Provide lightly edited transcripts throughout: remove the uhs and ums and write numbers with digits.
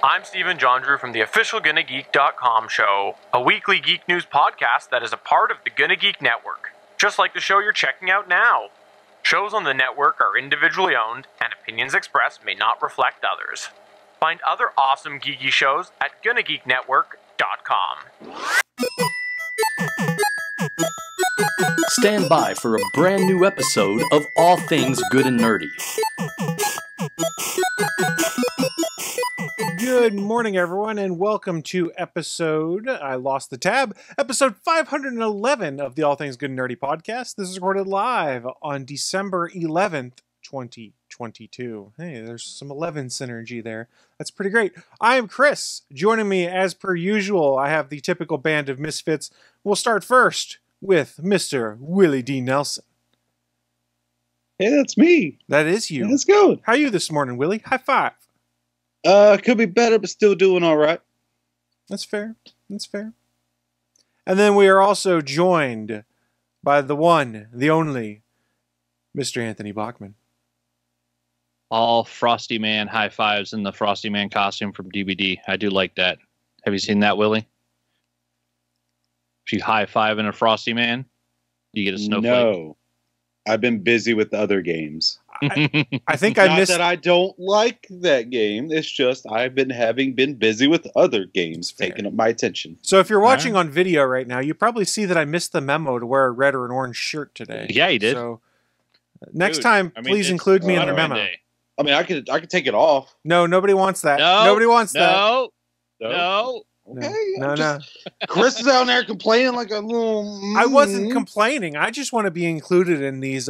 I'm Stephen John Drew from the official GonnaGeek.com show, a weekly geek news podcast that is a part of the Gonna Geek Network, just like the show you're checking out now. Shows on the network are individually owned, and opinions expressed may not reflect others. Find other awesome geeky shows at GonnaGeekNetwork.com. Stand by for a brand new episode of All Things Good and Nerdy. Good morning, everyone, and welcome to episode 511 of the All Things Good and Nerdy podcast. This is recorded live on December 11th, 2022. Hey, there's some 11 synergy there. That's pretty great. I am Chris. Joining me, as per usual, I have the typical band of misfits. We'll start first with Mr. Willie D. Nelson. Hey, that's me. That is you. Let's go. How are you this morning, Willie? High five. Could be better, but still doing all right. That's fair. That's fair. And then we are also joined by the one, the only, Mr. Anthony Bachman. All Frosty Man high fives in the Frosty Man costume from DVD. I do like that. Have you seen that, Willie? If you high five in a Frosty Man, you get a snowflake. No, I've been busy with other games. I think I missed. Not that I don't like that game. It's just I've been busy with other games taking up my attention. So if you're watching on video right now, you probably see that I missed the memo to wear a red or an orange shirt today. Yeah, you did. So next time, please include me in the memo. I mean, I could take it off. No, nobody wants that. No, nobody wants that. No. Okay. No. Chris is down there complaining like a little. I wasn't complaining. I just want to be included in these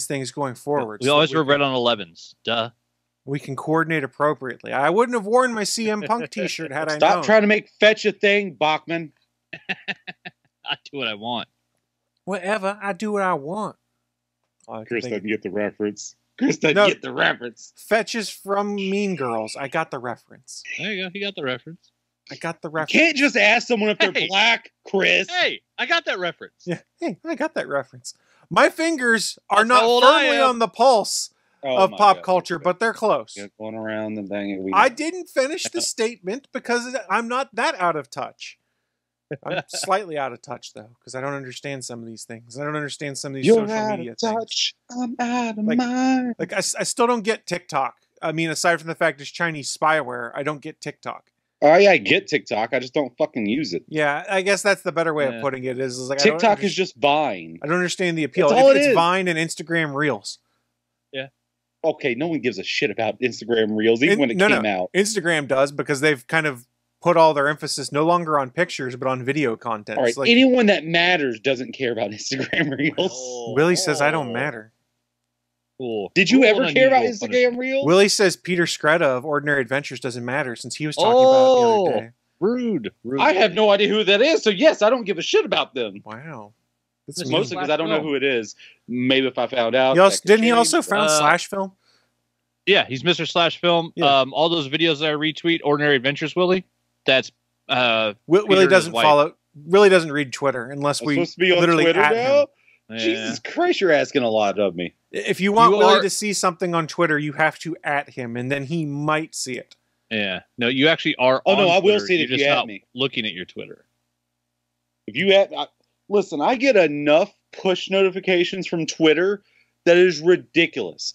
things going forward. We always were red on 11s. Duh. We can coordinate appropriately. I wouldn't have worn my CM Punk t-shirt had I known. Stop trying to make fetch a thing, Bachman. I do what I want. Whatever. I do what I want. Chris doesn't get the reference. Chris doesn't get the reference. Fetch is from Mean Girls. I got the reference. There you go. You got the reference. I got the reference. You can't just ask someone if they're black, Chris. Hey, I got that reference. Yeah. Hey, I got that reference. My fingers are not firmly on the pulse of pop culture, but they're close. Going around and banging. I didn't finish the statement because I'm not that out of touch. I'm slightly out of touch, though, because I don't understand some of these things. I don't understand some of these social media things. I'm out of mind. Like, I still don't get TikTok. I mean, aside from the fact it's Chinese spyware, I don't get TikTok. Oh, yeah, I get TikTok. I just don't fucking use it. Yeah, I guess that's the better way of putting it. Is like TikTok is just Vine. I don't understand the appeal. It's Vine and Instagram Reels. Yeah. Okay, no one gives a shit about Instagram Reels, even when it came out. Instagram does, because they've kind of put all their emphasis no longer on pictures, but on video content. All right, like, anyone that matters doesn't care about Instagram Reels. Willie says I don't matter. Cool. Did you ever care about Instagram Reels? Willie says Peter Scretta of Ordinary Adventures doesn't matter, since he was talking about it the other day. Rude. I have no idea who that is, so yes, I don't give a shit about them. Wow. It's mostly because I don't know who it is. Maybe if I found out. Didn't he also found Slash Film? Yeah, he's Mr. Slash Film. Yeah. All those videos that I retweet, Ordinary Adventures, Willie, that's Willie doesn't follow. Willie doesn't read Twitter unless we supposed to be on literally Twitter at now? him. Yeah. Jesus Christ, you're asking a lot of me. If you want Willie to see something on Twitter, you have to at him, and then he might see it. Yeah. No, you actually are. Oh, no, I will Twitter. see it if you at me. Looking at your Twitter. If you listen, I get enough push notifications from Twitter that is ridiculous.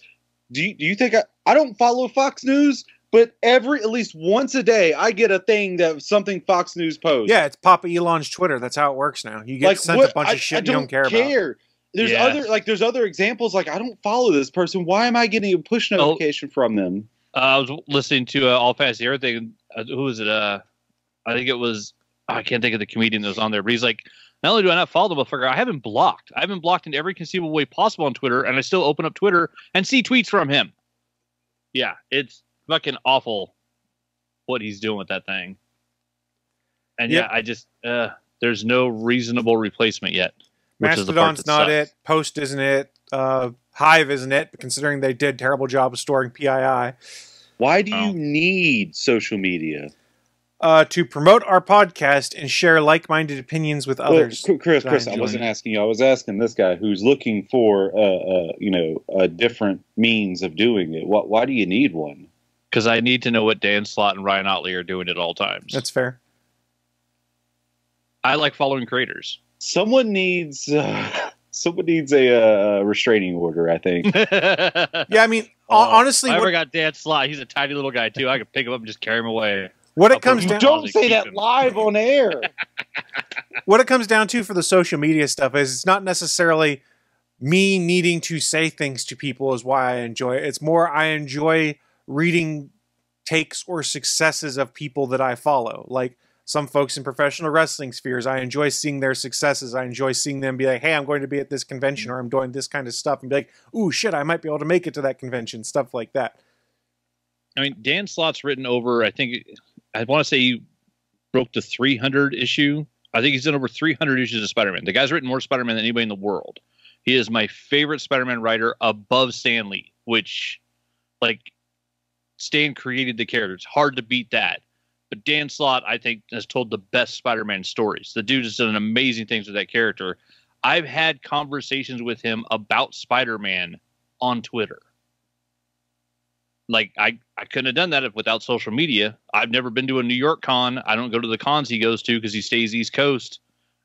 Do you think I don't follow Fox News? But at least once a day, I get a thing that something Fox News posts. Yeah, it's Papa Elon's Twitter. That's how it works now. You get sent a bunch of shit you don't care about. There's other examples. Like, I don't follow this person. Why am I getting a push notification from them? I was listening to All Past the Everything. Who was it? I think it was. I can't think of the comedian that was on there. But he's like, not only do I not follow the motherfucker, I haven't blocked. I haven't blocked in every conceivable way possible on Twitter, and I still open up Twitter and see tweets from him. Yeah, it's fucking awful what he's doing with that thing. And yeah, I just there's no reasonable replacement yet. Mastodon's not it. Post isn't it. Hive isn't it, considering they did a terrible job of storing PII. Why do you need social media? To promote our podcast and share like-minded opinions with others. Chris, I wasn't asking you. I was asking this guy who's looking for a different means of doing it. Why do you need one? Because I need to know what Dan Slott and Ryan Otley are doing at all times. That's fair. I like following creators. Someone needs a restraining order, I think. Yeah, I mean, honestly, I got Dan Slott. He's a tiny little guy too. I could pick him up and just carry him away. What it comes down, Don't say that live on air. what it comes down to for the social media stuff is it's not necessarily me needing to say things to people is why I enjoy it. It's more I enjoy reading takes or successes of people that I follow. Like some folks in professional wrestling spheres, I enjoy seeing their successes. I enjoy seeing them be like, hey, I'm going to be at this convention or I'm doing this kind of stuff, and be like, ooh, shit, I might be able to make it to that convention, stuff like that. I mean, Dan Slott's written over, I want to say he broke the 300 issue. I think he's done over 300 issues of Spider-Man. The guy's written more Spider-Man than anybody in the world. He is my favorite Spider-Man writer above Stan Lee, which, like, Stan created the character. It's hard to beat that. But Dan Slott, I think, has told the best Spider-Man stories. The dude has done amazing things with that character. I've had conversations with him about Spider-Man on Twitter. Like, I couldn't have done that without social media. I've never been to a New York con. I don't go to the cons he goes to because he stays East Coast.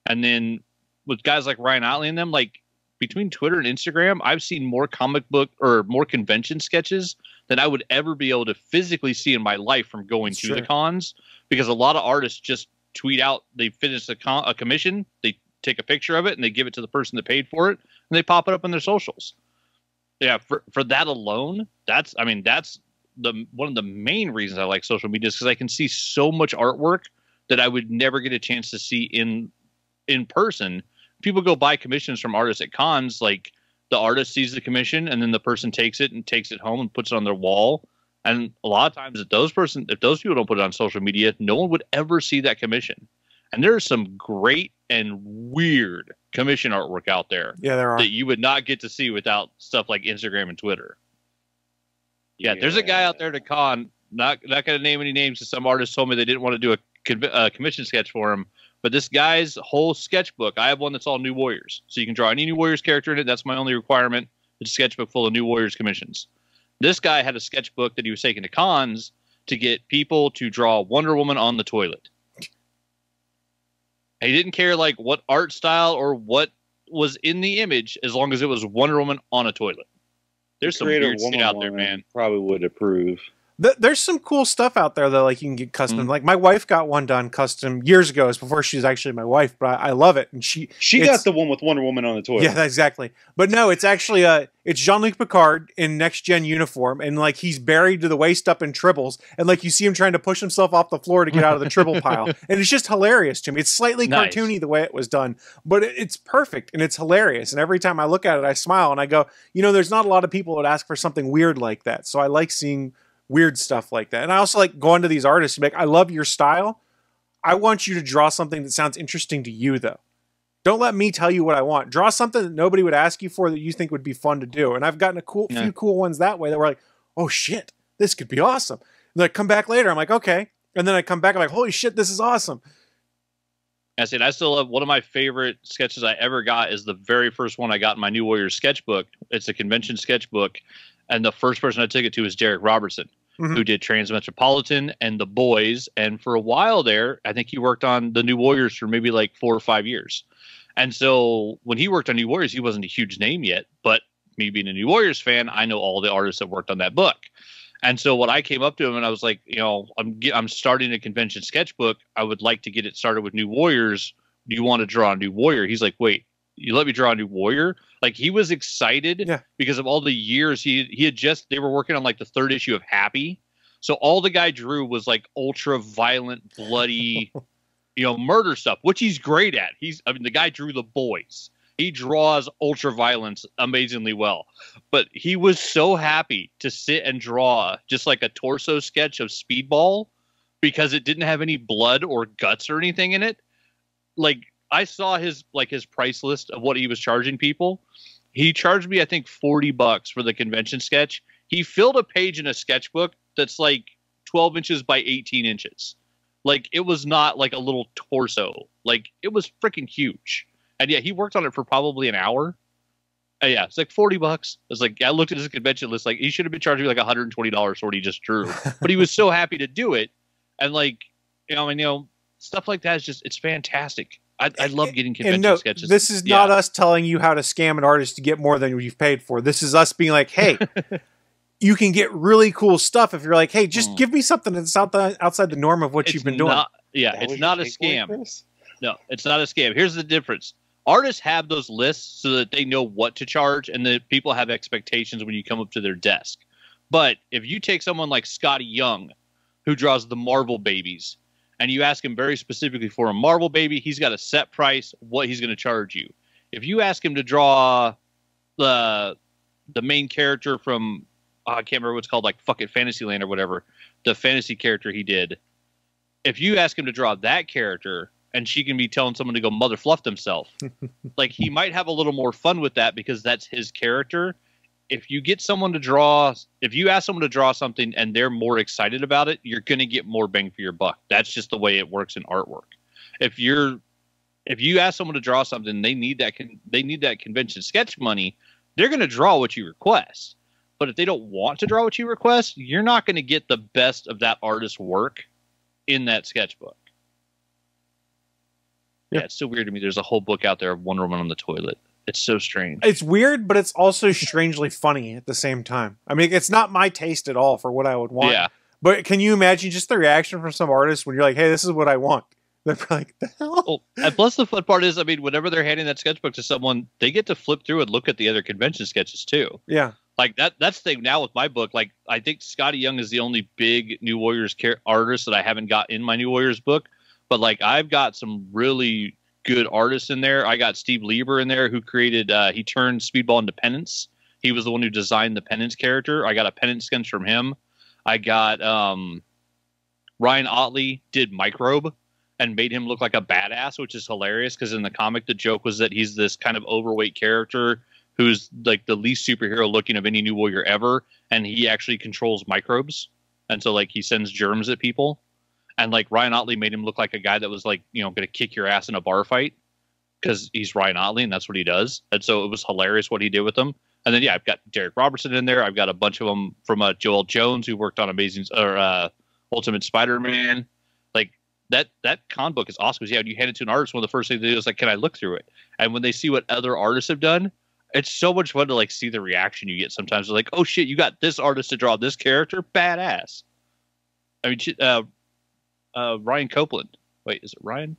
And then with guys like Ryan Otley and them, like, between Twitter and Instagram, I've seen more comic book or more convention sketches than I would ever be able to physically see in my life from going to the cons, because a lot of artists just tweet out, they finish a commission, they take a picture of it, and they give it to the person that paid for it, and they pop it up on their socials. Yeah, for that alone, that's one of the main reasons I like social media, is because I can see so much artwork that I would never get a chance to see in person. People go buy commissions from artists at cons, like the artist sees the commission and then the person takes it home and puts it on their wall. And a lot of times if those people don't put it on social media, no one would ever see that commission. And there's some great and weird commission artwork out there. Yeah, there are. That you would not get to see without stuff like Instagram and Twitter. Yeah, there's a guy out there at a con, not going to name any names, because some artists told me they didn't want to do a commission sketch for him. But this guy's whole sketchbook, I have one that's all New Warriors. So you can draw any New Warriors character in it. That's my only requirement. It's a sketchbook full of New Warriors commissions. This guy had a sketchbook that he was taking to cons to get people to draw Wonder Woman on the toilet. And he didn't care like what art style or what was in the image, as long as it was Wonder Woman on a toilet. There's some weird shit out there, man. Probably would approve. There's some cool stuff out there that like you can get custom. Like my wife got one done custom years ago. It's before she was actually my wife, but I love it. And she got the one with Wonder Woman on the toilet. Yeah, exactly. But no, it's actually it's Jean-Luc Picard in next gen uniform, and like he's buried to the waist up in tribbles, and like you see him trying to push himself off the floor to get out of the tribble pile, and it's just hilarious to me. It's slightly cartoony the way it was done, but it's perfect and it's hilarious. And every time I look at it, I smile and I go, there's not a lot of people that ask for something weird like that, so I like seeing weird stuff like that. And I also like going to these artists and be like, I love your style. I want you to draw something that sounds interesting to you, though. Don't let me tell you what I want. Draw something that nobody would ask you for that you think would be fun to do. And I've gotten few cool ones that way that were like, oh shit, this could be awesome. And then I come back later, I'm like, okay. And then I come back, I'm like, holy shit, this is awesome. I still love one of my favorite sketches I ever got is the very first one I got in my New Warriors sketchbook. It's a convention sketchbook. And the first person I took it to was Derek Robertson, who did Transmetropolitan and The Boys. And for a while there, I think he worked on the New Warriors for maybe like 4 or 5 years. And so when he worked on New Warriors, he wasn't a huge name yet. But me being a New Warriors fan, I know all the artists that worked on that book. And so when I came up to him and I was like, I'm starting a convention sketchbook. I would like to get it started with New Warriors. Do you want to draw a New Warrior? He's like, wait, you let me draw a New Warrior? Like, he was excited because of all the years they were working on like the 3rd issue of Happy. So all the guy drew was like ultra violent, bloody, murder stuff, which he's great at. The guy drew The Boys. He draws ultra violence amazingly well, but he was so happy to sit and draw just like a torso sketch of Speedball because it didn't have any blood or guts or anything in it. Like, I saw his price list of what he was charging people. He charged me, I think, $40 for the convention sketch. He filled a page in a sketchbook that's like 12 inches by 18 inches. Like, it was not like a little torso. Like, it was freaking huge. And yeah, he worked on it for probably an hour. Yeah, it's like $40. It's like I looked at his convention list, like he should have been charging me like $120 for what he just drew, but he was so happy to do it, and like stuff like that is just it's fantastic. I love getting convention sketches. This is not us telling you how to scam an artist to get more than you've paid for. This is us being like, hey, you can get really cool stuff if you're like, hey, just give me something that's outside the norm of what you've been doing. It's not a scam. No, it's not a scam. Here's the difference. Artists have those lists so that they know what to charge, and that people have expectations when you come up to their desk. But if you take someone like Scotty Young, who draws the Marvel babies, and you ask him very specifically for a Marvel baby, he's got a set price, what he's going to charge you. If you ask him to draw the main character from, I can't remember what it's called, like Fuck It Fantasyland or whatever, the fantasy character he did, if you ask him to draw that character, and she can be telling someone to go mother fluff themselves, like he might have a little more fun with that because that's his character. If you ask someone to draw something and they're more excited about it, you're going to get more bang for your buck. That's just the way it works in artwork. If you ask someone to draw something, they need that convention sketch money, they're going to draw what you request. But if they don't want to draw what you request, you're not going to get the best of that artist's work in that sketchbook. Yeah, it's so weird to me. There's a whole book out there of Wonder Woman on the toilet. It's so strange. It's weird, but it's also strangely funny at the same time. I mean, it's not my taste at all for what I would want. Yeah. But can you imagine just the reaction from some artists when you're like, hey, this is what I want? They're like, the hell? Well, and plus the fun part is, I mean, whenever they're handing that sketchbook to someone, they get to flip through and look at the other convention sketches too. Yeah. Like that's the thing now with my book. Like I think Scotty Young is the only big New Warriors artist that I haven't got in my New Warriors book. But like I've got some really good artists in there. I got Steve Lieber in there who created he turned Speedball into Penance. He was the one who designed the Penance character. I got a Penance sketch from him. I got Ryan Otley did Microbe and made him look like a badass, which is hilarious because in the comic the joke was that he's this kind of overweight character who's like the least superhero looking of any New Warrior ever, and he actually controls microbes, and so like he sends germs at people. And like Ryan Otley made him look like a guy that was like, going to kick your ass in a bar fight because he's Ryan Otley and that's what he does. And so it was hilarious what he did with them. And then, I've got Derek Robertson in there. I've got a bunch of them from Joel Jones who worked on Ultimate Spider-Man. Like that con book is awesome. Because when you hand it to an artist, one of the first things they do is like, can I look through it? And when they see what other artists have done, it's so much fun to like see the reaction you get. Sometimes they're like, oh shit, you got this artist to draw this character? Badass. I mean, Ryan Copeland. Wait, is it Ryan?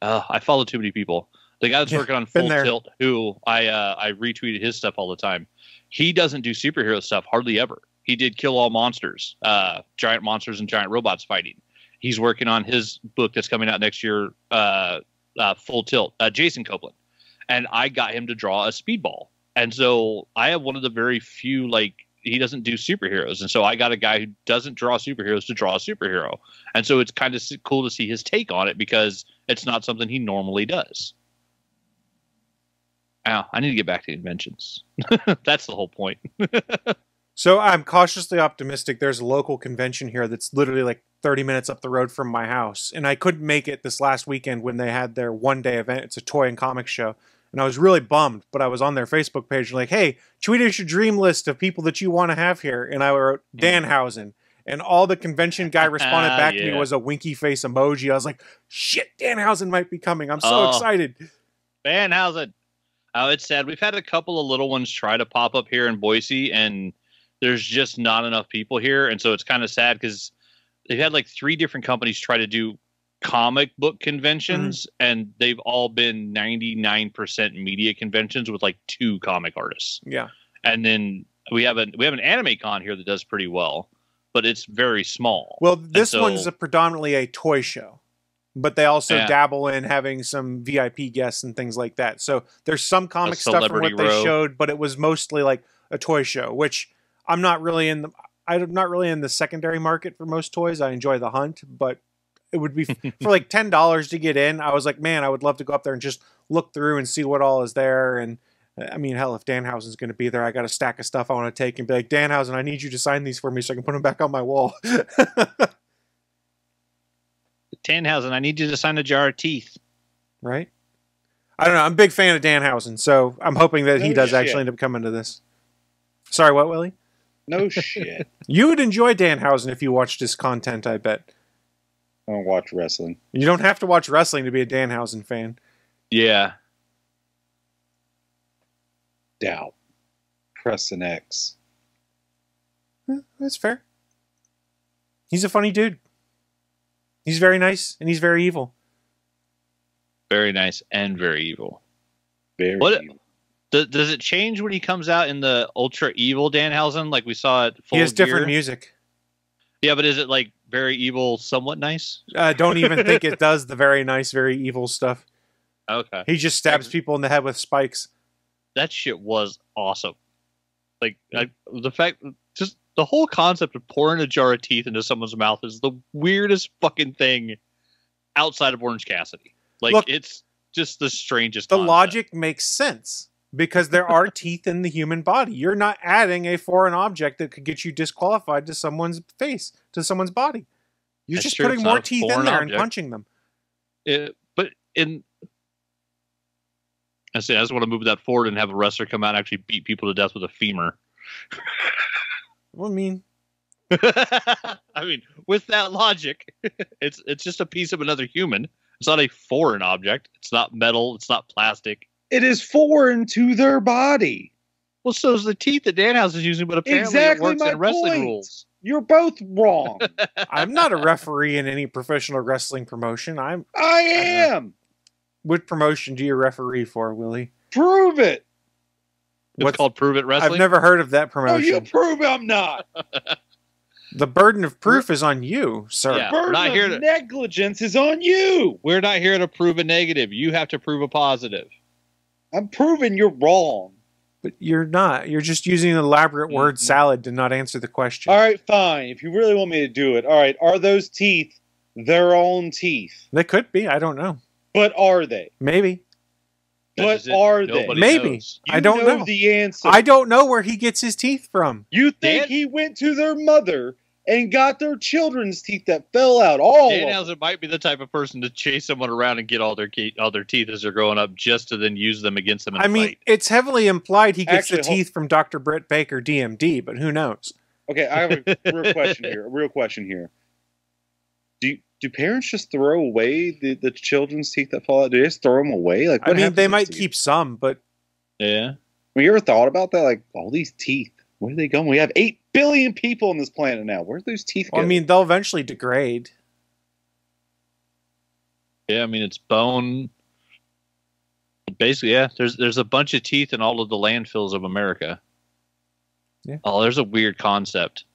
I follow too many people. The guy that's working on Full Tilt, who I retweeted his stuff all the time. He doesn't do superhero stuff hardly ever. He did Kill All Monsters, giant monsters and giant robots fighting. He's working on his book that's coming out next year, Full Tilt. Jason Copeland, and I got him to draw a Speedball, and so I have one of the very few he doesn't do superheroes. And so I got a guy who doesn't draw superheroes to draw a superhero. And so it's kind of cool to see his take on it because it's not something he normally does. Ow, I need to get back to conventions. That's the whole point. So I'm cautiously optimistic. There's a local convention here that's literally like 30 minutes up the road from my house. And I couldn't make it this last weekend when they had their one-day event. It's a toy and comic show. And I was really bummed, but I was on their Facebook page like, hey, tweet us your dream list of people that you want to have here. And I wrote Danhausen. And all the convention guy responded back to me was a winky face emoji. I was like, shit, Danhausen might be coming. I'm so excited. Danhausen. Oh, it's sad. We've had a couple of little ones try to pop up here in Boise, and there's just not enough people here. And so it's kind of sad because they've had like 3 different companies try to do comic book conventions, and they've all been 99% media conventions with like 2 comic artists. Yeah. And then we have an anime con here that does pretty well, but it's very small. Well, this one's predominantly a toy show, but they also dabble in having some VIP guests and things like that. So there's some comic stuff from what they showed, but it was mostly like a toy show, which I'm not really in the secondary market for most toys. I enjoy the hunt, but it would be for like $10 to get in. I was like, man, I would love to go up there and just look through and see what all is there. And I mean, hell, if Danhausen's going to be there, I got a stack of stuff I want to take and be like, Danhausen, I need you to sign these for me so I can put them back on my wall. Danhausen, I need you to sign a jar of teeth. Right. I don't know. I'm a big fan of Danhausen, so I'm hoping that he No does shit. actually end up coming to this. Sorry, what, Willie? No shit. You would enjoy Danhausen if you watched his content, I bet. I don't watch wrestling. You don't have to watch wrestling to be a Danhausen fan. Yeah. Doubt. Press an X. That's fair. He's a funny dude. He's very nice, and he's very evil. Very nice and very evil. Very What- evil. Does it change when he comes out in the ultra evil Danhausen like we saw at Full He has different Gear? music. Yeah, but is it like very evil, somewhat nice? Don't even think it does the very nice, very evil stuff. Okay. He just stabs people in the head with spikes. That shit was awesome. Like the fact, just the whole concept of pouring a jar of teeth into someone's mouth is the weirdest fucking thing outside of Orange Cassidy. Like, Look, it's just the strangest The concept. logic makes sense because there are teeth in the human body. You're not adding a foreign object that could get you disqualified to someone's face, to someone's body. You're That's just true, putting it's more not a teeth in foreign there object. and punching them. But I just want to move that forward and have a wrestler come out and actually beat people to death with a femur. Well, I mean, I mean, with that logic, it's just a piece of another human. It's not a foreign object. It's not metal. It's not plastic. It is foreign to their body. Well, so is the teeth that Danhausen is using, but apparently Exactly it works my in wrestling point. rules. You're both wrong. I'm not a referee in any professional wrestling promotion. I am. What promotion do you referee for, Willie? Prove it. It's What's- called Prove It Wrestling. I've never heard of that No, promotion. you prove I'm not. The burden of proof is on you, sir. Yeah. Burden not here of to- negligence is on you. We're not here to prove a negative. You have to prove a positive. I'm proving you're wrong. But you're not. You're just using an elaborate word Mhm. salad to not answer the question. All right, fine. If you really want me to do it, all right. Are those teeth their own teeth? They could be. I don't know. But are they? Maybe. That But is it. are they? Nobody Maybe. knows. You I don't know. the answer. I don't know where he gets his teeth from. You think Dan- he went to their mother and got their children's teeth that fell out? All of them. Danhausen might be the type of person to chase someone around and get all their teeth as they're growing up, just to then use them against them in I a mean, fight. it's heavily implied he gets Actually, the teeth from Dr. Britt Baker, DMD, but who knows? Okay, I have a real question here. A real question here. Do parents just throw away the children's teeth that fall out? Do they just throw them away? Like, I what mean, happens they to might these? keep some, but Yeah. Have you ever thought about that? Like, all these teeth, where are they going? We have 8 billion people on this planet now. Where'd those teeth go? I mean, they'll eventually degrade. Yeah, I mean it's bone. Basically, yeah. There's a bunch of teeth in all of the landfills of America. Yeah. Oh, there's a weird concept,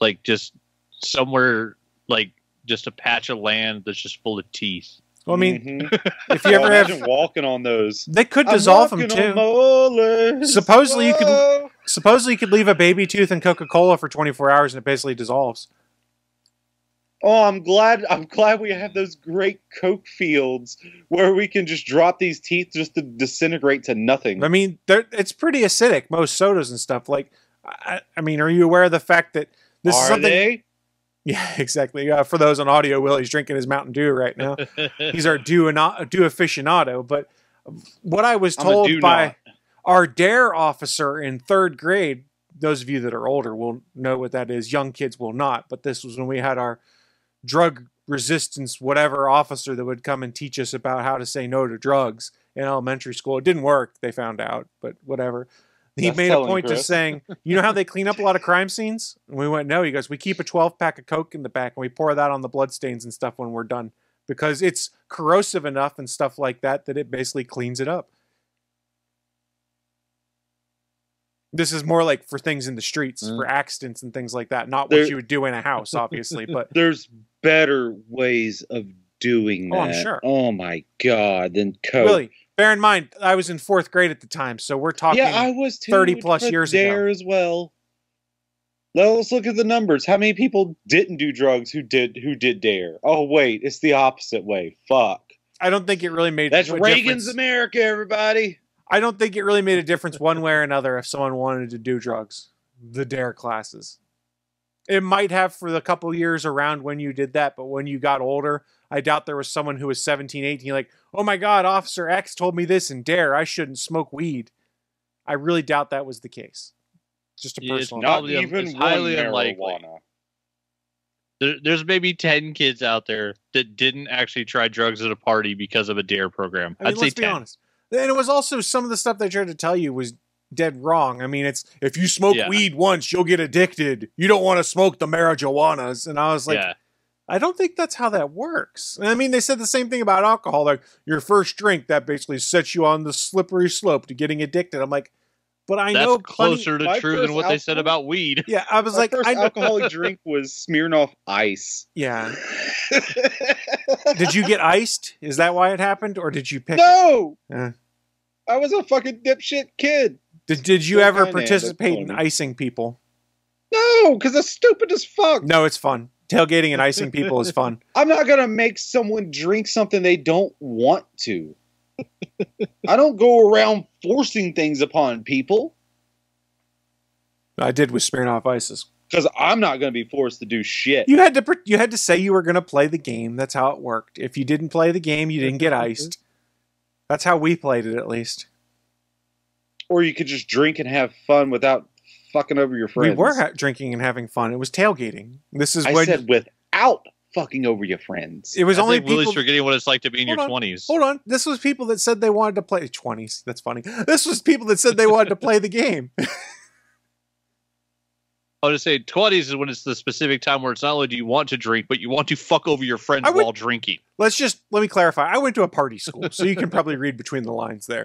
like just somewhere, like just a patch of land that's just full of teeth. Well, I mean, Mhm. if you ever imagine have, walking on those. they could I'm dissolve them walking on too. molars. Supposedly you could- Whoa. Supposedly, you could leave a baby tooth in Coca-Cola for 24 hours and it basically dissolves. Oh, I'm glad we have those great Coke fields where we can just drop these teeth just to disintegrate to nothing. I mean, it's pretty acidic, most sodas and stuff. Like, I mean, are you aware of the fact that this is Are something? they? Yeah, exactly. For those on audio, Willie's drinking his Mountain Dew right now. He's our Dew aficionado. But what I was I'm a told do by not. our DARE officer in 3rd grade, those of you that are older will know what that is. Young kids will not. But this was when we had our drug resistance whatever officer that would come and teach us about how to say no to drugs in elementary school. It didn't work, they found out, but whatever. He That's made a telling, point of Chris. saying, you know how they clean up a lot of crime scenes? And we went, no. He goes, we keep a 12-pack of Coke in the back and we pour that on the bloodstains and stuff when we're done because it's corrosive enough and stuff like that that it basically cleans it up. This is more like for things in the streets, for accidents and things like that. Not what There- you would do in a house, obviously, but There's better ways of doing that. Oh, I'm sure. Oh my god, than Coke. Willie, bear in mind, I was in 4th grade at the time, so we're talking. Yeah, I was too. 30 plus for years ago. Dare as well. Let's look at the numbers. How many people didn't do drugs who did Dare? Oh wait, it's the opposite way. Fuck. I don't think it really made That's a Reagan's difference. America, everybody. I don't think it really made a difference one way or another if someone wanted to do drugs. The DARE classes. It might have for the couple years around when you did that, but when you got older, I doubt there was someone who was 17, 18, like, oh my God, Officer X told me this in Dare. I shouldn't smoke weed. I really doubt that was the case. Just a personal. Not even it's highly one unlikely. marijuana. There's maybe 10 kids out there that didn't actually try drugs at a party because of a Dare program. I mean, I'd say let's be 10. honest. And it was also some of the stuff they tried to tell you was dead wrong. I mean, it's if you smoke weed once, you'll get addicted. You don't want to smoke the marijuanas. And I was like, I don't think that's how that works. I mean, they said the same thing about alcohol. Like, your first drink, that basically sets you on the slippery slope to getting addicted. I'm like, but I know closer to true than what they said about weed. Yeah, I was like, first alcoholic drink was Smirnoff Ice. Yeah. Did you get iced? Is that why it happened, or did you pick? No, I was a fucking dipshit kid. Did you ever participate in icing people? No, because it's stupid as fuck. No, it's fun. Tailgating and icing people is fun. I'm not gonna make someone drink something they don't want to. I don't go around forcing things upon people. I did with Smirnoff Ices. Because I'm not going to be forced to do shit. You had to say you were going to play the game. That's how it worked. If you didn't play the game, you didn't get iced. That's how we played it, at least. Or you could just drink and have fun without fucking over your friends. We were drinking and having fun. It was tailgating. This is I said without fucking over your friends. It was only people. Willie's forgetting what it's like to be in your 20s. Hold on. This was people that said they wanted to play 20s. That's funny. This was people that said they wanted to play the game. I would say 20s is when it's the specific time where it's not only do you want to drink, but you want to fuck over your friends while drinking. Let me clarify. I went to a party school, so you can probably read between the lines there.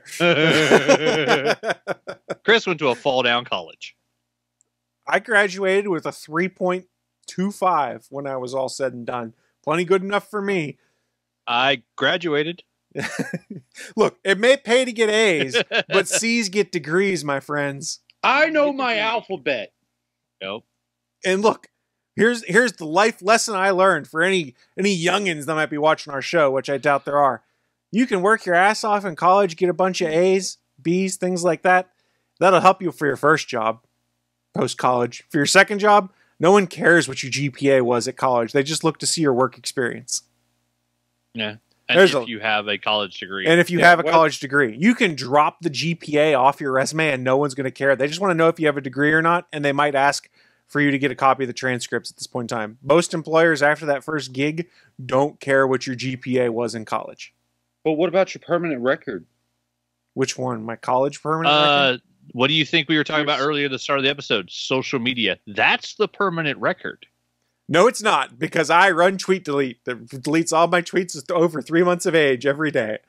Chris went to a fall down college. I graduated with a 3.25 when I was all said and done. Plenty good enough for me. I graduated. Look, it may pay to get A's, but C's get degrees, my friends. I know my alphabet. Nope. And look, here's the life lesson I learned for any youngins that might be watching our show, which I doubt there are. You can work your ass off in college, get a bunch of A's, B's, things like that. That'll help you for your first job, post-college. For your second job, no one cares what your GPA was at college. They just look to see your work experience. Yeah. And if you have a college degree. And if you have a college degree. You can drop the GPA off your resume and no one's going to care. They just want to know if you have a degree or not, and they might ask for you to get a copy of the transcripts at this point in time. Most employers, after that first gig, don't care what your GPA was in college. But what about your permanent record? Which one? My college permanent record? What do you think we were talking about earlier at the start of the episode? Social media. That's the permanent record. No, it's not, because I run Tweet Delete that deletes all my tweets over 3 months of age every day.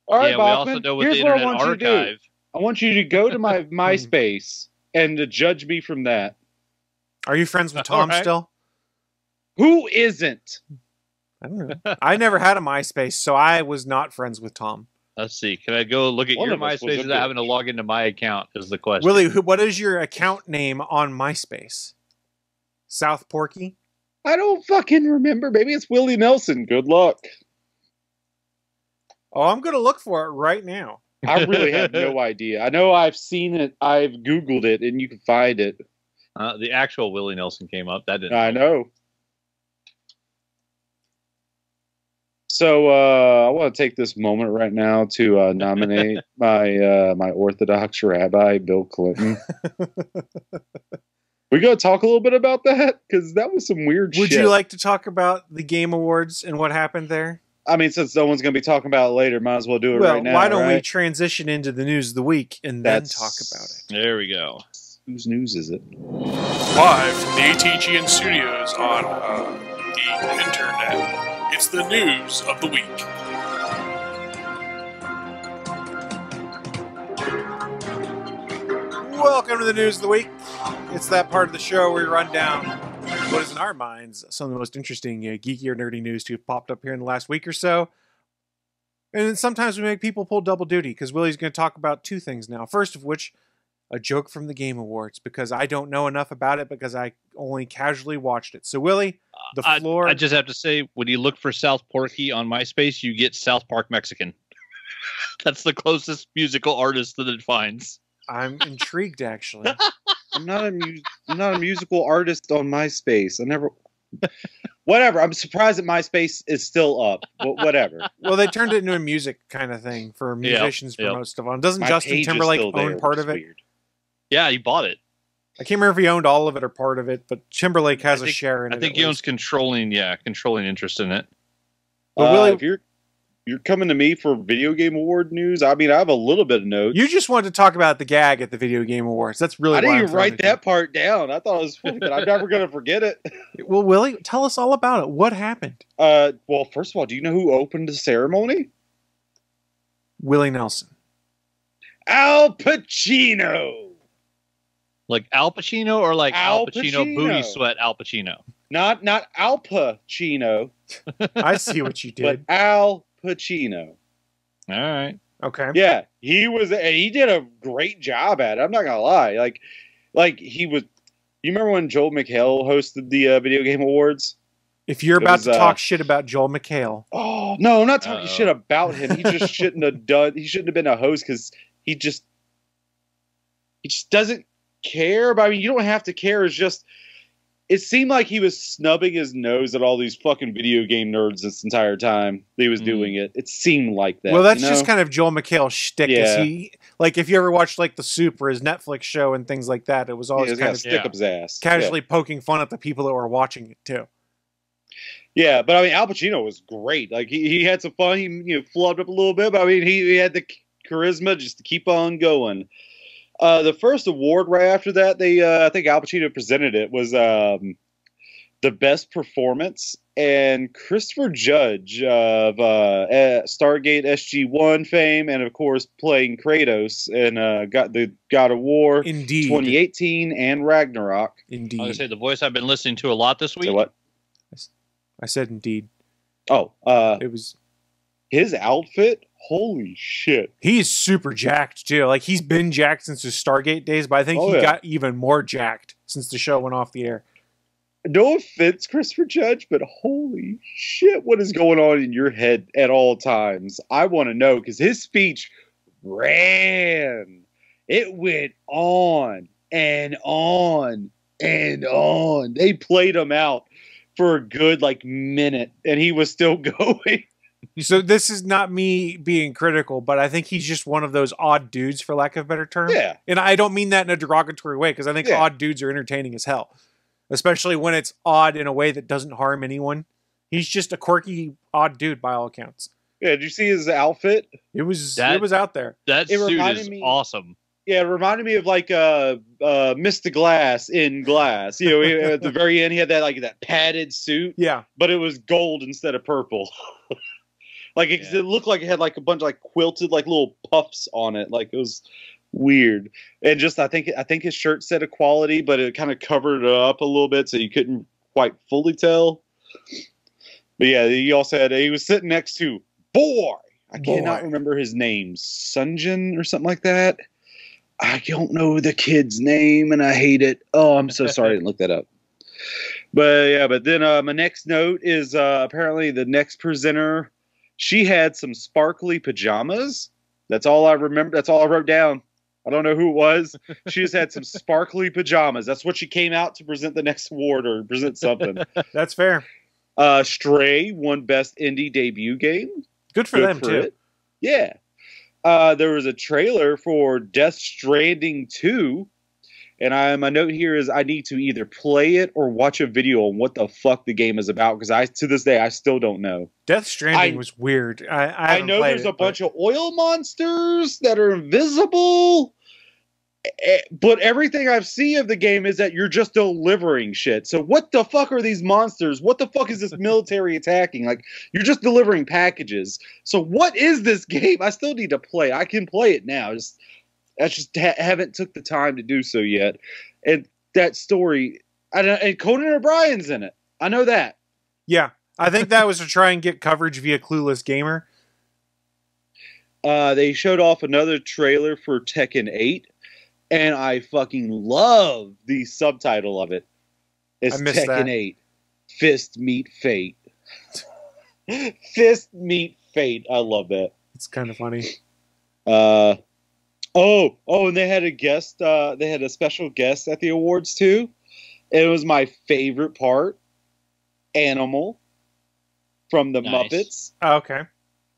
All right, Bachman, we also know with the Internet Archive. I want you to go to my MySpace and to judge me from that. Are you friends with Tom still? Who isn't? I don't know. I never had a MySpace, so I was not friends with Tom. Let's see. Can I go look at your MySpace without having to log into my account is the question. Willie, what is your account name on MySpace? South Porky? I don't fucking remember. Maybe it's Willie Nelson. Good luck. Oh, I'm going to look for it right now. I really have no idea. I know I've seen it. I've Googled it, and you can find it. The actual Willie Nelson came up. That didn't. I know. So I want to take this moment right now to nominate my Orthodox rabbi, Bill Clinton. We got to talk a little bit about that because that was some weird shit. Would you like to talk about the Game Awards and what happened there? I mean, since no one's going to be talking about it later, might as well do it right now. Why don't we transition into the news of the week and then talk about it? There we go. Whose news is it? Live from the ATGN studios on the internet, it's the news of the week. Welcome to the news of the week. It's that part of the show where we run down what is in our minds some of the most interesting geeky or nerdy news to have popped up here in the last week or so. And then sometimes we make people pull double duty because Willie's going to talk about two things now. First of which, a joke from the Game Awards because I don't know enough about it because I only casually watched it. So Willie, the floor. I just have to say, when you look for South Porky on MySpace, you get South Park Mexican. That's the closest musical artist that it finds. I'm intrigued, actually. I'm not a musical artist on MySpace. I never. Whatever. I'm surprised that MySpace is still up. But whatever. Well, they turned it into a music kind of thing for musicians for most of them. Doesn't My Justin page is Timberlake still there, own part which of is it? weird. Yeah, he bought it. I can't remember if he owned all of it or part of it, but Timberlake has a share in it. I think he owns controlling interest in it. But Willie, if you're coming to me for video game award news, I mean, I have a little bit of notes. you just wanted to talk about the gag at the Video Game Awards. That's really I why didn't I'm even throwing write it that part down. I thought it was funny, but I'm never going to forget it. Well, Willie, tell us all about it. What happened? Well, first of all, do you know who opened the ceremony? Willie Nelson. Al Pacino. Like Al Pacino or like Al Pacino Pacino. booty sweat Al Pacino? Not Al Pacino, I see what you but did. Al Pacino. All right. Okay. Yeah, he did a great job at it. I'm not gonna lie. Like he was. You remember when Joel McHale hosted the Video Game Awards? If you're about to talk shit about Joel McHale, Oh no, I'm not talking shit about him. He just shouldn't have done. He shouldn't have been a host because he just doesn't care. But I mean, you don't have to care. It's just. It seemed like he was snubbing his nose at all these fucking video game nerds this entire time he was doing it. It seemed like that. well, that's just kind of Joel McHale shtick. Yeah. He, like, if you ever watched like The Soup or his Netflix show and things like that, it was always he's kind got of stick up his ass. casually poking fun at the people that were watching it too. Yeah, but I mean, Al Pacino was great. Like he had some fun. He flubbed up a little bit, but I mean, he had the charisma just to keep on going. The first award right after that, I think Al Pacino presented it, was the best performance, and Christopher Judge of Stargate SG-1 fame, and of course playing Kratos and got the God of War Indeed. 2018 and Ragnarok. Indeed. I was gonna say the voice I've been listening to a lot this week. So what? I said indeed. Oh, It was. his outfit. Holy shit. He's super jacked too. Like, he's been jacked since his Stargate days, but I think he got even more jacked since the show went off the air. No offense, Christopher Judge, but holy shit, what is going on in your head at all times? I want to know, because his speech ran. It went on and on and on. They played him out for a good, minute, and he was still going. So this is not me being critical, but I think he's just one of those odd dudes, for lack of a better term. Yeah. And I don't mean that in a derogatory way, because I think odd dudes are entertaining as hell. Especially when it's odd in a way that doesn't harm anyone. He's just a quirky, odd dude by all accounts. Yeah, did you see his outfit? It was out there. That It suit reminded is me- awesome. Yeah, it reminded me of Mr. Glass in Glass. At the very end, he had that padded suit. Yeah. But it was gold instead of purple. It looked like it had a bunch of quilted little puffs on it. It was weird. And just I think his shirt said equality, but it kind of covered it up a little bit so you couldn't quite fully tell. But yeah, he also had he was sitting next to I cannot remember his name. Sunjin or something like that. I don't know the kid's name and I hate it. Oh, I'm so sorry I didn't look that up. But then my next note is apparently the next presenter. She had some sparkly pajamas. That's all I remember. That's all I wrote down. I don't know who it was. She just had some sparkly pajamas. That's what she came out to present the next award or present something. That's fair. Stray won Best Indie Debut Game. Good for them, too. It. Yeah. There was a trailer for Death Stranding 2. And my note here is I need to either play it or watch a video on what the fuck the game is about, because to this day I still don't know. Death Stranding was weird. I know there's a bunch of oil monsters that are invisible, but everything I've seen of the game is that you're just delivering shit. So what the fuck are these monsters? What the fuck is this military attacking? You're just delivering packages. So what is this game? I still need to play. I can play it now. I just haven't took the time to do so yet. And that story, and Conan O'Brien's in it. I know that. Yeah, I think that was to try and get coverage via Clueless Gamer. They showed off another trailer for Tekken 8, and I fucking love the subtitle of it. It's Tekken 8, Fist Meet Fate. Fist Meet Fate. I love that. It's kind of funny. And they had a guest. They had a special guest at the awards too. And it was my favorite part. Animal from the Muppets. Oh, okay.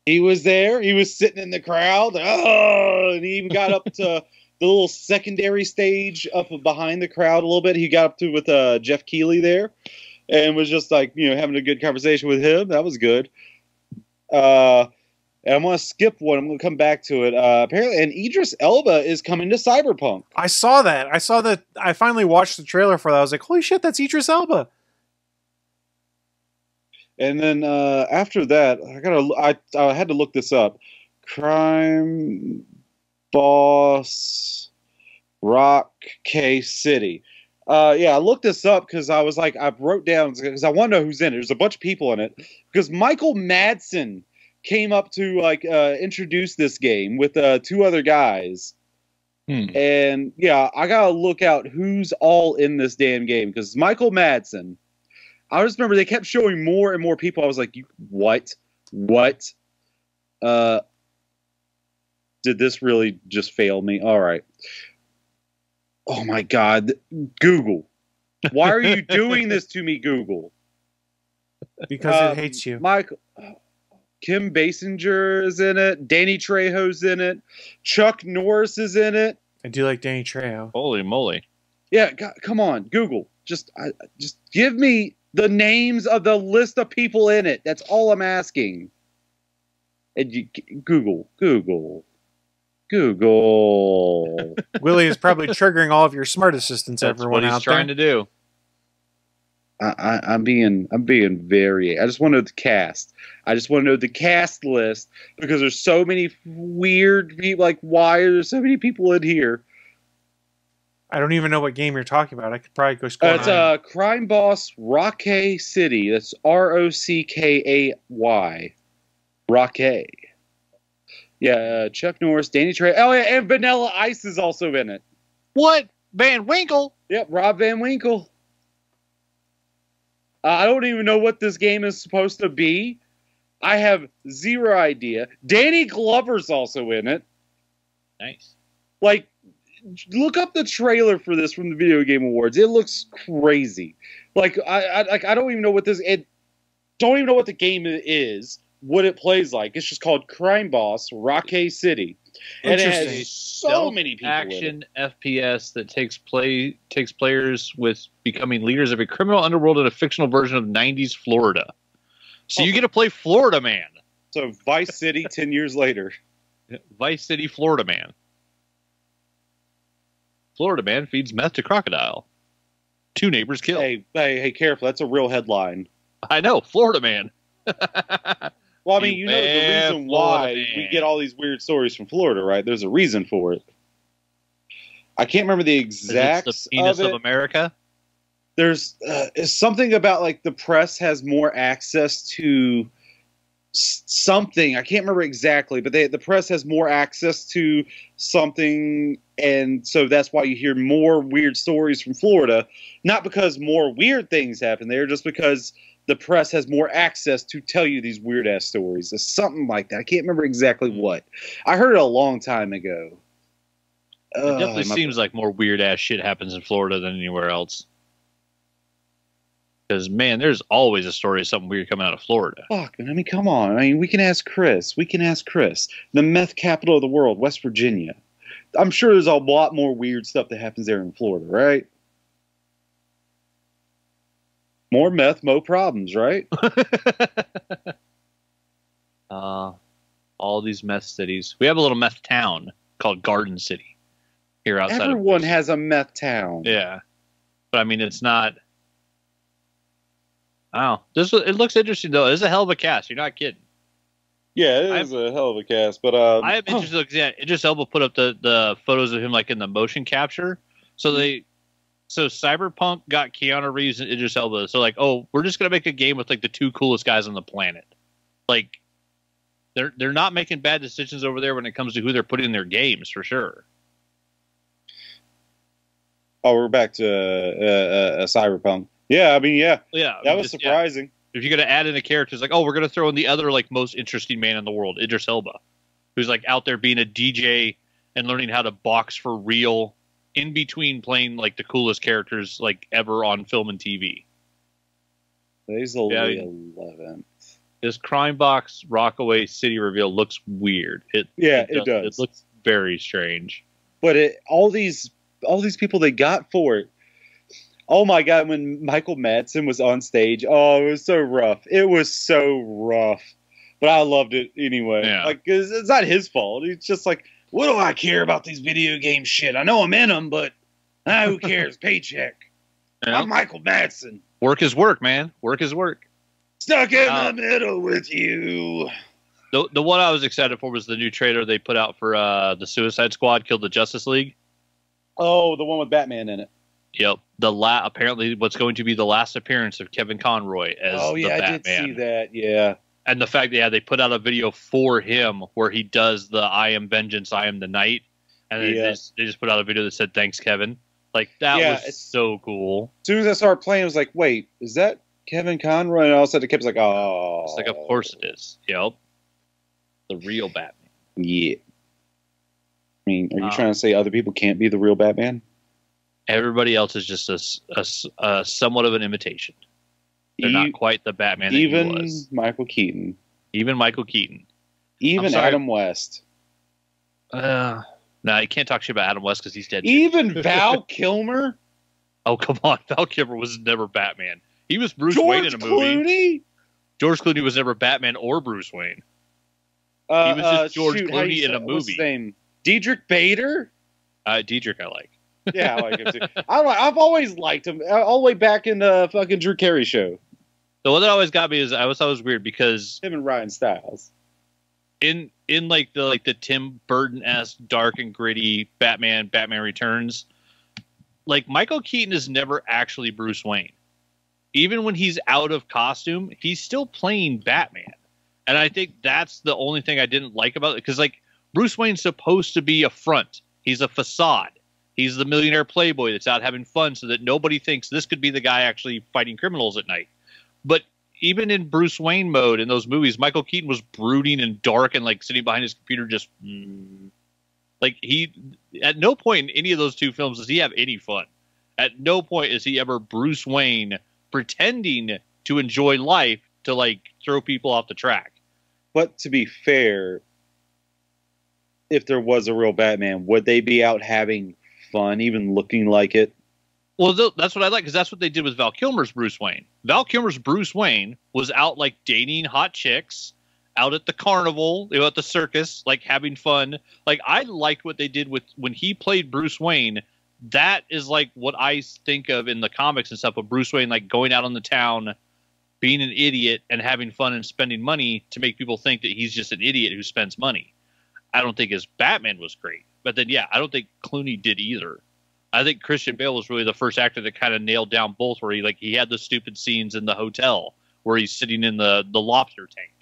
He was there. He was sitting in the crowd. Oh, and he even got up to the little secondary stage up behind the crowd a little bit. He got up to with Jeff Keighley there, and was just like having a good conversation with him. That was good. And I'm going to skip one. I'm going to come back to it. Apparently, and Idris Elba is coming to Cyberpunk. I saw that. I finally watched the trailer for that. I was like, holy shit, that's Idris Elba. And then after that, I had to look this up. Crime Boss Rock K City. I looked this up because I was like, I wrote down because I want to know who's in it. There's a bunch of people in it because Michael Madsen came up to introduce this game with two other guys. And I gotta look out who's all in this damn game because Michael Madsen. I just remember they kept showing more and more people. I was like, what? Did this really just fail me? All right. Oh my God. Google. Why are you doing this to me, Google? Because it hates you. Kim Basinger is in it. Danny Trejo's in it. Chuck Norris is in it. I do like Danny Trejo. Holy moly. Yeah, come on, Google. Just give me the names of the list of people in it. That's all I'm asking. And Google. Willie is probably triggering all of your smart assistants. That's everyone what he's out trying there. to do. I'm being very. I just want to know the cast. I just want to know the cast list because there's so many weird people. Like, why are there so many people in here? I don't even know what game you're talking about. I could probably go score. It's Crime Boss Rockay City. That's Rockay. Rockay. Yeah, Chuck Norris, Danny Trejo. Oh yeah, and Vanilla Ice is also in it. What? Van Winkle? Yep, Rob Van Winkle. I don't even know what this game is supposed to be. I have zero idea. Danny Glover's also in it. Nice. Like, look up the trailer for this from the Video Game Awards. It looks crazy. Like, I don't even know what this. Don't even know what the game is. What it plays like. It's just called Crime Boss Rockay City. And it has so many people action FPS that takes players with becoming leaders of a criminal underworld in a fictional version of 90s Florida. So you get to play Florida Man. So Vice City 10 years later. Vice City Florida Man. Florida Man feeds meth to crocodile. 2 neighbors killed. Hey, careful. That's a real headline. I know, Florida Man. Well, I mean, you know the reason why we get all these weird stories from Florida, right? There's a reason for it. I can't remember the exact. It's the penis of America. There's something about like the press has more access to something. I can't remember exactly, but the press has more access to something, and so that's why you hear more weird stories from Florida. Not because more weird things happen there, just because the press has more access to tell you these weird-ass stories. It's something like that. I can't remember exactly what. I heard it a long time ago. It definitely seems like more weird-ass shit happens in Florida than anywhere else. Because, man, there's always a story of something weird coming out of Florida. Fuck, I mean, come on. I mean, we can ask Chris. The meth capital of the world, West Virginia. I'm sure there's a lot more weird stuff that happens there in Florida, right? More meth, more problems, right? All these meth cities. We have a little meth town called Garden City here outside. Everyone has a meth town. Yeah, but I mean, it's not. Oh, it looks interesting though. It's a hell of a cast. You're not kidding. Yeah, it is a hell of a cast. But I am interested. Yeah, Idris Elba put up the photos of him like in the motion capture. So Cyberpunk got Keanu Reeves and Idris Elba. So like, oh, we're just gonna make a game with like the 2 coolest guys on the planet. Like, they're not making bad decisions over there when it comes to who they're putting in their games for sure. Oh, we're back to Cyberpunk. Yeah, I mean, yeah, that was surprising. Yeah. If you're gonna add in a character, it's like, oh, we're gonna throw in the other like most interesting man in the world, Idris Elba, who's like out there being a DJ and learning how to box for real in between playing like the coolest characters like ever on film and TV. Today's the 11th. This Crime Box Rockaway City reveal looks weird. It does. It looks very strange. But all these people they got for it. Oh my God! When Michael Madsen was on stage, oh, it was so rough. It was so rough, but I loved it anyway. Yeah. Like, it's not his fault. It's just like, what do I care about these video game shit? I know I'm in them, but who cares? Paycheck. Yeah. I'm Michael Madsen. Work is work, man. Work is work. Stuck in the middle with you. The one I was excited for was the new trailer they put out for the Suicide Squad Killed the Justice League. Oh, the one with Batman in it. Yep. Apparently what's going to be the last appearance of Kevin Conroy as the Batman. I did see that, yeah. And the fact that they put out a video for him where he does the I am vengeance, I am the night. And they just put out a video that said, thanks, Kevin. Like, that was so cool. As soon as I started playing, I was like, wait, is that Kevin Conroy? And all of a sudden it kept like, oh. It's like, of course it is. Yep. The real Batman. Yeah. I mean, are you trying to say other people can't be the real Batman? Everybody else is just a somewhat of an imitation. They're not quite the Batman that he was. Michael Keaton. Even Michael Keaton. Even Adam West. No, you can't talk shit about Adam West because he's dead. Even Val Kilmer? Oh, come on. Val Kilmer was never Batman. He was Bruce Wayne in a movie. Clooney? George Clooney was never Batman or Bruce Wayne. He was just George Clooney in a movie. What's his name? Diedrich Bader? Diedrich, I like. Yeah, I like him too. I've always liked him all the way back in the fucking Drew Carey show. The one that always got me is I always thought it was weird because him and Ryan Stiles in like the Tim Burton-esque dark and gritty Batman Returns, like Michael Keaton is never actually Bruce Wayne. Even when he's out of costume, he's still playing Batman. And I think that's the only thing I didn't like about it. Because, like, Bruce Wayne's supposed to be a front. He's a facade. He's the millionaire playboy that's out having fun so that nobody thinks this could be the guy actually fighting criminals at night. But even in Bruce Wayne mode in those movies, Michael Keaton was brooding and dark and, like, sitting behind his computer just... Like, at no point in any of those two films does he have any fun. At no point is he ever Bruce Wayne pretending to enjoy life to, like, throw people off the track. But to be fair, if there was a real Batman, would they be out having fun, even looking like it? Well, that's what I like, because that's what they did with Val Kilmer's Bruce Wayne. Val Kilmer's Bruce Wayne was out, like, dating hot chicks, out at the carnival, at the circus, like, having fun. Like, I liked what they did with when he played Bruce Wayne. That is, like, what I think of in the comics and stuff, of Bruce Wayne, like, going out on the town, being an idiot and having fun and spending money to make people think that he's just an idiot who spends money. I don't think his Batman was great. But then, yeah, I don't think Clooney did either. I think Christian Bale was really the first actor that kind of nailed down both, where he had the stupid scenes in the hotel where he's sitting in the lobster tank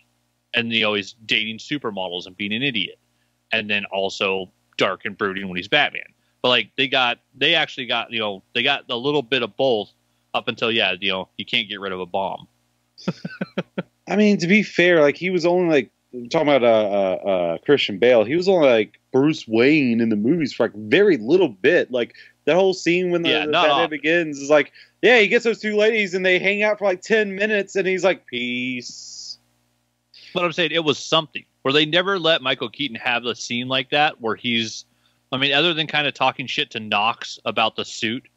and, he's dating supermodels and being an idiot. And then also dark and brooding when he's Batman. But, like, they actually got a little bit of both up until, you can't get rid of a bomb. I mean, to be fair, like, he was only, like, talking about Christian Bale, he was only, like, Bruce Wayne in the movies for, like, very little bit. Like, that whole scene when the Batman begins is like, yeah, he gets those two ladies and they hang out for, like, 10 minutes and he's like, peace. But I'm saying it was something where they never let Michael Keaton have a scene like that where he's, other than kind of talking shit to Knox about the suit,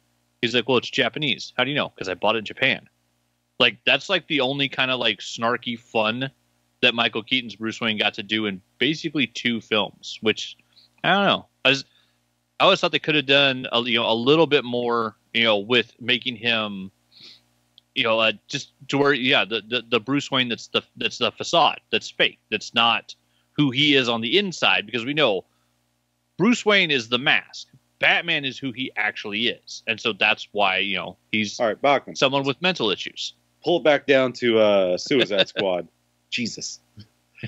he's like, well, it's Japanese. How do you know? Because I bought it in Japan. Like, that's, like, the only kind of, like, snarky fun that Michael Keaton's Bruce Wayne got to do in basically 2 films, which, I don't know. I always thought they could have done, a little bit more, with making him, just to where, the Bruce Wayne that's the facade, that's fake, that's not who he is on the inside, because we know Bruce Wayne is the mask. Batman is who he actually is. And so that's why, he's all right, Bachman, someone with mental issues. Pull it back down to Suicide Squad. Jesus.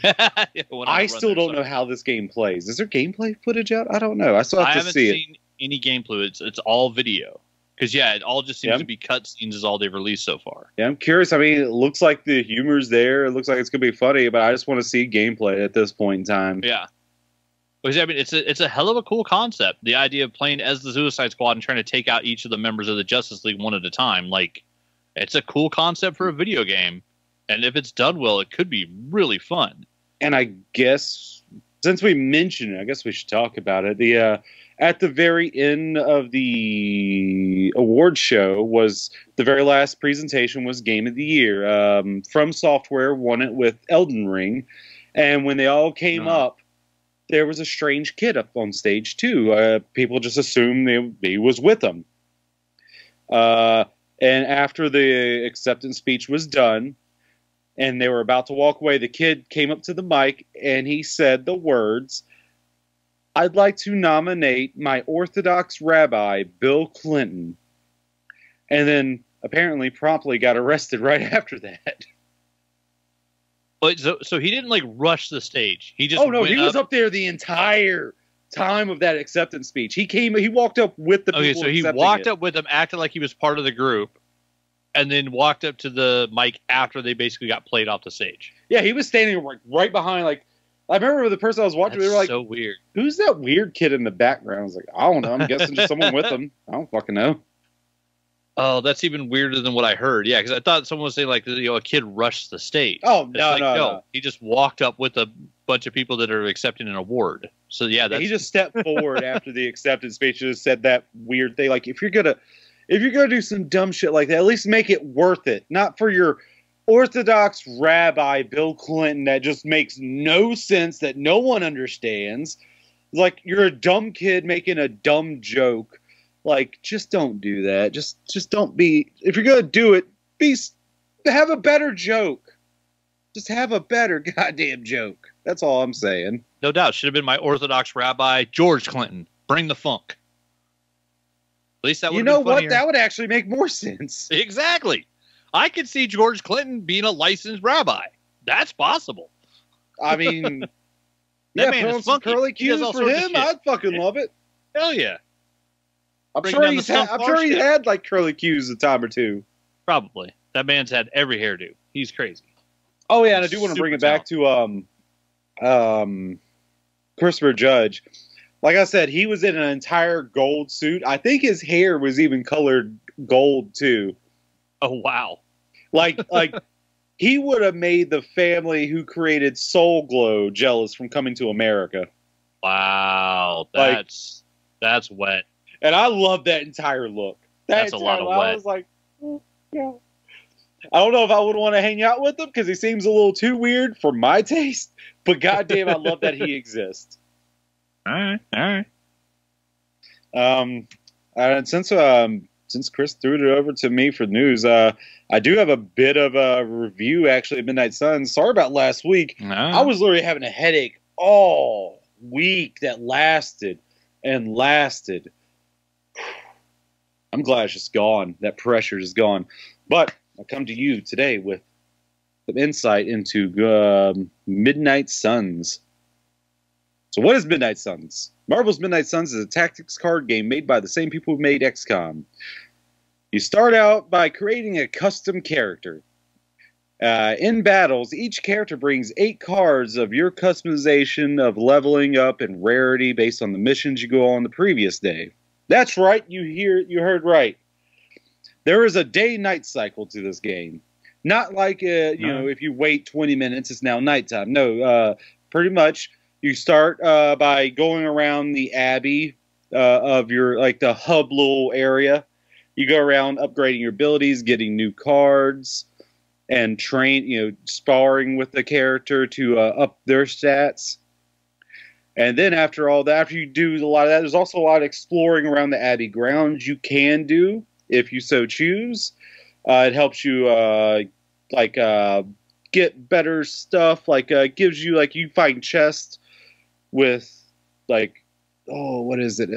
I still don't know how this game plays. Is there gameplay footage out? I don't know. I still have to see it. I haven't seen any gameplay. It's all video. Because, it all just seems to be cutscenes is all they've released so far. Yeah, I'm curious. I mean, it looks like the humor's there. It looks like it's going to be funny, but I just want to see gameplay at this point in time. Yeah. Which, I mean, it's a hell of a cool concept. The idea of playing as the Suicide Squad and trying to take out each of the members of the Justice League one at a time. Like, it's a cool concept for a video game. And if it's done well, it could be really fun. And I guess, since we mentioned it, I guess we should talk about it. The at the very end of the award show was the very last presentation was Game of the Year. From Software won it with Elden Ring. And when they all came up, there was a strange kid up on stage too. People just assumed he was with them. And after the acceptance speech was done, and they were about to walk away, the kid came up to the mic and he said the words, "I'd like to nominate my Orthodox rabbi, Bill Clinton." And then apparently promptly got arrested right after that. But so he didn't like rush the stage. He just he was up there the entire time of that acceptance speech. He walked up with the people. Okay, so he walked up with them, acted like he was part of the group, and then walked up to the mic after they basically got played off the stage. Yeah, he was standing right behind. Like, I remember the person I was watching. They were like, "So weird. Who's that weird kid in the background?" I was like, "I don't know. I'm guessing just someone with him. I don't fucking know." Oh, that's even weirder than what I heard. Yeah, because I thought someone was saying like a kid rushed the stage. Oh no. He just walked up with a bunch of people that are accepting an award. So yeah, he just stepped forward after the acceptance speech and just said that weird thing. Like, if you're gonna do some dumb shit like that, at least make it worth it. Not for your Orthodox rabbi Bill Clinton that just makes no sense, that no one understands. Like, you're a dumb kid making a dumb joke. Like, just don't do that. Just don't be. If you're gonna do it, have a better joke. Just have a better goddamn joke. That's all I'm saying. No doubt, should have been my Orthodox rabbi George Clinton. Bring the funk. At least that would. You know what? That would actually make more sense. Exactly. I could see George Clinton being a licensed rabbi. That's possible. I mean, that man is some funky. curly cues for him. I'd fucking love it. Hell yeah. I'm sure he's had like curly cues a time or two. Probably. That man's had every hairdo. He's crazy. Oh yeah, and I do want to bring it back to Christopher Judge. Like I said, he was in an entire gold suit. I think his hair was even colored gold too. Oh wow. Like he would have made the family who created Soul Glow jealous from Coming to America. Wow. That's wet. And I love that entire look. That's a lot of wet. I was like, yeah. I don't know if I would want to hang out with him because he seems a little too weird for my taste. But goddamn, I love that he exists. All right. And since Chris threw it over to me for news, I do have a bit of a review actually of Midnight Suns. Sorry about last week. No. I was literally having a headache all week that lasted and lasted. I'm glad it's just gone. That pressure is gone. But I come to you today with some insight into Midnight Suns. So what is Midnight Suns? Marvel's Midnight Suns is a tactics card game made by the same people who made XCOM. You start out by creating a custom character. In battles, each character brings 8 cards of your customization of leveling up and rarity based on the missions you go on the previous day. That's right, you heard right. There is a day-night cycle to this game. Not like, if you wait 20 minutes, it's now nighttime. No, pretty much you start by going around the Abbey of your, like, the hub little area. You go around upgrading your abilities, getting new cards, and sparring with the character to up their stats. And then after all that, after you do a lot of that, there's also a lot of exploring around the Abbey grounds you can do if you so choose. It helps you get better stuff. Gives you you find chests with what is it?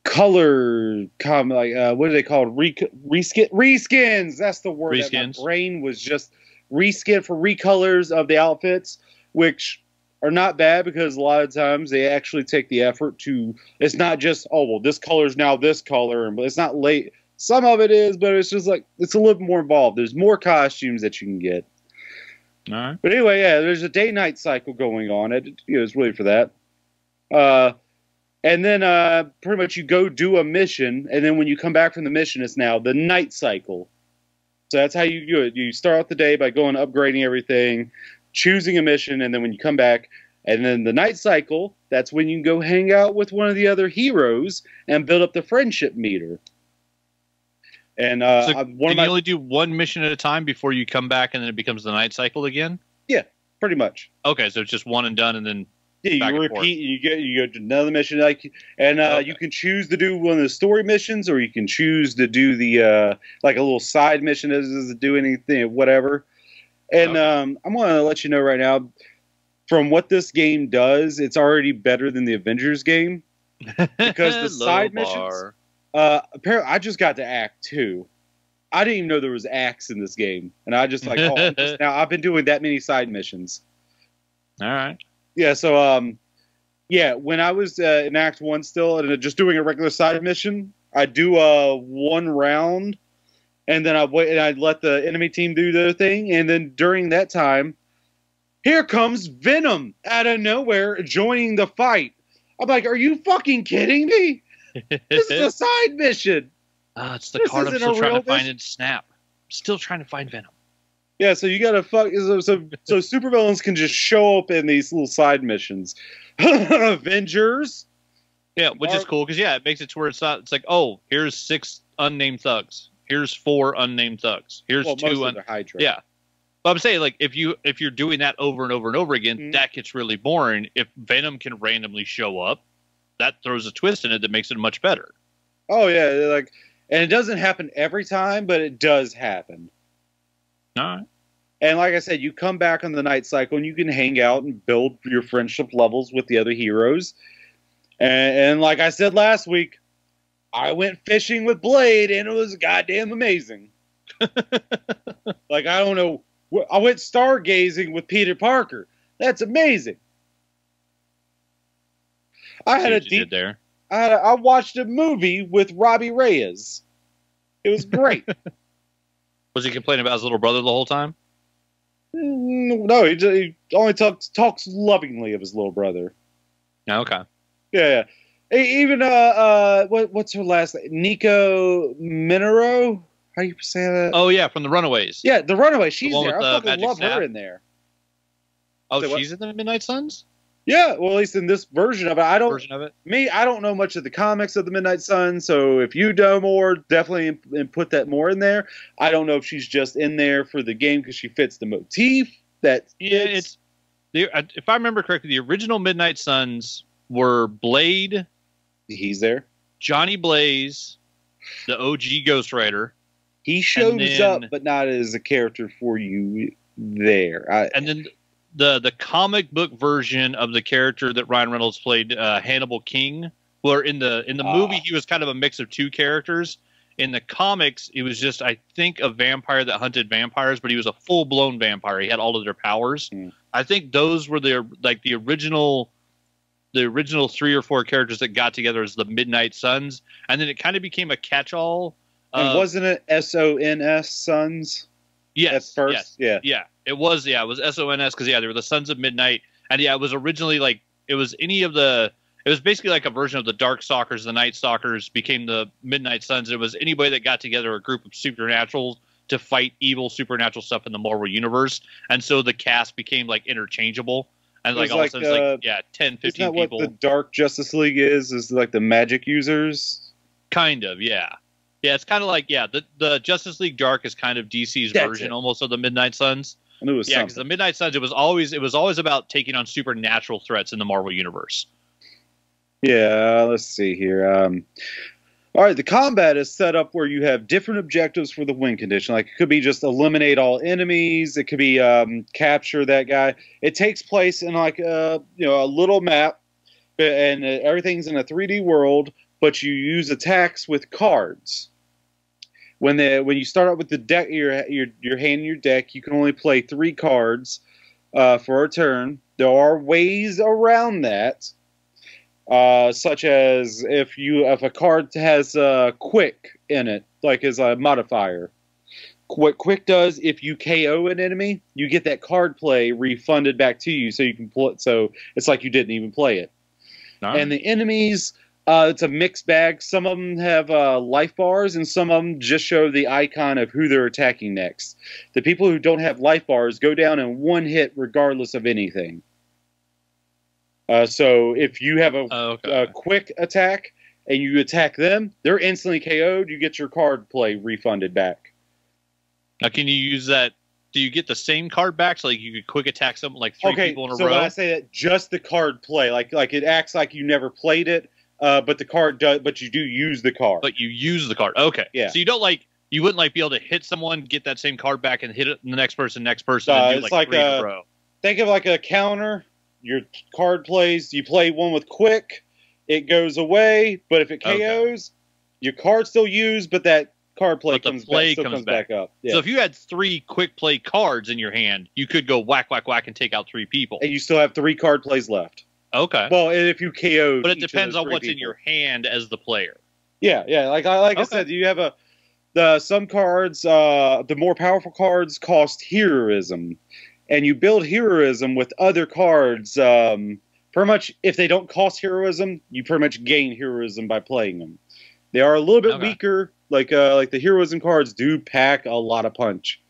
Color, what are they called? Reskins. That's the word. That my brain was just reskin for recolors of the outfits, which are not bad because a lot of times they actually take the effort to. It's not just this color is now this color, and it's not late. Some of it is, but it's just it's a little more involved. There's more costumes that you can get. All right. But anyway, yeah, there's a day-night cycle going on. It's really for that. And then pretty much you go do a mission, and then when you come back from the mission, it's now the night cycle. So that's how you do it. You start out the day by going upgrading everything, choosing a mission, and then when you come back, and then the night cycle, that's when you can go hang out with one of the other heroes and build up the friendship meter. And so can you only do one mission at a time before you come back, and then it becomes the night cycle again? Yeah, pretty much. Okay, so it's just one and done, and then you repeat. You go to another mission, okay. You can choose to do one of the story missions, or you can choose to do the like a little side mission that doesn't do anything, whatever. And I'm going to let you know right now, from what this game does, it's already better than the Avengers game because the side missions. Apparently, I just got to Act 2. I didn't even know there was acts in this game, and I just now I've been doing that many side missions. All right. Yeah. So when I was in Act 1 still and just doing a regular side mission, I do one round, and then I wait and I let the enemy team do their thing, and then during that time, here comes Venom out of nowhere joining the fight. I'm like, are you fucking kidding me? This is a side mission. It's the card I'm still trying to find in Snap. Still trying to find Venom. Yeah, so you gotta fuck. So supervillains can just show up in these little side missions. Avengers. Yeah, which is cool because it makes it to where it's not. It's like, oh, here's 6 unnamed thugs. Here's 4 unnamed thugs. Here's 2 Hydra. Yeah. But I'm saying, like, if you're doing that over and over and over again, that gets really boring. If Venom can randomly show up, that throws a twist in it that makes it much better. Oh yeah, and it doesn't happen every time, but it does happen. All right. And like I said, you come back on the night cycle and you can hang out and build your friendship levels with the other heroes. And like I said last week, I went fishing with Blade and it was goddamn amazing. I don't know. I went stargazing with Peter Parker. That's amazing. I had a deep there. I watched a movie with Robbie Reyes. It was great. Was he complaining about his little brother the whole time? No, he only talks lovingly of his little brother. Okay. Yeah. Even what's her last name? Nico Minero? How do you say that? Oh yeah, from the Runaways. Yeah, the Runaways. She's there. I fucking love snap. her in there. Oh, she's in the Midnight Suns? Yeah, well, at least in this version of it. I don't know much of the comics of the Midnight Sun, so if you know more, definitely put that more in there. I don't know if she's just in there for the game because she fits the motif. If I remember correctly, the original Midnight Suns were Blade. He's there. Johnny Blaze, the OG Ghost Rider. He shows up, but not as a character for you there. And then the comic book version of the character that Ryan Reynolds played, Hannibal King, where in the movie he was kind of a mix of 2 characters. In the comics, it was just, I think, a vampire that hunted vampires, but he was a full-blown vampire. He had all of their powers. I think those were the original 3 or 4 characters that got together as the Midnight Suns, and then it kind of became a catch-all. And wasn't it SONS Sons? Yes. At first? Yes. Yeah. It was SONS because they were the Sons of Midnight, and it was originally it was basically like a version of the Dark Stalkers. The Night Stalkers became the Midnight Suns. It was anybody that got together a group of supernaturals to fight evil supernatural stuff in the Marvel universe, and so the cast became interchangeable. And all of a sudden, 10, 15 isn't that people. What the Dark Justice League is like the magic users? Kind of, yeah. Yeah, it's kind of the Justice League Dark is kind of DC's version almost of the Midnight Suns. I knew it was because the Midnight Suns, it was always about taking on supernatural threats in the Marvel universe. Yeah, let's see here. All right, the combat is set up where you have different objectives for the win condition. Like, it could be just eliminate all enemies. It could be capture that guy. It takes place in a little map, and everything's in a 3D world. But you use attacks with cards. When you start out with the deck, your hand in your deck, you can only play 3 cards for a turn. There are ways around that. Such as if a card has quick in it, like as a modifier, what Quick does, if you KO an enemy, you get that card play refunded back to you, so you can pull it. So it's like you didn't even play it. Nice. And the enemies, it's a mixed bag. Some of them have life bars, and some of them just show the icon of who they're attacking next. The people who don't have life bars go down in one hit regardless of anything. So if you have a quick attack and you attack them, they're instantly KO'd. You get your card play refunded back. Now, can you use that? Do you get the same card back? So, like, you could quick attack something like three people in a row? So when I say that, just the card play, like it acts like you never played it, but the card does. But you do use the card. But you use the card. Okay. Yeah. So you wouldn't be able to hit someone, get that same card back, and hit it the next person, and do it's like three in a row. Think of like a counter. Your card plays. You play one with quick, it goes away. But if it KOs, your card's still used, but that card play comes back up. Yeah. So if you had 3 quick play cards in your hand, you could go whack, whack, whack and take out 3 people. And you still have 3 card plays left. Okay. Well, and if you KO, but it depends on what's in your hand as the player. Yeah. Like I said, you have some cards. The more powerful cards cost heroism, and you build heroism with other cards. Pretty much, if they don't cost heroism, you pretty much gain heroism by playing them. They are a little bit weaker. Like the heroism cards do pack a lot of punch,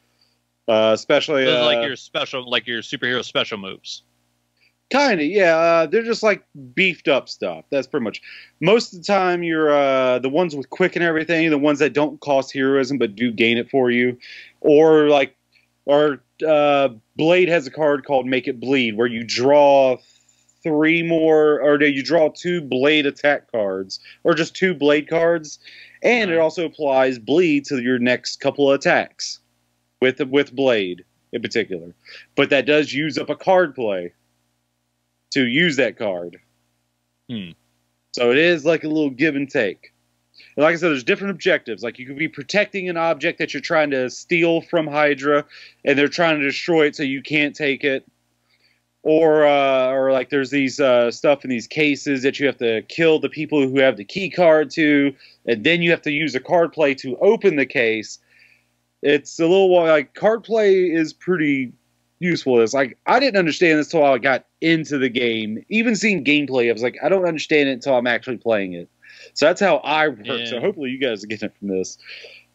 especially like your superhero special moves. Kind of, yeah. They're just like beefed up stuff. That's pretty much. Most of the time, you're the ones with quick and everything, the ones that don't cost heroism but do gain it for you, or Blade has a card called Make It Bleed, where you draw 3 more, or you draw 2 Blade attack cards, or just 2 Blade cards. And it also applies bleed to your next couple of attacks with Blade in particular. But that does use up a card play to use that card. So it is like a little give and take. And like I said, there's different objectives. Like you could be protecting an object that you're trying to steal from Hydra, and they're trying to destroy it so you can't take it. Or like there's these stuff in these cases that you have to kill the people who have the key card to, and then you have to use a card play to open the case. It's a little like card play is pretty useful. It's like I didn't understand this until I got into the game. Even seeing gameplay, I was like, I don't understand it until I'm actually playing it. So that's how I work. Yeah. So hopefully you guys are getting it from this.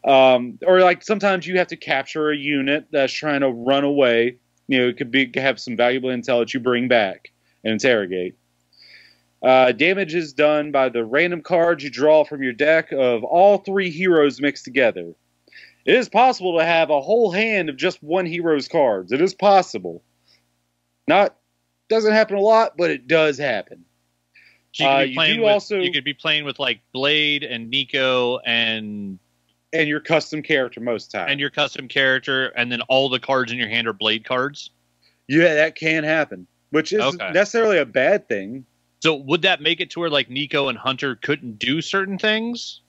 Or like sometimes you have to capture a unit that's trying to run away. It could have some valuable intel that you bring back and interrogate. Damage is done by the random cards you draw from your deck of all 3 heroes mixed together. It is possible to have a whole hand of just one hero's cards. It is possible. Doesn't happen a lot, but it does happen. So you could be playing with like Blade and Nico and your custom character most times. And your custom character, and then all the cards in your hand are Blade cards? Yeah, that can happen, which isn't necessarily a bad thing. So would that make it to where like Nico and Hunter couldn't do certain things?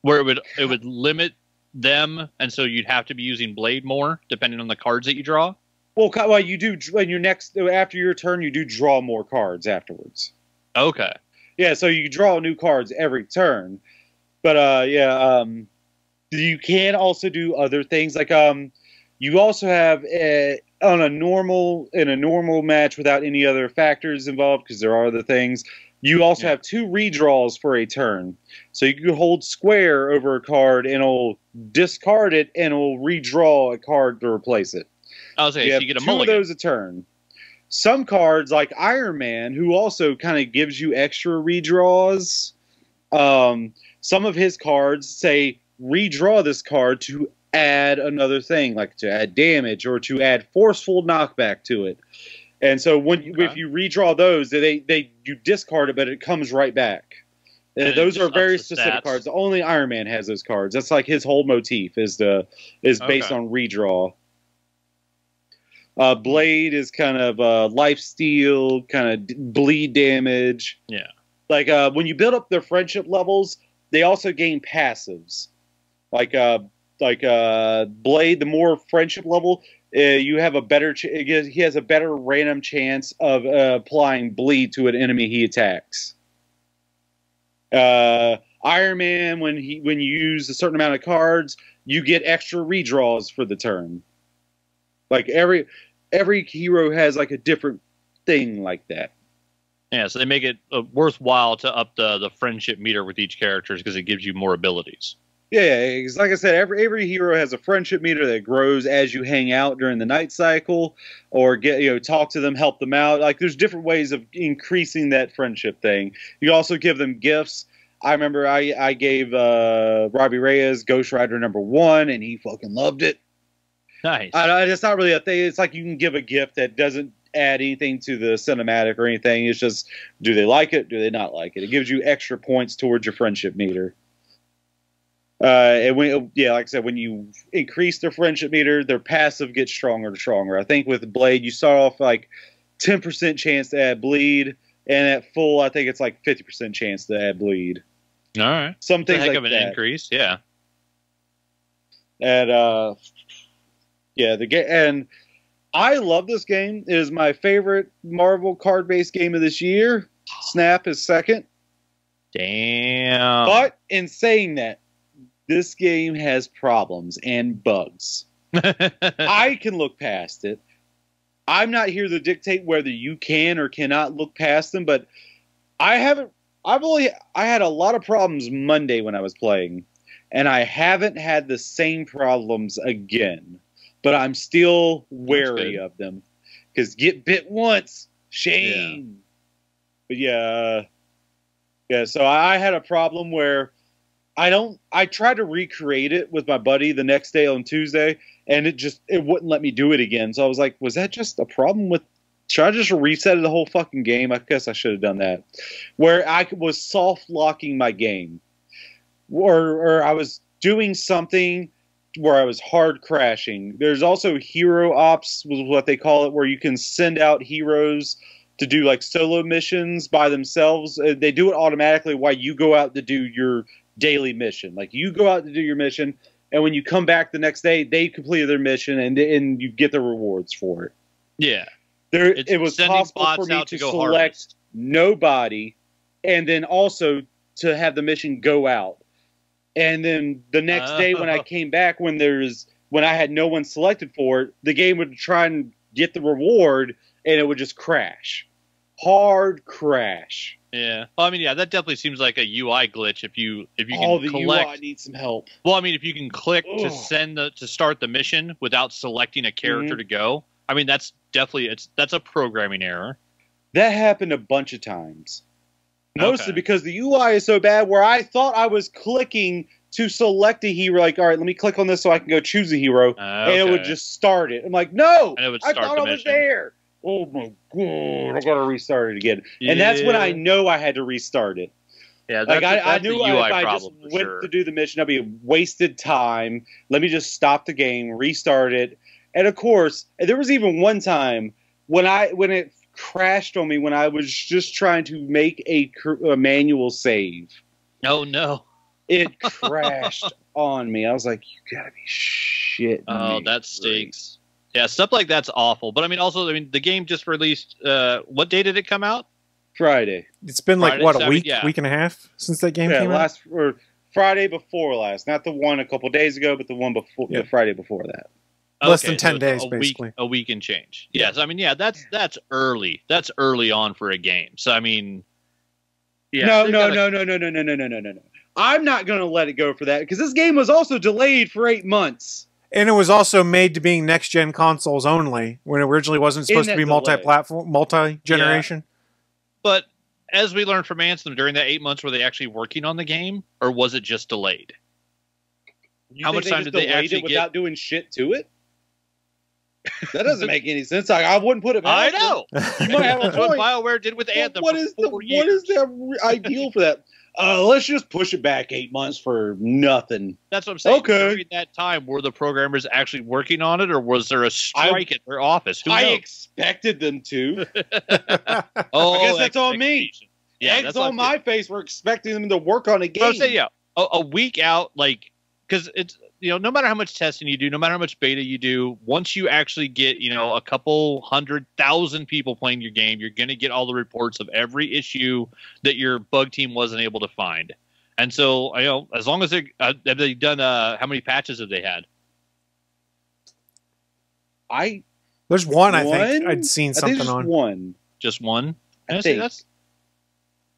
Where it would limit them, and so you'd have to be using Blade more, depending on the cards that you draw? Well, you do, after your turn, you do draw more cards afterwards. Okay. Yeah, so you draw new cards every turn. But, you can also do other things like you also have in a normal match without any other factors involved, because there are other things. You also have 2 redraws for a turn, so you can hold square over a card and it'll discard it and it'll redraw a card to replace it. I was saying, so you get a 2 mulligan. of those a turn. Some cards like Iron Man, who also kind of gives you extra redraws. Some of his cards say, redraw this card to add another thing, like to add damage or to add forceful knockback to it. And so if you redraw those, you discard it, but it comes right back. Those are very specific cards. Only Iron Man has those cards. That's like his whole motif is based on redraw. Blade is kind of life steal, kind of bleed damage. Yeah. Like when you build up their friendship levels, they also gain passives. Like Blade, the more friendship level, you have a better. He has a better random chance of applying bleed to an enemy he attacks. Iron Man, when you use a certain amount of cards, you get extra redraws for the turn. Like every hero has like a different thing like that. Yeah, so they make it worthwhile to up the friendship meter with each character because it gives you more abilities. Yeah, because like I said, every hero has a friendship meter that grows as you hang out during the night cycle, or talk to them, help them out. Like there's different ways of increasing that friendship thing. You also give them gifts. I remember I gave Robbie Reyes Ghost Rider #1, and he fucking loved it. Nice. It's not really a thing. It's like you can give a gift that doesn't add anything to the cinematic or anything. It's just, do they like it? Do they not like it? It gives you extra points towards your friendship meter. And like I said, when you increase their friendship meter, their passive gets stronger and stronger. I think with Blade, you start off like 10% chance to add bleed, and at full, I think it's like 50% chance to add bleed. All right. Some things a heck like of an that. increase, yeah. And the game, and I love this game. It is my favorite Marvel card-based game of this year. Snap is second. Damn. But in saying that, this game has problems and bugs. I can look past it. I'm not here to dictate whether you can or cannot look past them, but I had a lot of problems Monday when I was playing, and I haven't had the same problems again. But I'm still wary of them, because get bit once, shame. Yeah. But yeah. So I had a problem where I tried to recreate it with my buddy the next day on Tuesday, and it wouldn't let me do it again. So I was like, was that just a problem with? Should I just reset the whole fucking game? I guess I should have done that. Where I was soft locking my game, or I was doing something where I was hard crashing. There's also hero ops, was what they call it, where you can send out heroes to do like solo missions by themselves. They do it automatically while you go out to do your daily mission. Like you go out to do your mission, and when you come back the next day, they completed their mission, and you get the rewards for it. Yeah. It was possible for me to select nobody, and then also to have the mission go out. And then the next day when I came back, when I had no one selected for it, the game would try and get the reward, and it would just crash. Hard crash. Yeah. Well, I mean, yeah, that definitely seems like a UI glitch. If you can the collect, UI needs some help. Well, I mean, if you can click to start the mission without selecting a character to go, I mean, that's definitely that's a programming error. That happened a bunch of times. Mostly because the UI is so bad where I thought I was clicking to select a hero. Like, all right, let me click on this so I can go choose a hero. And it would just start it. I'm like, no! And it would I start thought the I was mission. there! Oh my god, I gotta restart it again. Yeah. And that's when I know I had to restart it. Yeah, that's I knew the UI if I just went to do the mission, I'd be wasted time. Let me just stop the game, restart it. And of course, there was even one time when it crashed on me when I was just trying to make a manual save. Oh no! It crashed on me. I was like, "You gotta be shit." Oh, that stinks. Yeah, stuff like that's awful. But I mean, also, the game just released. What day did it come out? Friday. It's been like a week and a half since that game came out. Or Friday before last, not the one a couple days ago, but the one before the Friday before that. Less than 10 days, basically. A week and change. Yes, I mean, yeah, that's early. That's early on for a game. So I mean, yeah. No. I'm not going to let it go for that because this game was also delayed for 8 months. And it was also made to being next-gen consoles only when it originally wasn't supposed to be multi-platform, multi-generation. Yeah. But as we learned from Anthem, during that 8 months, were they actually working on the game, or was it just delayed? How much time did they actually get without doing shit to it? That doesn't make any sense. I wouldn't put it past I know. You might have a That's point. what BioWare did with Anthem. What is the ideal for that? Let's just push it back 8 months for nothing. That's what I'm saying. Okay. During that time, were the programmers actually working on it, or was there a strike at their office? Who knows? I expected them to. Oh, I guess that's on me. Yeah, Eggs on my face. We're expecting them to work on a game. I would say, yeah, a week out, like, because it's, no matter how much testing you do, no matter how much beta you do, once you actually get, a couple 100,000 people playing your game, you're going to get all the reports of every issue that your bug team wasn't able to find. And so, as long as they have they done, how many patches have they had? There's one. I think I'd seen I think something just on. one. Just one? I See, think. that's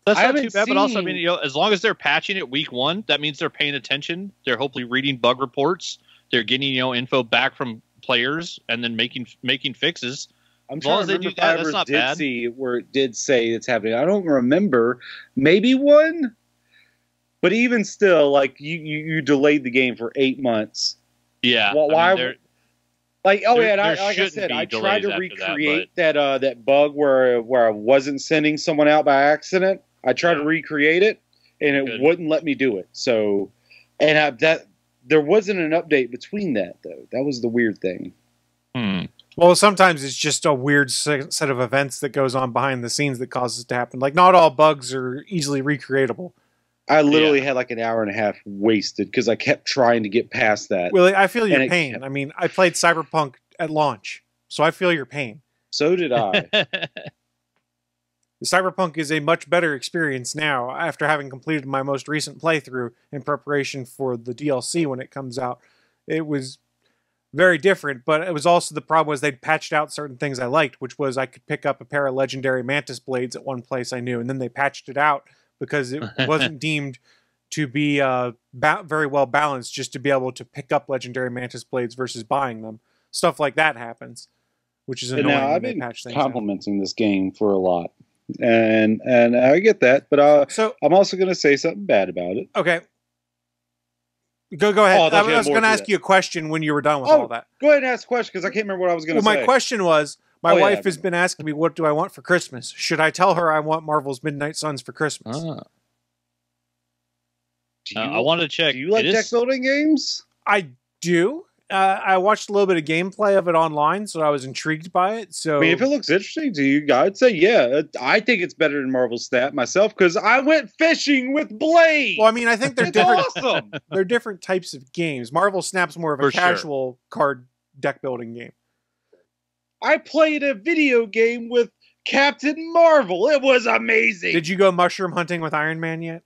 I not haven't too bad. But also, I seen- mean, as long as they're patching it week 1, that means they're paying attention. They're hopefully reading bug reports. They're getting info back from players and then making fixes. I'm As long trying as to they remember do if I that, that's ever not did bad. see where it did say it's happening. I don't remember. Maybe one. But even still, like you delayed the game for 8 months. Yeah. Why? I mean, Like, oh There- yeah, and there like I shouldn't said, be I tried to delays after that, recreate that bug where I wasn't sending someone out by accident. I tried to recreate it, and it Good. wouldn't let me do it. So, and that there wasn't an update between that though. That was the weird thing. Well, sometimes it's just a weird set of events that goes on behind the scenes that causes it to happen. Like, not all bugs are easily recreatable. I literally had like an hour and a half wasted because I kept trying to get past that. Willie, I feel your And it pain. kept- I mean, I played Cyberpunk at launch, so I feel your pain. So did I. Cyberpunk is a much better experience now after having completed my most recent playthrough in preparation for the DLC when it comes out. It was very different, but it was also the problem was they'd patched out certain things I liked, which was I could pick up a pair of legendary mantis blades at one place I knew, and then they patched it out because it wasn't deemed to be very well balanced just to be able to pick up legendary mantis blades versus buying them. Stuff like that happens, which is And annoying now when I've they been patch things out. complimenting this game for a lot, and I get that, but So, I'm also going to say something bad about it. okay. Go ahead. Oh, I thought you I had was more going to to ask that. you a question when you were done with Oh, all that. Go ahead and ask a question because I can't remember what I was going Well, to say. my question was, my Oh, yeah, wife I has been asking me, what do I want for Christmas? Should I tell her I want Marvel's Midnight Suns for Christmas? I want to check. Do you like It is- deck building games? I do. I watched a little bit of gameplay of it online, so I was intrigued by it. So I mean, if it looks interesting to you, I'd say yeah. I think it's better than Marvel Stat myself because I went fishing with Blade. well, I mean, I think they're It's different. awesome. They're different types of games. Marvel Snap's more of a For sure. casual card deck building game. I played a video game with Captain Marvel. It was amazing. Did you go mushroom hunting with Iron Man yet?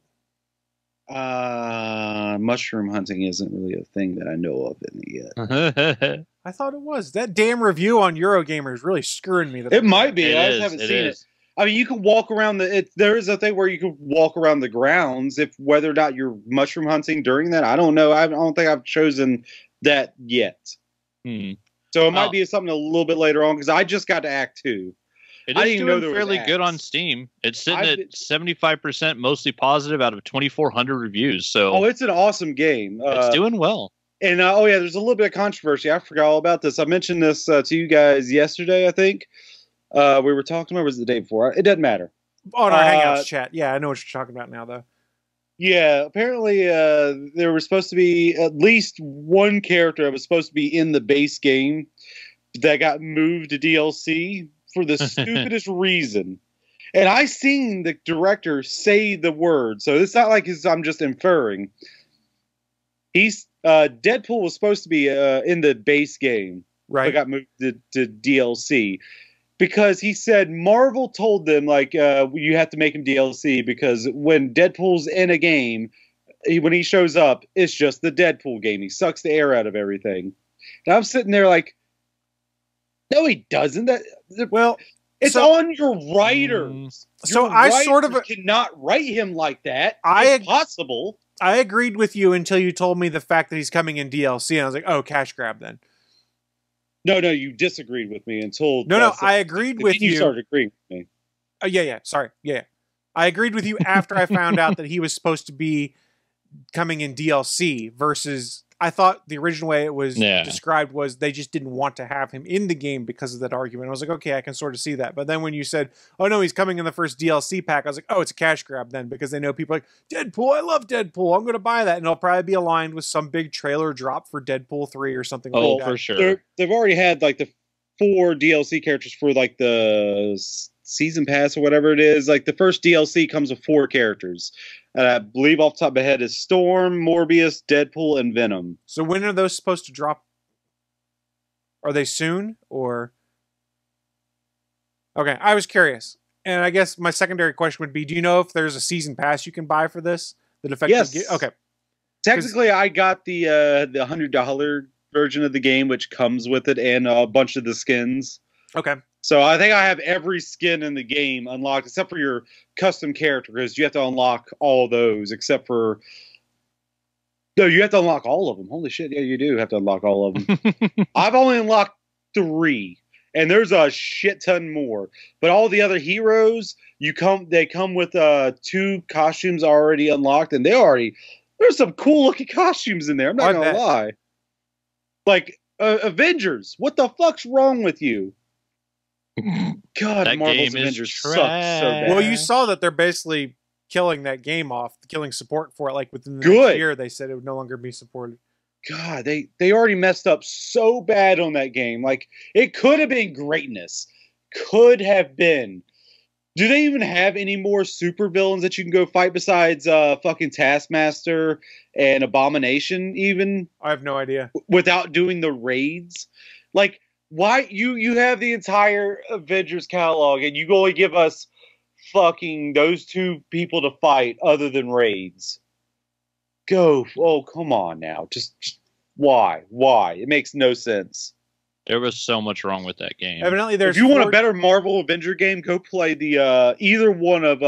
Mushroom hunting isn't really a thing that I know of in it yet. I thought it was. That damn review on Eurogamer is really screwing me. It might be. It I is, just haven't it seen is. it. I mean, you can walk around there is a thing where you can walk around the grounds. If whether or not you're mushroom hunting during that, I don't know. I don't think I've chosen that yet. So it might Oh. be something a little bit later on because I just got to Act 2. It I is didn't know doing there was fairly good on ads. Steam. It's sitting I've at been- 75% mostly positive out of 2,400 reviews. So Oh, it's an awesome game. it's doing well. And oh yeah, there's a little bit of controversy. I forgot all about this. I mentioned this to you guys yesterday. I think we were talking. Or was it the day before? It doesn't matter. On our Uh, Hangouts chat. Yeah, I know what you're talking about now, though. Yeah, apparently there was supposed to be at least one character that was supposed to be in the base game that got moved to DLC for the stupidest reason. And I seen the director say the word, so it's not like I'm just inferring. Deadpool was supposed to be in the base game, but Right. got moved to DLC because he said Marvel told them like you have to make him DLC because when Deadpool's in a game, when he shows up, it's just the Deadpool game. He sucks the air out of everything. And I'm sitting there like, no, he doesn't. Well, It's so- on your writers. So Your I sort of- writers cannot write him like that. I- It's possible. I agreed with you until you told me the fact that he's coming in DLC, and I was like, oh, cash grab then. No, you disagreed with me until No, I agreed then with you you. started agreeing with me. Sorry. Yeah. I agreed with you after I found out that he was supposed to be coming in DLC versus I thought the original way it was Yeah. described was they just didn't want to have him in the game because of that argument. I was like, okay, I can sort of see that. But then when you said, oh no, he's coming in the first DLC pack, I was like, oh, it's a cash grab then because they know people are like, Deadpool, I love Deadpool. I'm going to buy that. And it'll probably be aligned with some big trailer drop for Deadpool 3 or something Oh, like that. for sure. They've already had like the 4 DLC characters for like the season pass or whatever it is. Like the first DLC comes with 4 characters. And I believe off the top of my head is Storm, Morbius, Deadpool, and Venom. So when are those supposed to drop? Are they soon or? Okay, I was curious. And I guess my secondary question would be, do you know if there's a season pass you can buy for this that affect Yes. the okay. Technically, I got the $100 version of the game, which comes with it, and a bunch of the skins. Okay. So I think I have every skin in the game unlocked, except for your custom character, because you have to unlock all those, except for... No, you have to unlock all of them. Holy shit, yeah, you do have to unlock all of them. I've only unlocked 3, and there's a shit ton more. But all the other heroes, they come with 2 costumes already unlocked, and there's some cool looking costumes in there. I'm not gonna lie. Like Avengers, what the fuck's wrong with you? God, That Marvel's game Avengers is sucks so bad. Well, you saw that they're basically killing that game off, killing support for it. Like within the Good. next year, they said it would no longer be supported. God, they already messed up so bad on that game. Like, it could have been greatness. Could have been. Do they even have any more super villains that you can go fight besides fucking Taskmaster and Abomination even? I have no idea. Without doing the raids? Like, why you have the entire Avengers catalog and you only give us fucking those 2 people to fight other than raids? Oh, come on now. Just why? It makes no sense. There was so much wrong with that game. Evidently, there's. If you want a better Marvel Avenger game, go play the either one of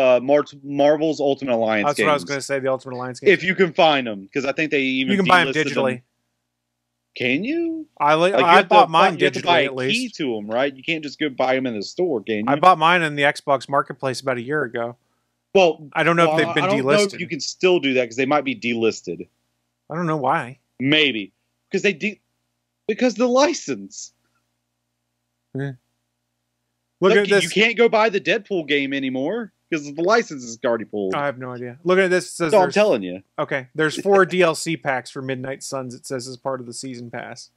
Marvel's Ultimate Alliance That's games. what I was going to say. The Ultimate Alliance games. If you can find them, because I think they even you can buy them delisted digitally. Can you? I bought mine You have to buy digitally a at least. key to them, right? You can't just go buy them in the store, can you? I bought mine in the Xbox Marketplace about a year ago. Well, I don't know if they've been I don't know delisted. if you can still do that because they might be delisted. I don't know why. Maybe because because the license. Look Look, at this. you can't go buy the Deadpool game anymore because the license is already pulled. I have no idea. Look at this. It says So I'm there's- telling you. Okay, there's 4 DLC packs for Midnight Suns. It says as part of the season pass.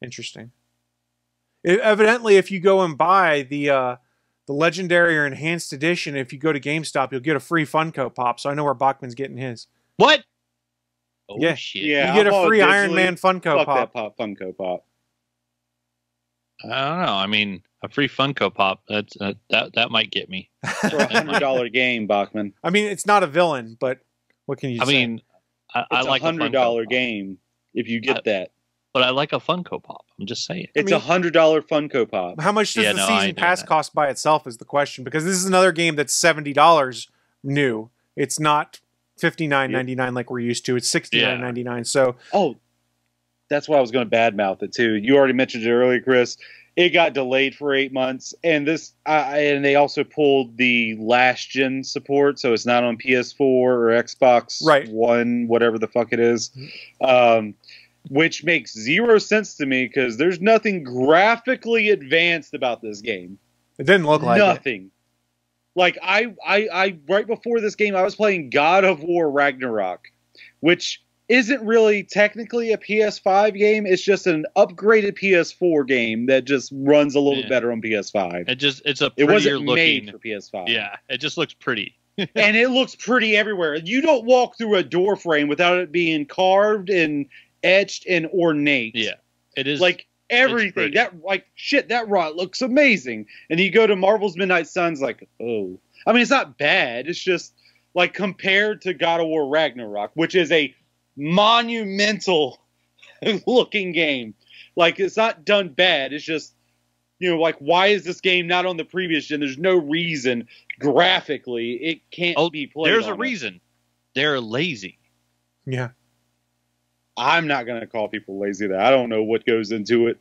Interesting. Evidently, if you go and buy the legendary or enhanced edition, if you go to GameStop, you'll get a free Funko Pop. So I know where Bachman's getting his. What? Oh, Yeah. shit. Yeah, You get I'll a free digitally- Iron Man Funko Fuck Pop. that Funko Pop. I don't know. I mean, a free Funko Pop, that might get me. For $100 game, Bachman. I mean, it's not a villain, but what can you I say? mean, I It's like a $100 Funko Pop, game if you get that. but I like a Funko Pop. I'm just saying. It's mean- $100 Funko Pop. How much does Yeah, the no, I season know pass that. cost by itself is the question, because this is another game that's $70 new. It's not $59.99 like we're used to. It's $69.99. So Oh, that's why I was going to badmouth it too. You already mentioned it earlier, Chris. It got delayed for 8 months, and and they also pulled the last gen support, so it's not on PS4 or Xbox One, whatever the fuck it is. Which makes 0 sense to me because there's nothing graphically advanced about this game. it didn't look like it. Nothing. Like I right before this game, I was playing God of War Ragnarok, which isn't really technically a PS5 game. It's just an upgraded PS4 game that just runs a little bit better on PS5. It's a It prettier wasn't looking. made for PS5. Yeah, it just looks pretty. And it looks pretty everywhere. You don't walk through a door frame without it being carved and etched and ornate. Yeah, it is Like everything. pretty. That rot looks amazing. And you go to Marvel's Midnight Suns, like, oh. I mean, it's not bad. It's just like compared to God of War Ragnarok, which is a monumental looking game. Like, it's not done bad. It's just, like, why is this game not on the previous gen? There's no reason graphically it can't be played. There's a on it. reason. They're lazy. Yeah. I'm not going to call people lazy there. I don't know what goes into it.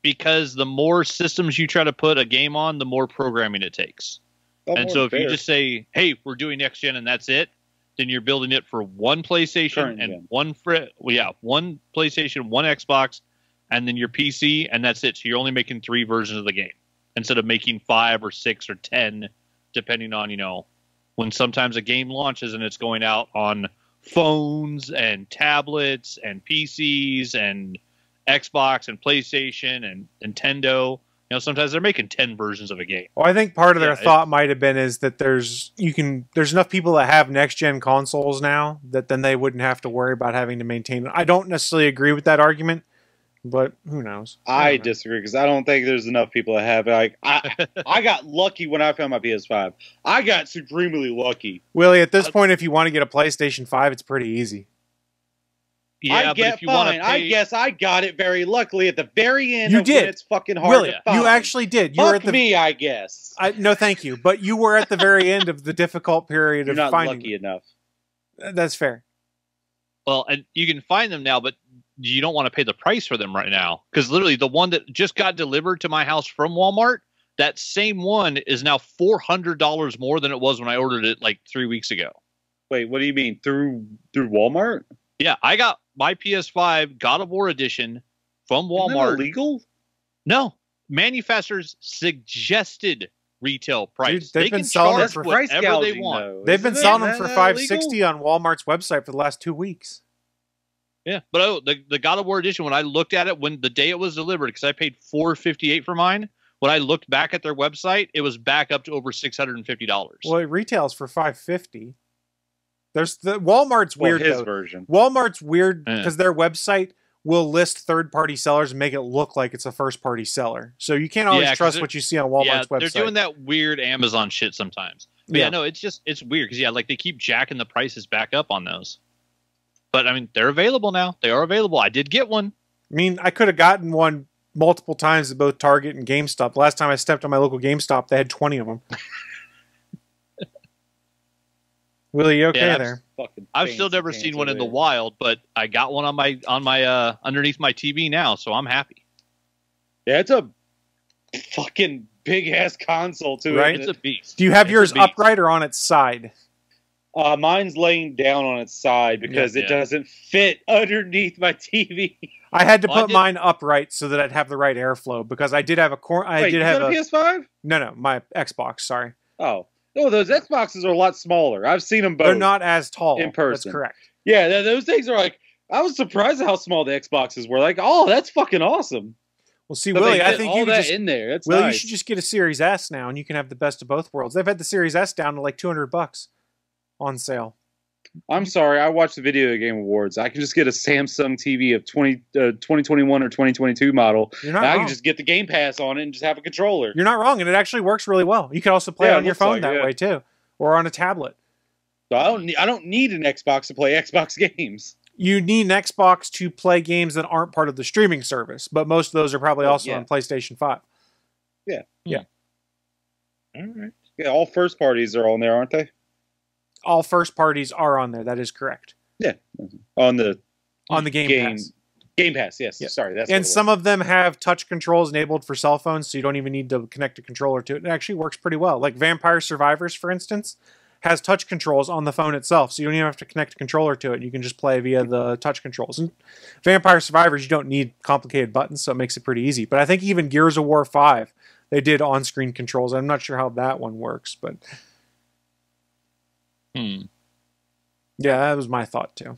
Because the more systems you try to put a game on, the more programming it takes. And so if you just say, hey, we're doing next gen and that's it, then you're building it for one PlayStation Current and gen. one PlayStation, one Xbox, and then your PC, and that's it. So you're only making 3 versions of the game instead of making 5 or 6 or 10, depending on, when sometimes a game launches and it's going out on phones and tablets and PCs and Xbox and PlayStation and Nintendo. Sometimes they're making 10 versions of a game. Well, I think part of their Yeah, thought might have been is that there's enough people that have next gen consoles now that then they wouldn't have to worry about having to maintain it. I don't necessarily agree with that argument. but who knows? I don't know. disagree because I don't think there's enough people that have it. Like I got lucky when I found my PS5. I got supremely lucky. Willie, at this point, if you want to get a PlayStation 5, it's pretty easy. Yeah, I but get if you want fine. to I pay, guess I got it very luckily at the very end. You of did. When it's fucking hard Willie, to find. you actually did. You were Fuck at the me, I guess. no, thank you. But you were at the very end of the difficult period You're of not finding. lucky enough. That's fair. well, and you can find them now, but you don't want to pay the price for them right now because literally the one that just got delivered to my house from Walmart, that same one is now $400 more than it was when I ordered it like 3 weeks ago. Wait, what do you mean through Walmart? Yeah, I got my PS5 God of War edition from Isn't that Walmart. illegal? No, manufacturers suggested retail price. Dude, they've they been can selling it charge for price whatever they gouging, want. though. They've been Isn't selling that them for illegal? $560 on Walmart's website for the last 2 weeks. Yeah, but the God of War edition, when I looked at it when the day it was delivered, because I paid $458 for mine. When I looked back at their website, it was back up to over $650. Well, it retails for $550. There's the Walmart's weird his though. version. Walmart's weird Yeah. because their website will list third-party sellers and make it look like it's a first-party seller. So you can't always Yeah, 'cause trust they're- what you see on Walmart's website. They're doing that weird Amazon shit sometimes. But Yeah. yeah, no, it's weird because like they keep jacking the prices back up on those. But I mean, they're available now. They are available. I did get one. I mean, I could have gotten one multiple times at both Target and GameStop. The last time I stepped on my local GameStop, they had 20 of them. Willie, you okay Yeah, there? I've still never seen one in the wild, but I got one on my underneath my TV now, so I'm happy. Yeah, it's a fucking big ass console too. Right? It's a beast. Do you have It's yours a beast. upright or on its side? Mine's laying down on its side because Yeah. it doesn't fit underneath my TV. I had to Well, I put did- mine upright so that I'd have the right airflow because I did have a I Wait, did you have got a PS5? no, my Xbox. Sorry, Oh, no, those Xboxes are a lot smaller. I've seen them both. they're not as tall in person. That's correct. Yeah, those things are like. I was surprised at how small the Xboxes were. Like, oh, that's fucking awesome. Well, see, But Willie, they I fit think all you that just in there. That's Willie, nice. you should just get a Series S now, and you can have the best of both worlds. They've had the Series S down to like $200 on sale. I'm sorry, I watched the Video Game Awards. I can just get a Samsung TV of 2021 or 2022 model. You're And not I wrong. can just get the Game Pass on it and just have a controller. You're not wrong, and it actually works really well. You can also play Yeah, it it on your looks phone like that it. way too, or on a tablet. So I don't need an Xbox to play Xbox games. You need an Xbox to play games that aren't part of the streaming service, but most of those are probably Oh, also yeah. on PlayStation 5. All right. Yeah, all first parties are on there, aren't they? All first parties are on there. That is correct. Yeah, on the On the Game Pass. Game Pass. Yes, Yeah. sorry, that's And what it some of them have touch controls enabled for cell phones, so you don't even need to connect a controller to it. It actually works pretty well. Like Vampire Survivors, for instance, has touch controls on the phone itself, so you don't even have to connect a controller to it. You can just play via the touch controls. And Vampire Survivors, you don't need complicated buttons, so it makes it pretty easy. But I think even Gears of War 5, they did on-screen controls. I'm not sure how that one works, but Hmm. yeah, that was my thought too.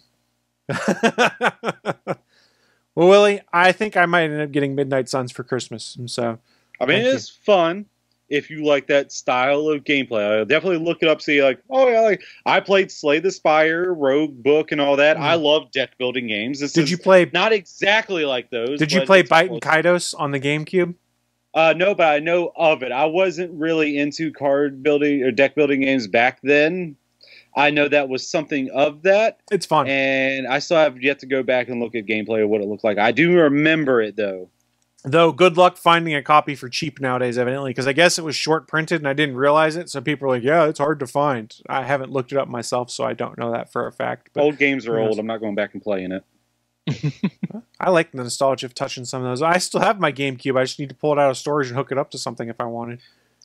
Well, Willie, I think I might end up getting Midnight Suns for Christmas, and so I mean, Thank you. it's fun if you like that style of gameplay. I'll definitely look it up. See, like, oh yeah, like I played Slay the Spire, Rogue Book, and all that. I love deck building games. This did is you play? not exactly like those. Did you but play it's Bite and close. Kaidos on the GameCube? No, but I know of it. I wasn't really into card building or deck building games back then. I know that was something of that, It's fun. and I still have yet to go back and look at gameplay of what it looked like. I do remember it though. Though, good luck finding a copy for cheap nowadays, evidently, because I guess it was short printed and I didn't realize it. So people are like, "Yeah, it's hard to find." I haven't looked it up myself, so I don't know that for a fact. But Old games are who knows? old. I'm not going back and playing it. I like the nostalgia of touching some of those. I still have my GameCube. I just need to pull it out of storage and hook it up to something if I wanted.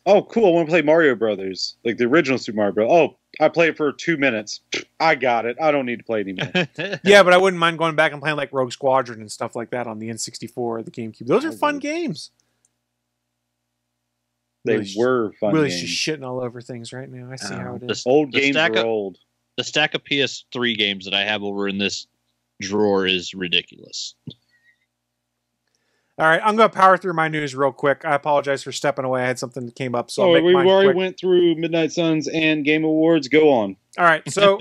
Oh, cool! I want to play Mario Brothers, like the original Super Mario Bros. Oh, I played it for 2 minutes. I got it. I don't need to play it anymore. Yeah, but I wouldn't mind going back and playing like Rogue Squadron and stuff like that on the N64 or the GameCube. Those are fun games. They Willie's- were fun Willie's games. just shitting all over things right now. I see how it is. Old The games stack are of- old. The stack of PS3 games that I have over in this drawer is ridiculous. All right, I'm going to power through my news real quick. I apologize for stepping away. I had something that came up, so I'll So make we mine already quick. went through Midnight Suns and Game Awards. Go on. All right, so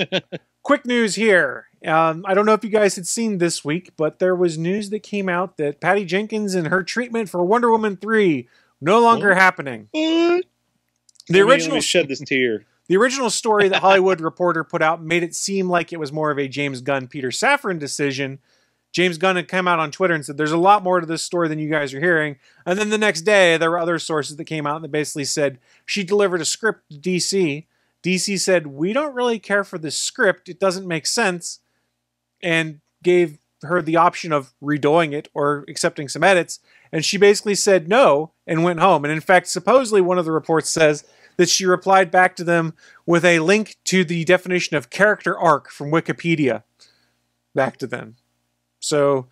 quick news here. I don't know if you guys had seen this week, but there was news that came out that Patty Jenkins and her treatment for Wonder Woman 3 no longer happening. What? The Let original me shed this tear. The original story that Hollywood Reporter put out made it seem like it was more of a James Gunn, Peter Safran decision. James Gunn had come out on Twitter and said, there's a lot more to this story than you guys are hearing. And then the next day, there were other sources that came out that basically said she delivered a script to DC. DC said, we don't really care for this script. It doesn't make sense. And gave her the option of redoing it or accepting some edits. And she basically said no and went home. And in fact, supposedly one of the reports says that she replied back to them with a link to the definition of character arc from Wikipedia back to them. So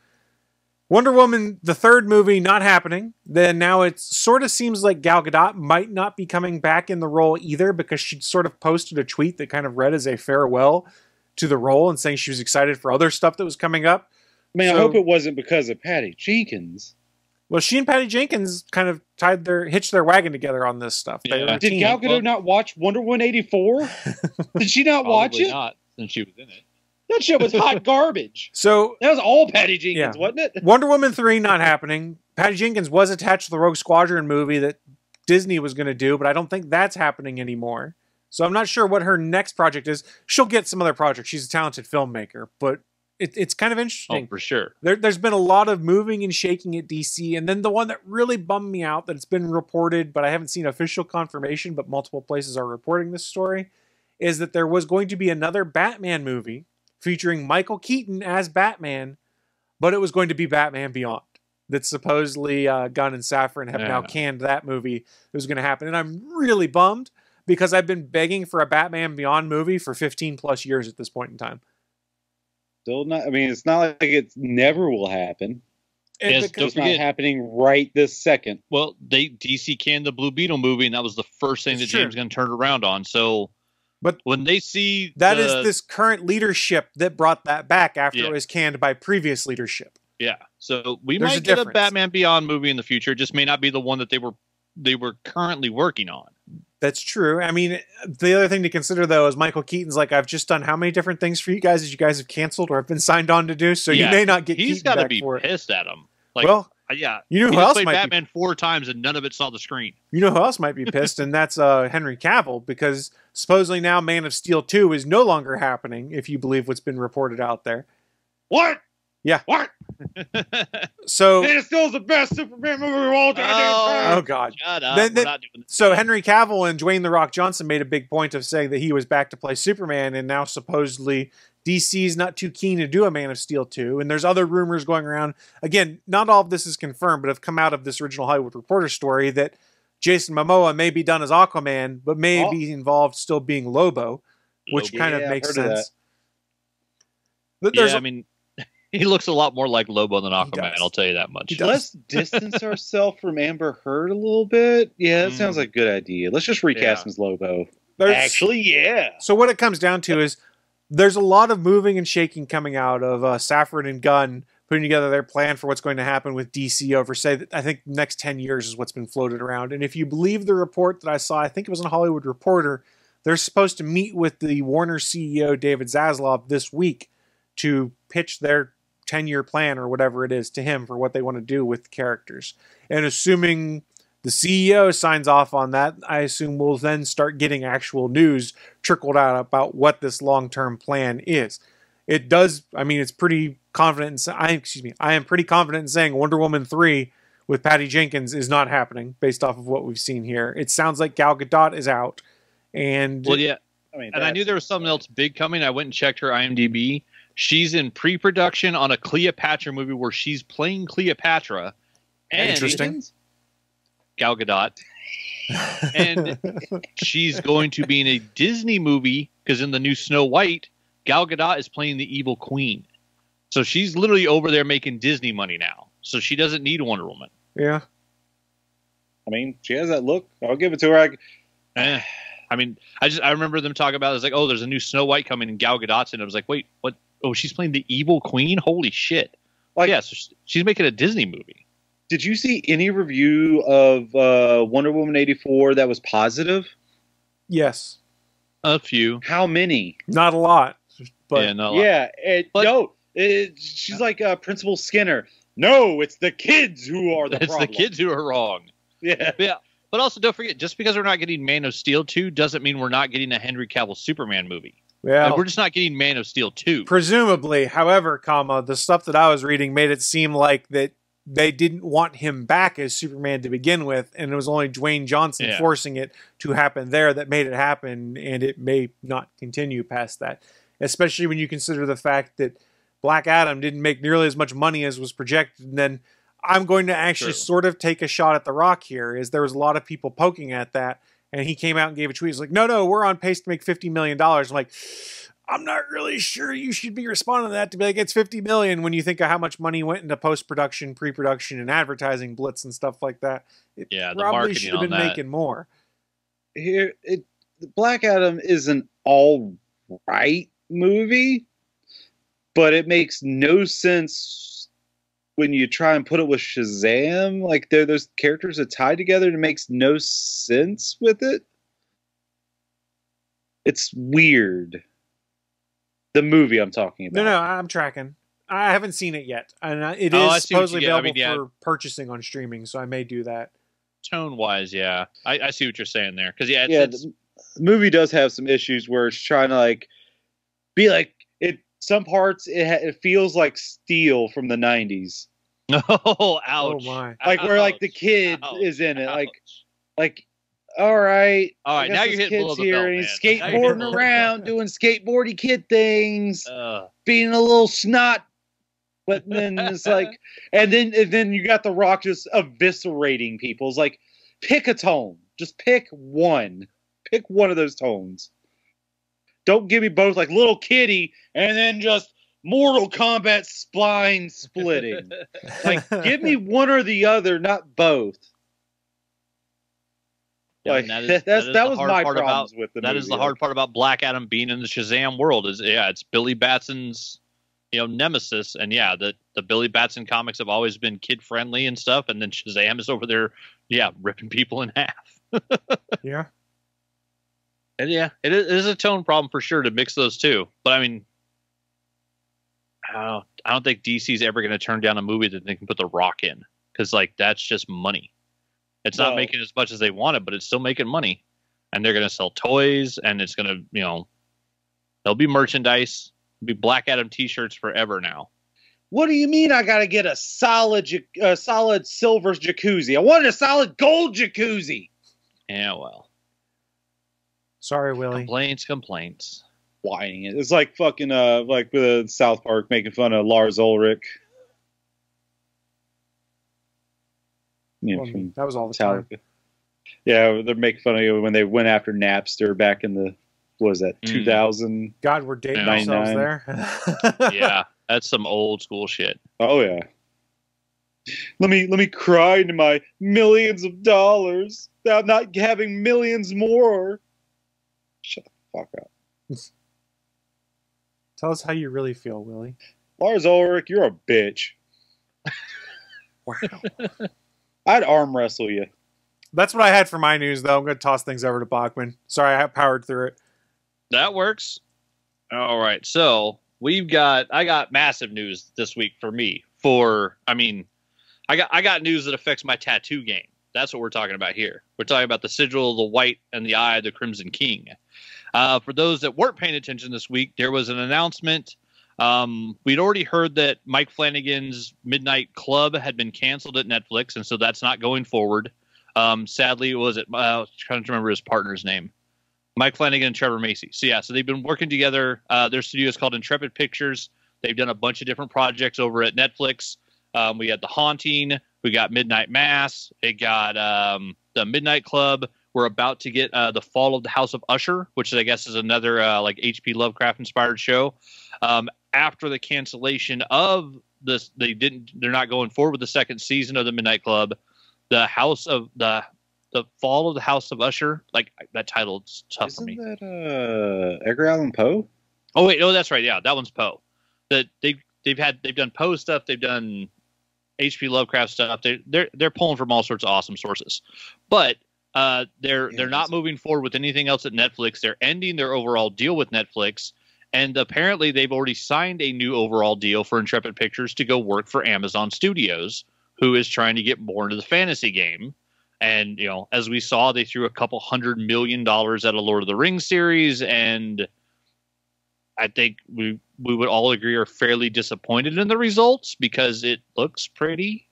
Wonder Woman, the third movie, not happening. Then now it sort of seems like Gal Gadot might not be coming back in the role either, because she sort of posted a tweet that kind of read as a farewell to the role and saying she was excited for other stuff that was coming up. I mean, I hope it wasn't because of Patty Jenkins. Well, she and Patty Jenkins kind of hitched their wagon together on this stuff. Yeah. Did Gal Gadot not watch Wonder Woman 84? Did she not watch it? Not, since she was in it. That shit was hot garbage. So that was all Patty Jenkins, wasn't it? Wonder Woman 3 not happening. Patty Jenkins was attached to the Rogue Squadron movie that Disney was going to do, but I don't think that's happening anymore. So I'm not sure what her next project is. She'll get some other project. She's a talented filmmaker, but it's kind of interesting. Oh, for sure. There's been a lot of moving and shaking at DC, and then the one that really bummed me out, that it's been reported, but I haven't seen official confirmation, but multiple places are reporting this story, is that there was going to be another Batman movie featuring Michael Keaton as Batman, but it was going to be Batman Beyond. That supposedly Gunn and Safran have now canned that movie. It was going to happen, and I'm really bummed, because I've been begging for a Batman Beyond movie for 15 plus years at this point in time. Still not. I mean, it's not like it never will happen. Yes, It's not happening right this second. Well, DC canned the Blue Beetle movie, and that was the first thing that James Gunn turned around on. So, but when they see that is this current leadership that brought that back after it was canned by previous leadership. Yeah, so we There's might get a Batman Beyond movie in the future. It just may not be the one that they were currently working on. That's true. I mean, the other thing to consider, though, is Michael Keaton's like, I've just done how many different things for you guys that you guys have canceled or have been signed on to do, so you may not get He's got to be pissed at him. Like, well, yeah. You know he who else played might Batman 4 times and none of it saw the screen. You know who else might be pissed, and that's Henry Cavill, because supposedly now Man of Steel 2 is no longer happening, if you believe what's been reported out there. What? Yeah. What? So Man of Steel is the best Superman movie of all time. Oh God. Shut up. We're not doing this. So Henry Cavill and Dwayne "The Rock" Johnson made a big point of saying that he was back to play Superman, and now supposedly DC's not too keen to do a Man of Steel 2. And there's other rumors going around. Again, not all of this is confirmed, but have come out of this original Hollywood Reporter story that Jason Momoa may be done as Aquaman, but may be involved still being Lobo, which kind of makes sense. I mean, he looks a lot more like Lobo than Aquaman, I'll tell you that much. Let's distance ourselves from Amber Heard a little bit. Yeah, that sounds like a good idea. Let's just recast him as Lobo. Actually, yeah. So what it comes down to is there's a lot of moving and shaking coming out of Safran and Gunn putting together their plan for what's going to happen with DC over, say, I think next 10 years is what's been floated around. And if you believe the report that I saw, I think it was in a Hollywood Reporter, they're supposed to meet with the Warner CEO, David Zaslav, this week to pitch their 10-year plan or whatever it is to him for what they want to do with the characters. And assuming the CEO signs off on that, I assume we'll then start getting actual news trickled out about what this long-term plan is. It does, I mean, it's pretty confident. I am pretty confident in saying Wonder Woman 3 with Patty Jenkins is not happening based off of what we've seen here. It sounds like Gal Gadot is out. And well, yeah. I knew there was something else big coming. I went and checked her IMDb. She's in pre-production on a Cleopatra movie where she's playing Cleopatra. And interesting. Gal Gadot. And she's going to be in a Disney movie because in the new Snow White, Gal Gadot is playing the evil queen. So she's literally over there making Disney money now. So she doesn't need Wonder Woman. Yeah. I mean, she has that look. I'll give it to her. I mean, I remember them talking about it. It's like, oh, there's a new Snow White coming and Gal Gadot's in it. I was like, wait, what? Oh, she's playing the evil queen? Holy shit. Like, yeah, so she's making a Disney movie. Did you see any review of Wonder Woman 84 that was positive? Yes. A few. How many? Not a lot. But Yeah, no, Yeah, But- no, she's like Principal Skinner. No, it's the kids who are the it's problem. the kids who are wrong. Yeah. Yeah. But also, don't forget, just because we're not getting Man of Steel 2 doesn't mean we're not getting a Henry Cavill Superman movie. well, We're just not getting Man of Steel 2. presumably, however, the stuff that I was reading made it seem like that they didn't want him back as Superman to begin with, and it was only Dwayne Johnson Yeah. forcing it to happen there that made it happen, and it may not continue past that. Especially when you consider the fact that Black Adam didn't make nearly as much money as was projected. And then I'm going to actually True. sort of take a shot at The Rock here, is there was a lot of people poking at that, and he came out and gave a tweet. He's like, no, we're on pace to make $50 million. I'm like, I'm not really sure you should be responding to that, to be like, it's $50 million when you think of how much money went into post-production, pre-production, and advertising blitz and stuff like that. It Yeah, the probably marketing should have on been that. making more. Black Adam is an all right movie, but it makes no sense when you try and put it with Shazam. Like, those characters are tied together, and it makes no sense with it. It's weird. The movie I'm talking about. No, I'm tracking. I haven't seen it yet, and it Oh, I is see what you supposedly get. I available mean, yeah. for purchasing on streaming, so I may do that. Tone-wise, yeah. I see what you're saying there. Because, yeah, Yeah, it's the movie does have some issues where it's trying to like be like it. Some parts it feels like Steel from the '90s, oh, ouch. Oh my! like where like the Ouch. kid Ouch. is in it, Ouch. like all right, All right, I guess now this you're hitting below kid's the here belt, and man. he's Now you're hitting skateboarding below the around, belt. doing skateboardy kid things, Uh, being a little snot. But then it's like, and then you got The Rock just eviscerating people. It's like, pick a tone. Just pick one. Pick one of those tones. Don't give me both like Little Kitty and then just Mortal Kombat spine splitting. Like, give me one or the other, not both. yeah, Like, and that the was hard my part problems about with the that movie. is the hard part about Black Adam being in the Shazam world. Is it's Billy Batson's nemesis, and the Billy Batson comics have always been kid friendly and stuff, and then Shazam is over there ripping people in half. Yeah. And it is a tone problem for sure to mix those two. But I mean, I don't think DC's ever going to turn down a movie that they can put The Rock in, because like that's just money. It's not No. making as much as they wanted, but it's still making money, and they're going to sell toys, and it's going to there'll be merchandise, it'll be Black Adam T-shirts forever now. What do you mean I got to get a solid silver jacuzzi? I wanted a solid gold jacuzzi. Yeah, well, Sorry, Willie. complaints. Whining it. It's like fucking like with South Park making fun of Lars Ulrich. Well, From that was all the time. Metallica. Yeah, they're making fun of you when they went after Napster back in the what was that 2000? God, we're dating Yeah. ourselves 99. there. Yeah, that's some old school shit. Oh yeah. Let me cry into my millions of dollars. I'm not having millions more. Shut the fuck up. Tell us how you really feel, Willie. Lars Ulrich, you're a bitch. Wow. I'd arm wrestle you. That's what I had for my news, though. I'm going to toss things over to Bachman. Sorry, I powered through it. That works. All right. So I got massive news this week for me. I got news that affects my tattoo game. That's what we're talking about here. We're talking about the sigil of the white and the eye of the Crimson King. For those that weren't paying attention this week, there was an announcement. We'd already heard that Mike Flanagan's Midnight Club had been canceled at Netflix, and so that's not going forward. Sadly, I was trying to remember his partner's name. Mike Flanagan and Trevor Macy. So they've been working together. Their studio is called Intrepid Pictures. They've done a bunch of different projects over at Netflix. We had The Haunting. We got Midnight Mass. It got the Midnight Club. We're about to get The Fall of the House of Usher, which I guess is another like H.P. Lovecraft inspired show. After the cancellation of this, they're not going forward with the second season of the Midnight Club. The Fall of the House of Usher, like that title's tough for me. Isn't that Edgar Allan Poe? Oh wait, that's right. Yeah, that one's Poe. That they've done Poe stuff. They've done H.P. Lovecraft stuff. They're pulling from all sorts of awesome sources, but they're not moving forward with anything else at Netflix. They're ending their overall deal with Netflix, And apparently they've already signed a new overall deal for Intrepid Pictures to go work for Amazon Studios, who is trying to get more into the fantasy game. And, you know, as we saw, they threw a couple $100 million at a Lord of the Rings series, and I think we would all agree are fairly disappointed in the results because it looks pretty.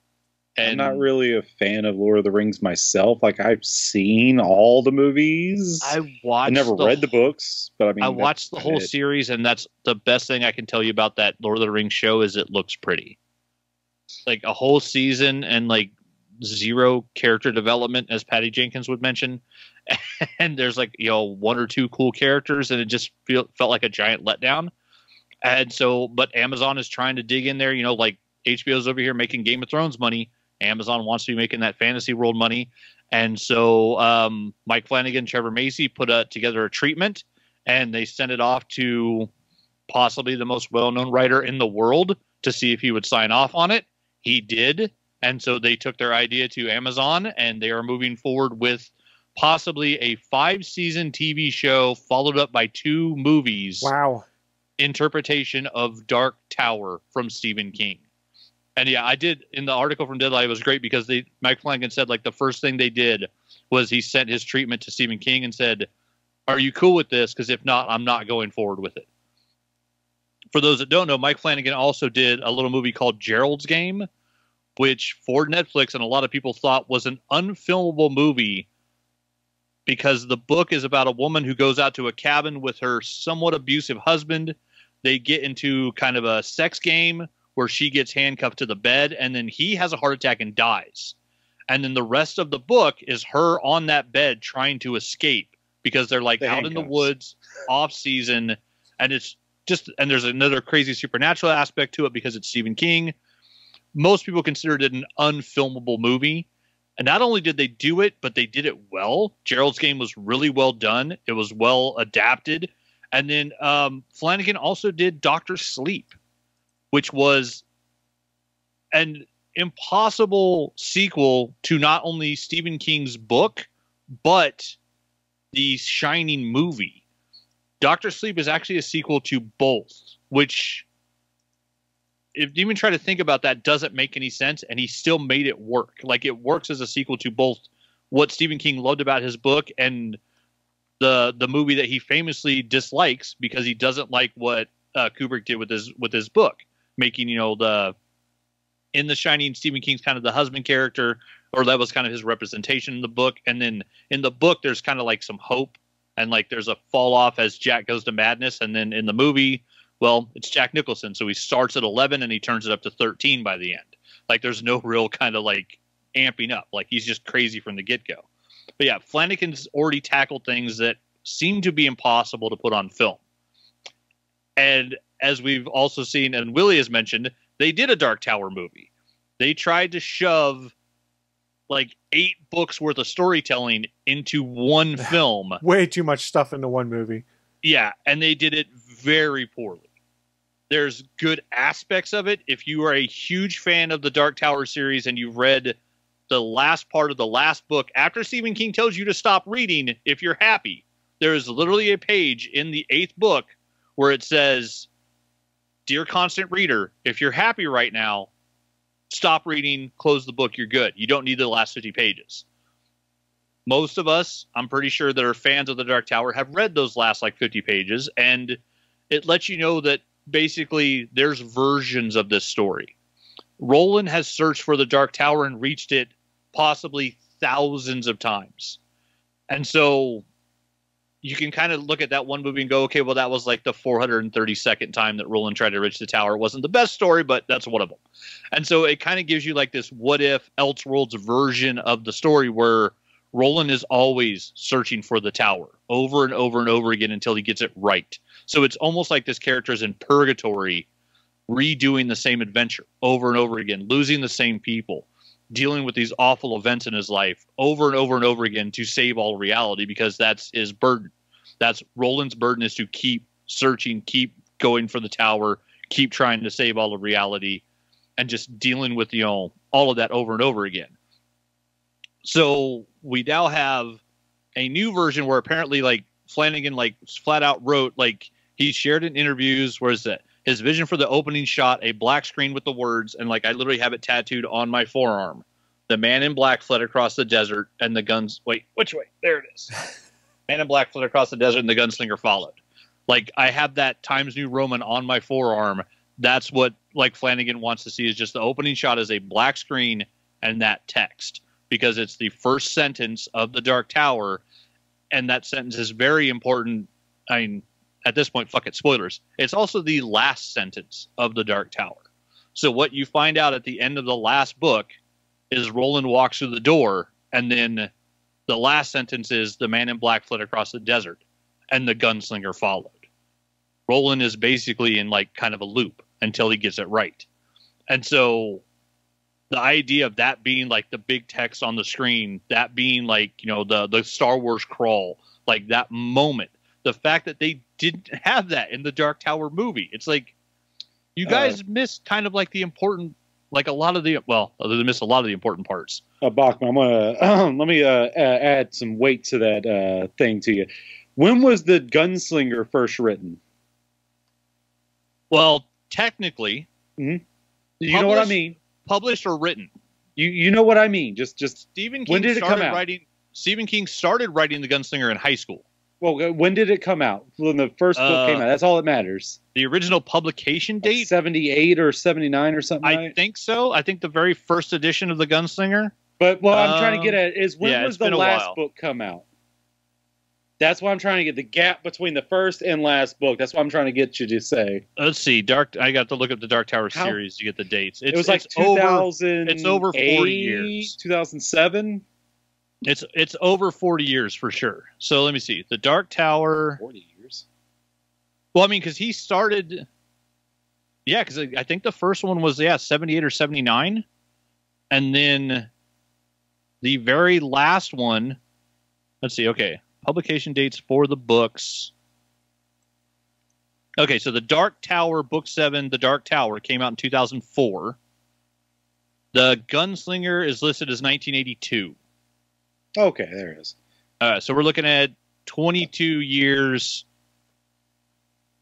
And I'm not really a fan of Lord of the Rings myself. Like, I've seen all the movies. I never read the books, but I mean, I watched the whole series, and that's the best thing I can tell you about that Lord of the Rings show is it looks pretty. Like a whole season and like zero character development, as Patty Jenkins would mention. And there's like, you know, one or two cool characters, and it just felt like a giant letdown. And so, but Amazon is trying to dig in there, you know, like HBO's over here making Game of Thrones money. Amazon wants to be making that fantasy world money. And so Mike Flanagan, Trevor Macy put together a treatment, and they sent it off to possibly the most well-known writer in the world to see if he would sign off on it. He did. And so they took their idea to Amazon, and they are moving forward with possibly a 5-season TV show followed up by 2 movies. Wow. Interpretation of Dark Tower from Stephen King. And yeah, I did in the article from Deadline. It was great because Mike Flanagan said like the first thing they did was he sent his treatment to Stephen King and said, "Are you cool with this? Because if not, I'm not going forward with it." For those that don't know, Mike Flanagan also did a little movie called Gerald's Game, which for Netflix and a lot of people thought was an unfilmable movie because the book is about a woman who goes out to a cabin with her somewhat abusive husband. They get into kind of a sex game where she gets handcuffed to the bed, and then he has a heart attack and dies. And then the rest of the book is her on that bed trying to escape because they're like out in the woods, off season, and it's just, and there's another crazy supernatural aspect to it because it's Stephen King. Most people considered it an unfilmable movie. And not only did they do it, but they did it well. Gerald's Game was really well done. It was well adapted. And then Flanagan also did Dr. Sleep, which was an impossible sequel to not only Stephen King's book, but the Shining movie. Dr. Sleep is actually a sequel to both, which, if you even try to think about that, doesn't make any sense, and he still made it work. Like, it works as a sequel to both what Stephen King loved about his book and the movie that he famously dislikes because he doesn't like what Kubrick did with his book, making, you know, in The Shining, Stephen King's kind of the husband character, or that was kind of his representation in the book. And then in the book, there's kind of like some hope, and like there's a fall off as Jack goes to madness. And then in the movie, well, it's Jack Nicholson, so he starts at 11 and he turns it up to 13 by the end. Like, there's no real kind of like amping up. Like, he's just crazy from the get-go. But yeah, Flanagan's already tackled things that seem to be impossible to put on film. And as we've also seen, and Willie has mentioned, they did a Dark Tower movie. They tried to shove like 8 books worth of storytelling into one film. Way too much stuff into one movie. Yeah, and they did it very poorly. There's good aspects of it. If you are a huge fan of the Dark Tower series and you've read the last part of the last book, after Stephen King tells you to stop reading, if you're happy, there is literally a page in the 8th book where it says, "Dear constant reader, if you're happy right now, stop reading, close the book, you're good. You don't need the last 50 pages." Most of us, I'm pretty sure, that are fans of the Dark Tower have read those last like 50 pages, and it lets you know that basically there's versions of this story. Roland has searched for the Dark Tower and reached it possibly thousands of times. And so you can kind of look at that one movie and go, okay, well, that was like the 432nd time that Roland tried to reach the tower. It wasn't the best story, but that's one of them. And so it kind of gives you like this what if Elseworlds version of the story where Roland is always searching for the tower over and over and over again until he gets it right. So it's almost like this character is in purgatory, redoing the same adventure over and over again, losing the same people, dealing with these awful events in his life over and over and over again to save all reality, because that's his burden. That's Roland's burden, is to keep searching, keep going for the tower, keep trying to save all of reality, and just dealing with, you know, all of that over and over again. So we now have a new version where apparently like Flanagan like flat out wrote, like, he shared in interviews where his vision for the opening shot, a black screen with the words, and like I literally have it tattooed on my forearm. The man in black fled across the desert, and the guns. Wait, which way? There it is. Man in black fled across the desert, and the gunslinger followed. Like I have that Times New Roman on my forearm. That's what like Flanagan wants to see is just the opening shot as a black screen and that text, because it's the first sentence of the Dark Tower, and that sentence is very important. I mean, at this point, fuck it, spoilers. It's also the last sentence of the Dark Tower. So what you find out at the end of the last book is Roland walks through the door, and then the last sentence is the man in black fled across the desert, and the gunslinger followed. Roland is basically in like kind of a loop until he gets it right. And so the idea of that being like the big text on the screen, that being like, you know, the Star Wars crawl, like that moment, the fact that they didn't have that in the Dark Tower movie, it's like you guys missed kind of like the important, like a lot of the, well, they missed a lot of the important parts. Bachman, I'm gonna let me add some weight to that thing to you. When was the Gunslinger first written? Well, technically, you know what I mean. Published or written? You know what I mean. Just Stephen King when did it come out? Stephen King started writing The Gunslinger in high school. Well, when did it come out? When the first book came out? That's all that matters. The original publication date? Like 78 or 79 or something. I think so. I think the very first edition of The Gunslinger. But what I'm trying to get at is when was the last while. book come out? That's what I'm trying to get, the gap between the first and last book. That's what I'm trying to get you to say. Let's see. I got to look up the Dark Tower series to get the dates. It was like 2000. It's over 40 years. 2007. It's over 40 years for sure. So let me see. The Dark Tower. 40 years. Well, I mean, because he started. Yeah, because I think the first one was 78 or 79, and then the very last one. Let's see. Okay. Publication dates for the books. Okay, so the Dark Tower, Book 7, The Dark Tower, came out in 2004. The Gunslinger is listed as 1982. Okay, there it is. So we're looking at 22 years.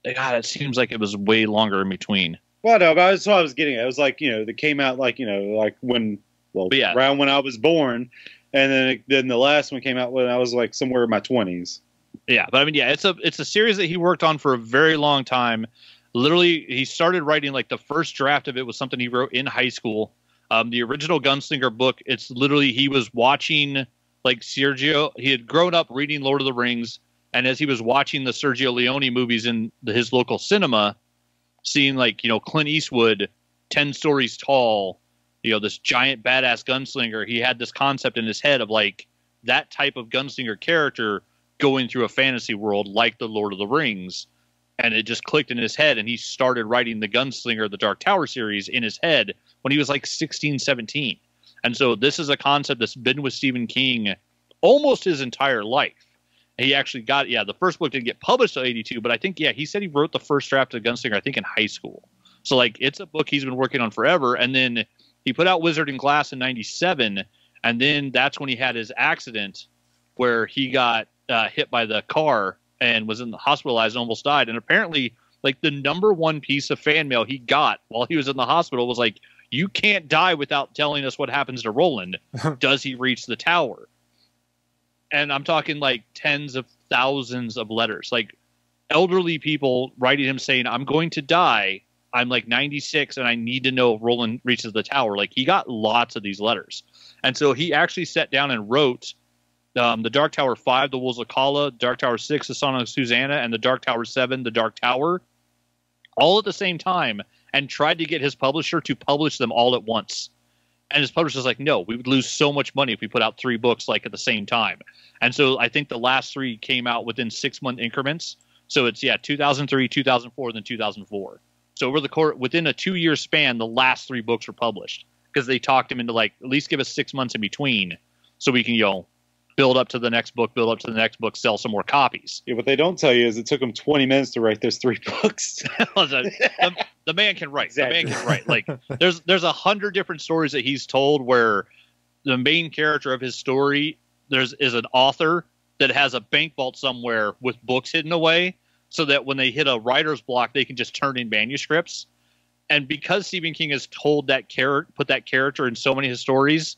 God, it seems like it was way longer in between. Well, no, but that's what I was getting at. It was like, you know, they came out like, you know, like when, well, around when I was born. And then the last one came out when I was like somewhere in my 20s. Yeah, but I mean, yeah, it's a series that he worked on for a very long time. Literally, he started writing like the first draft of it was something he wrote in high school. The original Gunslinger book, it's literally he was watching like Sergio. He had grown up reading Lord of the Rings, and as he was watching the Sergio Leone movies in his local cinema, seeing like, you know, Clint Eastwood, 10 stories tall, you know, this giant badass gunslinger, he had this concept in his head of like that type of gunslinger character going through a fantasy world like the Lord of the Rings. And it just clicked in his head, and he started writing the Gunslinger, the Dark Tower series in his head when he was like 16, 17. And so this is a concept that's been with Stephen King almost his entire life. He actually got, the first book didn't get published until 82, but I think, he said he wrote the first draft of Gunslinger, I think in high school. So like it's a book he's been working on forever. And then he put out Wizard and Glass in 97, and then that's when he had his accident where he got hit by the car and was in the hospitalized and almost died. And apparently, like, the number one piece of fan mail he got while he was in the hospital was like, you can't die without telling us what happens to Roland. Does he reach the tower? And I'm talking like tens of thousands of letters, like elderly people writing him saying, I'm going to die. I'm like 96 and I need to know if Roland reaches the tower. Like, he got lots of these letters. And so he actually sat down and wrote the Dark Tower 5, The Wolves of Kala, Dark Tower 6, The Song of Susanna, and the Dark Tower 7, The Dark Tower, all at the same time, and tried to get his publisher to publish them all at once. And his publisher was like, no, we would lose so much money if we put out 3 books like at the same time. And so I think the last 3 came out within 6-month increments. So it's 2003, 2004, then 2004. So over the within a 2-year span, the last 3 books were published because they talked him into like at least give us 6 months in between, so we can build up to the next book, sell some more copies. Yeah, what they don't tell you is it took him 20 minutes to write those 3 books. the man can write. Exactly. The man can write. Like there's 100 different stories that he's told where the main character of his story is an author that has a bank vault somewhere with books hidden away. so that when they hit a writer's block, they can just turn in manuscripts. And because Stephen King has told put that character in so many of his stories,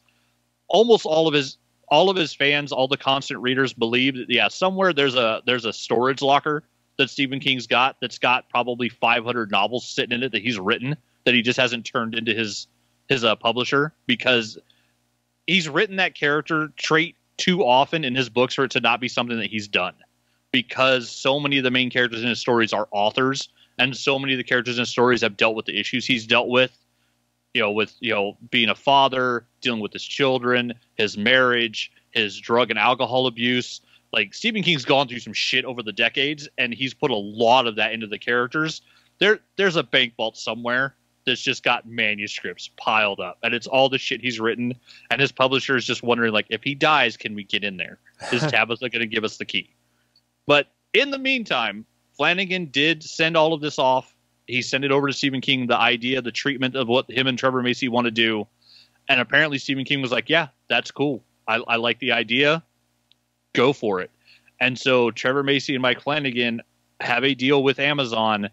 almost all of his fans, all the constant readers believe that somewhere there's a storage locker that Stephen King's got that's got probably 500 novels sitting in it that he's written that he just hasn't turned into his publisher, because he's written that character trait too often in his books for it to not be something that he's done, because so many of the main characters in his stories are authors, and so many of the characters in his stories have dealt with the issues he's dealt with, being a father, dealing with his children, his marriage, his drug and alcohol abuse. Like, Stephen King's gone through some shit over the decades, and he's put a lot of that into the characters. There's a bank vault somewhere that's just got manuscripts piled up, and it's all the shit he's written, and his publisher is just wondering, like, if he dies, can we get in there? Is Tabitha going to give us the key? But in the meantime, Flanagan did send all of this off. He sent it over to Stephen King, the idea, the treatment of what him and Trevor Macy want to do, and apparently Stephen King was like, yeah, that's cool. I like the idea. Go for it. And so Trevor Macy and Mike Flanagan have a deal with Amazon,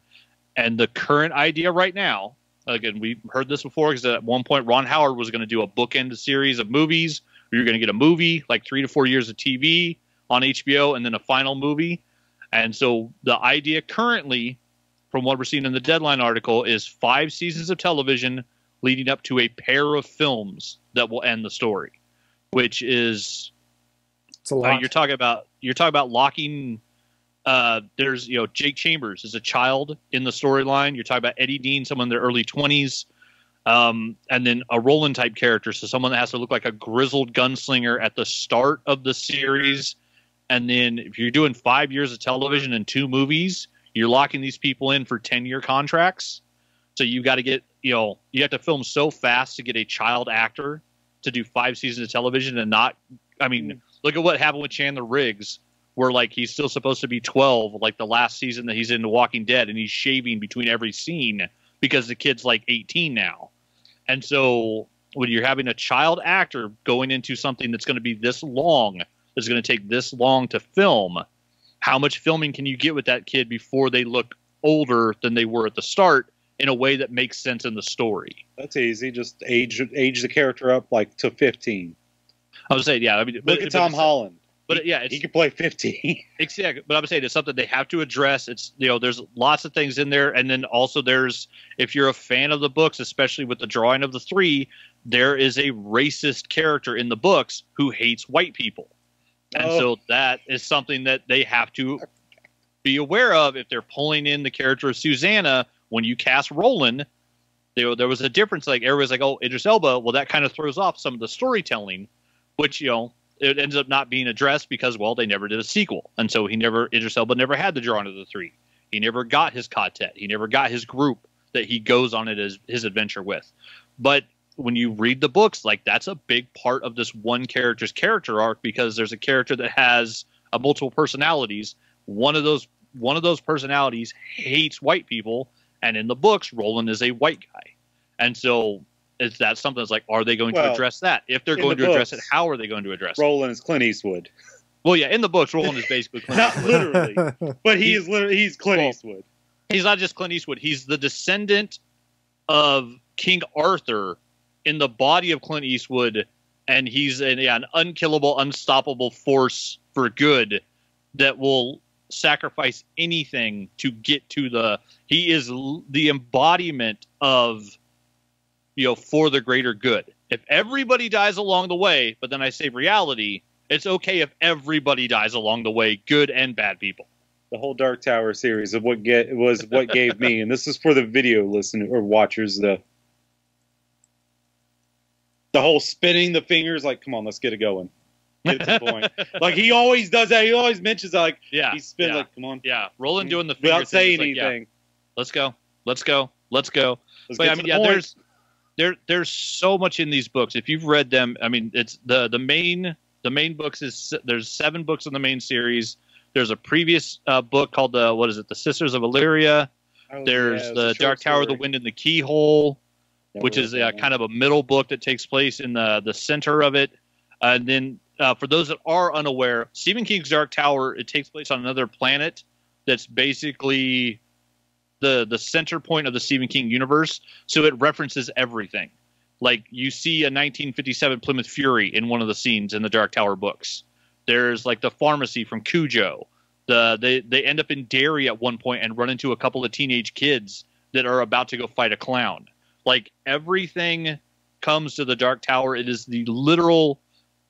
and the current idea right now, again, we heard this before, because at one point Ron Howard was going to do a bookend series of movies where you're going to get a movie, like 3 to 4 years of TV on HBO, and then a final movie. And so the idea currently, from what we're seeing in the Deadline article, is 5 seasons of television leading up to a pair of films that will end the story, which is, It's a lot. you're talking about locking. There's Jake Chambers is a child in the storyline. You're talking about Eddie Dean, someone in their early 20s, and then a Roland type character, so someone that has to look like a grizzled gunslinger at the start of the series. And then if you're doing 5 years of television and 2 movies, you're locking these people in for 10-year contracts. So you got to get you have to film so fast to get a child actor to do 5 seasons of television and not. I mean, look at what happened with Chandler Riggs, where like he's still supposed to be 12, like the last season that he's in The Walking Dead, and he's shaving between every scene because the kid's like 18 now. And so when you're having a child actor going into something that's going to be this long, that's going to take this long to film, how much filming can you get with that kid before they look older than they were at the start in a way that makes sense in the story? That's easy. Just age the character up like to 15. I would say, yeah. I mean, look at Tom Holland. But he could play 15. Exactly. But I would say it's something they have to address. It's there's lots of things in there, and then also there's, if you're a fan of the books, especially with the drawing of the 3, there is a racist character in the books who hates white people, and so that is something that they have to be aware of if they're pulling in the character of Susanna. When you cast Roland, there was a difference. Like everybody's like, oh, Idris Elba. Well, that kind of throws off some of the storytelling, which it ends up not being addressed because, well, they never did a sequel. And so Idris Elba never had the drawing of the 3. He never got his quartet. He never got his group that he goes on it as his adventure with. But when you read the books, like that's a big part of this one character's character arc, because there's a character that has multiple personalities. One of those personalities hates white people. And in the books, Roland is a white guy. And so is that something that's like, are they going to address that? If they're going to address it, how are they going to address it? Roland is Clint Eastwood. Well, yeah, in the books, Roland is basically Clint Eastwood. Not literally, but he's Clint Eastwood. He's not just Clint Eastwood. He's the descendant of King Arthur in the body of Clint Eastwood, and he's an unkillable, unstoppable force for good that will sacrifice anything to get to he is the embodiment of for the greater good. If everybody dies along the way, but then I save reality, it's okay if everybody dies along the way, good and bad people. The whole Dark Tower series of what gave me, and this is for the video listener or watchers, the whole spinning the fingers, like, come on, let's get it going. Get to the point. Like he always does that. He always mentions like he spins like, come on. Yeah. Roland doing the finger without saying anything. Like, let's go. But I mean, there's so much in these books. If you've read them, I mean, it's the main books there's 7 books in the main series. There's a previous book called the Sisters of Illyria. There's the Dark Tower, The Wind and the Keyhole, which is kind of a middle book that takes place in the center of it. And then for those that are unaware, Stephen King's Dark Tower, it takes place on another planet that's basically the center point of the Stephen King universe. So it references everything. Like you see a 1957 Plymouth Fury in one of the scenes in the Dark Tower books. There's like the pharmacy from Cujo. They end up in Derry at one point and run into a couple of teenage kids that are about to go fight a clown. Like everything comes to the Dark Tower. It is the literal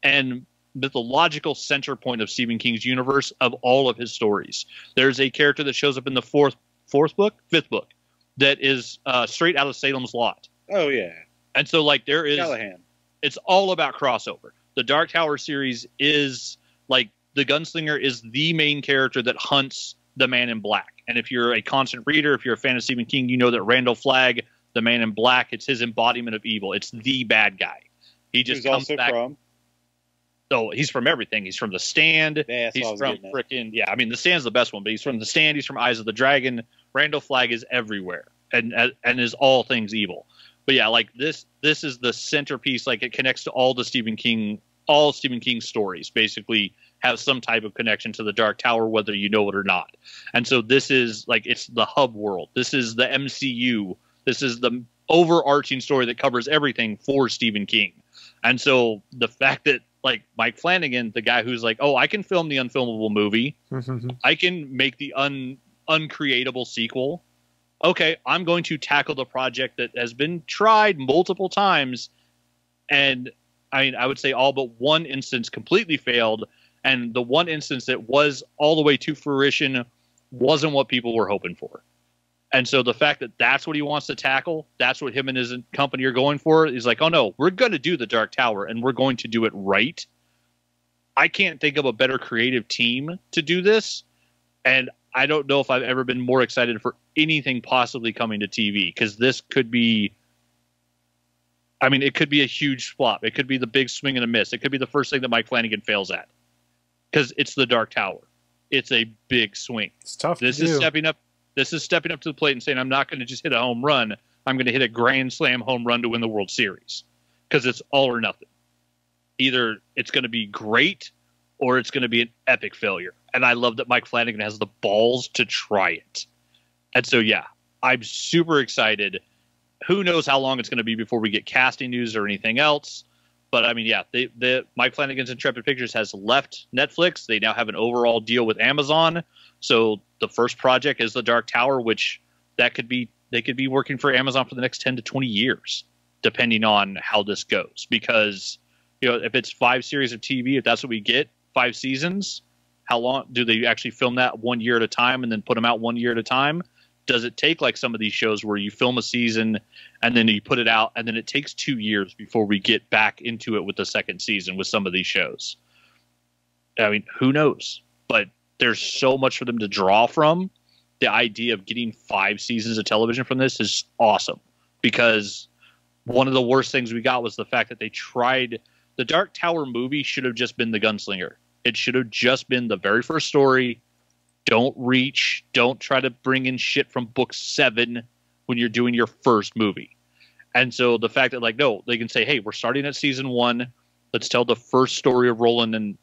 and mythological center point of Stephen King's universe of all of his stories. There's a character that shows up in the fifth book that is straight out of Salem's Lot. Oh yeah. And so like there is Callahan. It's all about crossover. The Dark Tower series is like the gunslinger is the main character that hunts the Man in Black. And if you're a constant reader, if you're a fan of Stephen King, you know that Randall Flagg, the Man in Black, it's his embodiment of evil. It's the bad guy. He just comes also back. From? Oh, he's from everything. He's from The Stand. Yeah, he's from frickin' I mean, The Stand's the best one, but he's from The Stand. He's from Eyes of the Dragon. Randall Flagg is everywhere and is all things evil. But yeah, like this is the centerpiece. Like it connects to all Stephen King stories. Basically, have some type of connection to the Dark Tower, whether you know it or not. And so this is like it's the hub world. This is the MCU. This is the overarching story that covers everything for Stephen King. And so the fact that like Mike Flanagan, the guy who's like, oh, I can film the unfilmable movie, I can make the uncreatable sequel. Okay, I'm going to tackle the project that has been tried multiple times. And I mean, I would say all but one instance completely failed. And the one instance that was all the way to fruition wasn't what people were hoping for. And so the fact that that's what he wants to tackle, that's what him and his company are going for. He's like, oh no, we're going to do the Dark Tower and we're going to do it right. I can't think of a better creative team to do this. And I don't know if I've ever been more excited for anything possibly coming to TV, because this could be, I mean, it could be a huge flop. It could be the big swing and a miss. It could be the first thing that Mike Flanagan fails at, because it's the Dark Tower. It's a big swing. It's tough. This is stepping up. This is stepping up to the plate and saying, I'm not going to just hit a home run. I'm going to hit a grand slam home run to win the World Series, because it's all or nothing. Either it's going to be great or it's going to be an epic failure. And I love that Mike Flanagan has the balls to try it. And so, yeah, I'm super excited. Who knows how long it's going to be before we get casting news or anything else. But I mean, yeah, Mike Flanagan's Intrepid Pictures has left Netflix. They now have an overall deal with Amazon. So the first project is the Dark Tower, which they could be working for Amazon for the next 10 to 20 years, depending on how this goes. Because, you know, if it's 5 series of TV, if that's what we get, 5 seasons, how long do they actually film that 1 year at a time and then put them out 1 year at a time? Does it take like some of these shows where you film a season and then you put it out and then it takes 2 years before we get back into it with the second season with some of these shows? I mean, who knows? But there's so much for them to draw from. The idea of getting 5 seasons of television from this is awesome, because one of the worst things we got was the fact that they tried. The Dark Tower movie should have just been The Gunslinger. It should have just been the very first story. Don't reach. Don't try to bring in shit from book 7 when you're doing your first movie. And so the fact that, like, no, they can say, hey, we're starting at season 1. Let's tell the first story of Roland and,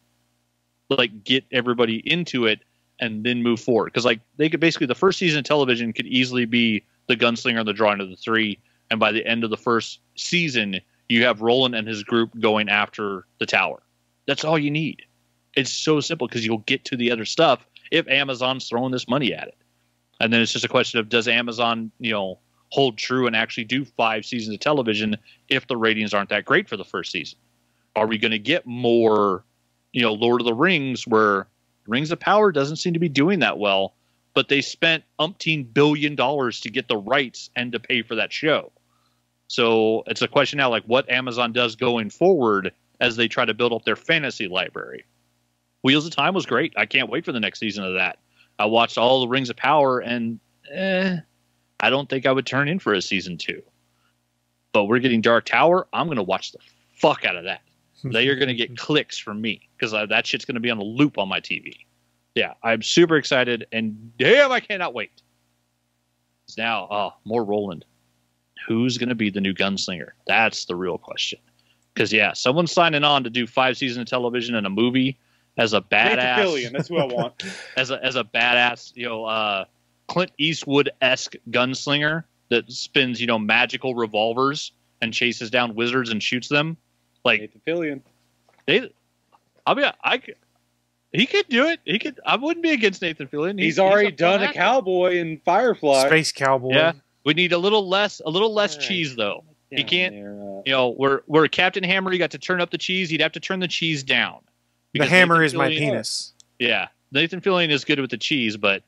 like, get everybody into it and then move forward. Because, like, they could basically, the first season of television could easily be The Gunslinger and the Drawing of the Three. And by the end of the first season, you have Roland and his group going after the tower. That's all you need. It's so simple, because you'll get to the other stuff if Amazon's throwing this money at it. And then it's just a question of, does Amazon, you know, hold true and actually do 5 seasons of television if the ratings aren't that great for the first season? Are we going to get more, you know, Lord of the Rings, where Rings of Power doesn't seem to be doing that well, but they spent umpteen $1 billion to get the rights and to pay for that show. So it's a question now, like, what Amazon does going forward as they try to build up their fantasy library. Wheels of Time was great. I can't wait for the next season of that. I watched all the Rings of Power, and I don't think I would turn in for a season 2. But we're getting Dark Tower. I'm going to watch the fuck out of that. They are going to get clicks from me, because that shit's going to be on a loop on my TV. Yeah, I'm super excited, and damn, I cannot wait. Now, more Roland. Who's going to be the new Gunslinger? That's the real question. Because, yeah, someone's signing on to do 5 seasons of television and a movie, as a Nathan badass. Fillion, that's who I want. As a badass, Clint Eastwood-esque gunslinger that spins, magical revolvers and chases down wizards and shoots them. Like Nathan Fillion. He could do it. He could. I wouldn't be against Nathan Fillion. He's already done a cowboy in Firefly. Space cowboy. Yeah. We need a little less cheese though. He can't. Where Captain Hammer, you got to turn up the cheese. He'd have to turn the cheese down. The Because hammer Nathan is my Fillion- penis. Yeah, Nathan Fillion is good with the cheese, but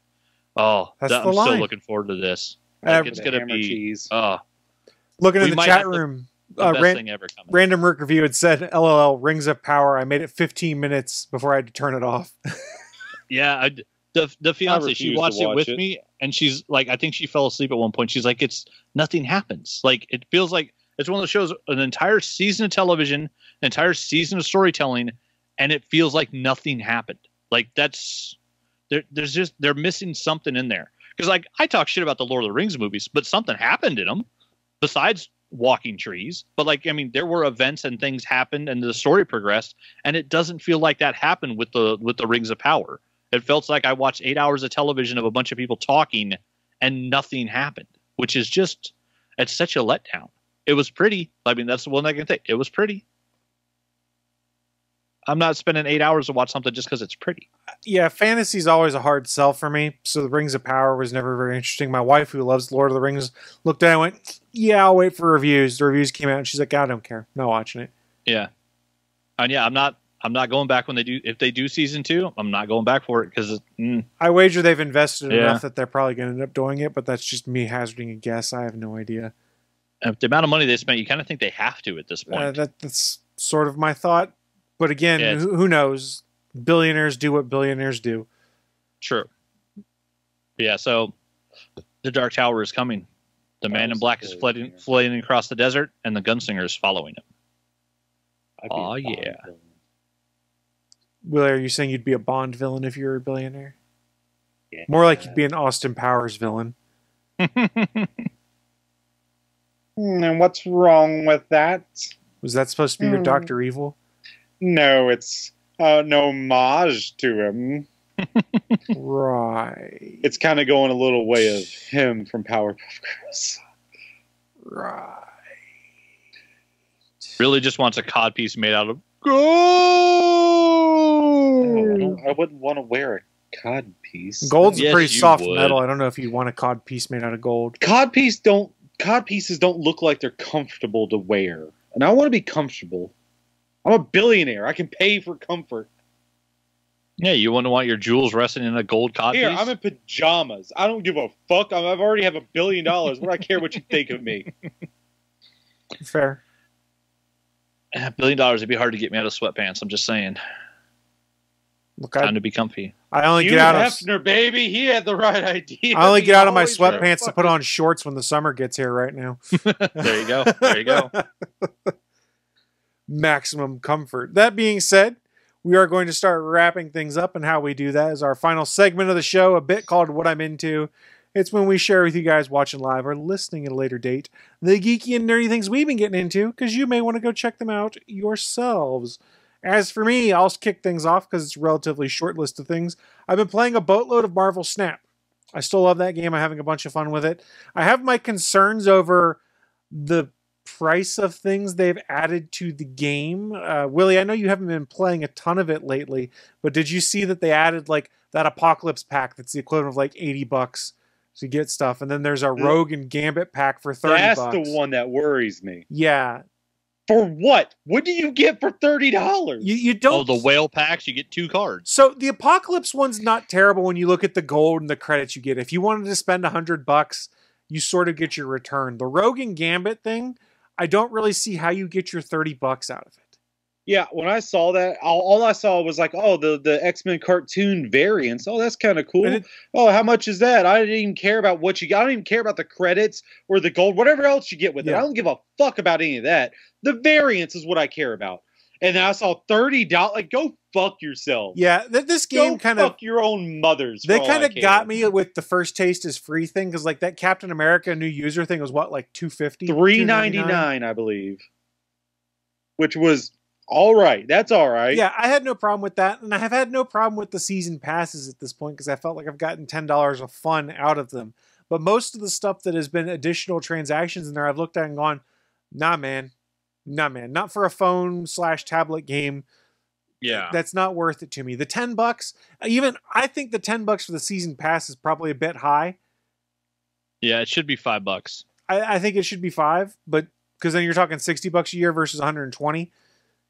That's I'm the still line. looking forward to this. It's The gonna hammer be cheese. Looking in We the might chat have the- room, the best thing ever coming. Random Rick Review had said, LOL, Rings of Power. I made it 15 minutes before I had to turn it off. Yeah, the fiance, she refuse to watched it watch with it. me, and she's like, I think she fell asleep at one point. She's like, nothing happens. Like, it feels like it's one of those shows, an entire season of television, an entire season of storytelling, and it feels like nothing happened. Like they're missing something in there. Because like I talk shit about the Lord of the Rings movies, but something happened in them besides walking trees. But like, I mean, there were events and things happened, and the story progressed, and it doesn't feel like that happened with the Rings of Power. It felt like I watched 8 hours of television of a bunch of people talking, and nothing happened, which is just it's such a letdown. It was pretty. I mean, that's the one I can think. It was pretty. I'm not spending 8 hours to watch something just because it's pretty. Yeah, fantasy's always a hard sell for me. So the Rings of Power was never very interesting. My wife, who loves Lord of the Rings, looked at it and went, yeah, I'll wait for reviews. The reviews came out and she's like, I don't care. I'm not watching it. Yeah. And yeah, I'm not going back if they do season 2, I'm not going back for it because I wager they've invested Yeah. enough that they're probably going to end up doing it, but that's just me hazarding a guess. I have no idea. the amount of money they spent, you kind of think they have to at this point. That's sort of my thought. But again, Yeah, who knows? Billionaires do what billionaires do. True. Yeah, so the Dark Tower is coming. The man in black is fleeing across the desert, and the gunslinger is following him. Oh, yeah. Willie, are you saying you'd be a Bond villain if you were a billionaire? Yeah. More like you'd be an Austin Powers villain. And what's wrong with that? Was that supposed to be your Dr. Evil? No, it's an homage to him. Right. It's kind of going a little way of him from Powerpuff Girls. Right. Really just wants a codpiece made out of No, gold. I wouldn't want to wear a cod piece. Gold's Yes, a pretty you soft would. metal. I don't know if you'd want a cod piece made out of gold. Cod pieces don't look like they're comfortable to wear, and I want to be comfortable. I'm a billionaire. I can pay for comfort. Yeah, you wouldn't want your jewels resting in a gold codpiece? Here, I'm in pajamas. I don't give a fuck. I've already have $1 billion. What do I care what you think of me? Fair. $1 billion, it'd be hard to get me out of sweatpants. I'm just saying. Look, Time to be comfy. I only Hugh get out of Hefner, baby. He had the right idea. I only get out of my Always sweatpants to fucking- put on shorts when the summer gets here right now. There you go. There you go. Maximum comfort. That being said, we are going to start wrapping things up, and how we do that is our final segment of the show, a bit called What I'm Into. It's when we share with you guys watching live or listening at a later date the geeky and nerdy things we've been getting into, because you may want to go check them out yourselves. As for me, I'll kick things off because it's a relatively short list of things. I've been playing a boatload of Marvel Snap. I still love that game. I'm having a bunch of fun with it. I have my concerns over the price of things they've added to the game. Willie, I know you haven't been playing a ton of it lately, but did you see that they added like that Apocalypse pack that's the equivalent of like $80 to get stuff, and then there's a Rogue and Gambit pack for $30. That's the one that worries me. Yeah. For what? What do you get for $30? You don't. Oh, the whale packs, you get 2 cards. So the Apocalypse one's not terrible when you look at the gold and the credits you get. If you wanted to spend $100, you sort of get your return. The Rogue and Gambit thing, I don't really see how you get your $30 out of it. Yeah, when I saw that, all I saw was like, oh, the X-Men cartoon variants. Oh, that's kind of cool. Oh, how much is that? I didn't even care about what you got. I don't even care about the credits or the gold, whatever else you get with it. Yeah. I don't give a fuck about any of that. The variants is what I care about. And then I saw $30. Like, go fuck yourself. Yeah, this game Go kind of... fuck your own mothers. They for all kind I of care. got me with the first taste is free thing, because like that Captain America new user thing was what, like $250? $3.99, I believe. Which was All right, that's all right. Yeah, I had no problem with that, and I have had no problem with the season passes at this point because I felt like I've gotten $10 of fun out of them. But most of the stuff that has been additional transactions in there, I've looked at and gone, nah, man, not for a phone/tablet game. Yeah. That's not worth it to me. The $10, even I think the $10 for the season pass is probably a bit high. Yeah, it should be $5. I think it should be $5, but because then you're talking $60 a year versus 120.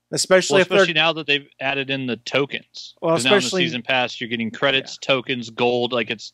Especially now that they've added in the tokens. Well, especially now in the especially season pass, you're getting credits, tokens, gold. Like it's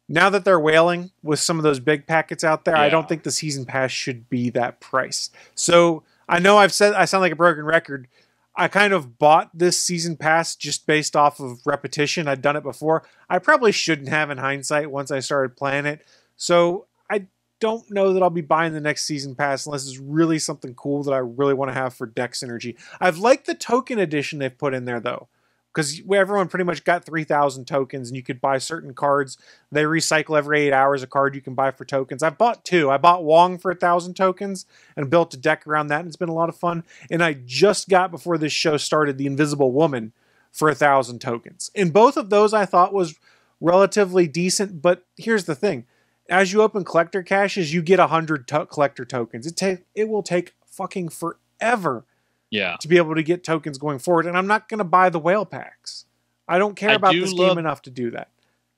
now that they're whaling with some of those big packets out there. Yeah. I don't think the season pass should be that price. So I know I sound like a broken record. I kind of bought this season pass just based off of repetition. I'd done it before. I probably shouldn't have in hindsight once I started playing it. So I don't know that I'll be buying the next season pass unless it's really something cool that I really want to have for deck synergy. I've liked the token edition they've put in there though, because everyone pretty much got 3,000 tokens and you could buy certain cards. They recycle every 8 hours a card you can buy for tokens. I've bought 2. I bought Wong for 1,000 tokens and built a deck around that, and it's been a lot of fun. And I just got, before this show started, the Invisible Woman for 1,000 tokens. And both of those I thought was relatively decent, but here's the thing. As you open collector caches, you get 100 collector tokens. It will take fucking forever to be able to get tokens going forward. And I'm not going to buy the whale packs. I don't care about this game enough to do that.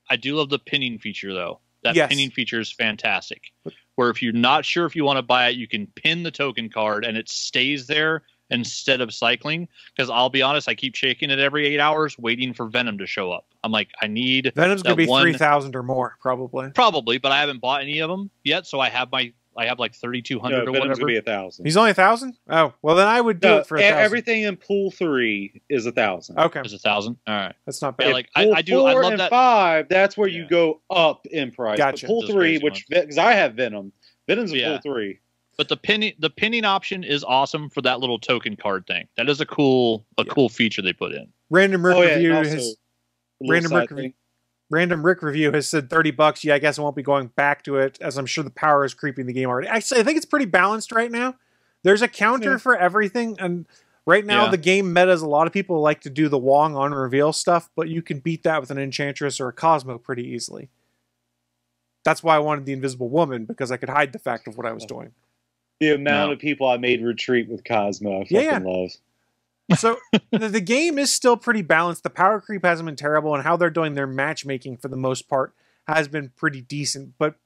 I do love the pinning feature, though. That Yes. pinning feature is fantastic. Where if you're not sure if you want to buy it, you can pin the token card and it stays there instead of cycling. Because I'll be honest, I keep shaking it every 8 hours waiting for Venom to show up. I'm like, I need Venom's going to be one- 3,000 or more, probably. Probably, but I haven't bought any of them yet, so I have like 3,200 or Venom's whatever. gonna be 1,000. He's only 1,000? Oh, well then I would do it for 1,000. Everything in pool 3 is 1,000. Okay, It's 1,000. All right. that's not Yeah, bad. like Pool I do. 4 I love and that. 5. That's where you Yeah. go up in price. Gotcha. But pool Those 3, crazy which because I have Venom. Venom's in Yeah. pool 3. But the pinning option is awesome for that little token card thing. That is a cool feature they put in. Random Rick Oh, yeah, Review and also has a little Random side Rick thing. Review. Random Rick Review has said $30. Yeah, I guess I won't be going back to it, as I'm sure the power is creeping the game already. Actually, I think it's pretty balanced right now. There's a counter for everything, and right now Yeah. the game metas, a lot of people like to do the Wong on reveal stuff, but you can beat that with an Enchantress or a Cosmo pretty easily. That's why I wanted the Invisible Woman, because I could hide the fact of what I was doing. The amount No. of people I made retreat with Cosmo, I Yeah, fucking love. So the game is still pretty balanced. The power creep hasn't been terrible, and how they're doing their matchmaking for the most part has been pretty decent. But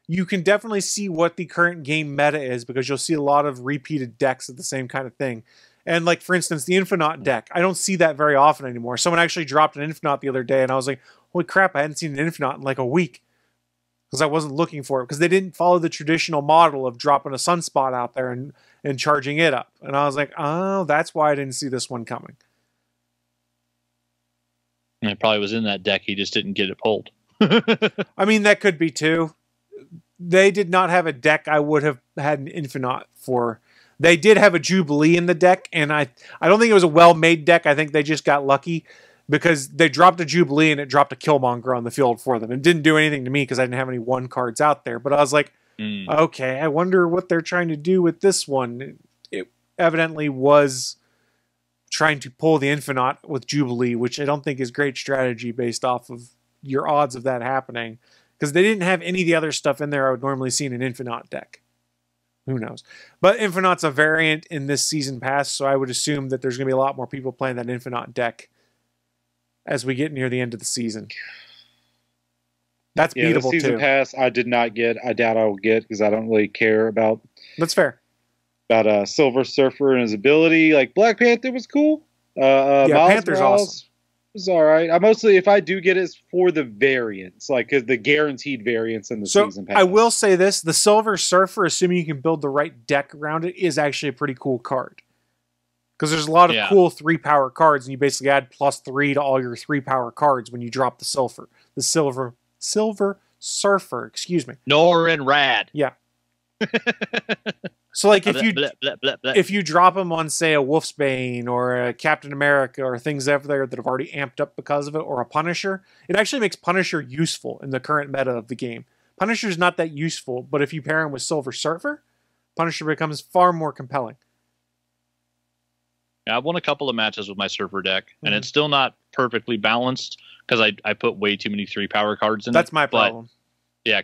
you can definitely see what the current game meta is, because you'll see a lot of repeated decks of the same kind of thing. And like, for instance, the Infinite deck, I don't see that very often anymore. Someone actually dropped an Infinite the other day, and I was like, holy crap, I hadn't seen an Infinite in like a week. Because I wasn't looking for it, because they didn't follow the traditional model of dropping a Sunspot out there and charging it up. And I was like, oh, that's why I didn't see this one coming. And it probably was in that deck. He just didn't get it pulled. I mean, that could be too. They did not have a deck I would have had an Infinite for. They did have a Jubilee in the deck, and I don't think it was a well-made deck. I think they just got lucky, because they dropped a Jubilee and it dropped a Killmonger on the field for them. It didn't do anything to me because I didn't have any 1 cards out there. But I was like, okay, I wonder what they're trying to do with this one. It evidently was trying to pull the Infinite with Jubilee, which I don't think is great strategy based off of your odds of that happening, because they didn't have any of the other stuff in there I would normally see in an Infinite deck. Who knows? But Infinite's a variant in this season pass, so I would assume that there's going to be a lot more people playing that Infinite deck as we get near the end of the season. That's Yeah, the beatable season too. pass I did not get. I doubt I will get, because I don't really care about That's fair. Silver Surfer and his ability. Like Black Panther was cool. Yeah, Miles Panther's Morales awesome. was all right. I mostly, if I do get it, it's for the variants, like 'cause the guaranteed variants in the So season pass. I will say this: the Silver Surfer, assuming you can build the right deck around it, is actually a pretty cool card. Because there's a lot of cool 3-power cards, and you basically add +3 to all your 3-power cards when you drop the Silver Surfer. Excuse me. Norin Rad. Yeah. So like if you Bleh, bleh, bleh, bleh. if you drop them on, say, a Wolfsbane or a Captain America or things out there that have already amped up because of it, or a Punisher, it actually makes Punisher useful in the current meta of the game. Punisher's not that useful, but if you pair him with Silver Surfer, Punisher becomes far more compelling. Yeah, I've won a couple of matches with my surfer deck, and it's still not perfectly balanced because I put way too many 3 power cards in. That's my problem. Yeah.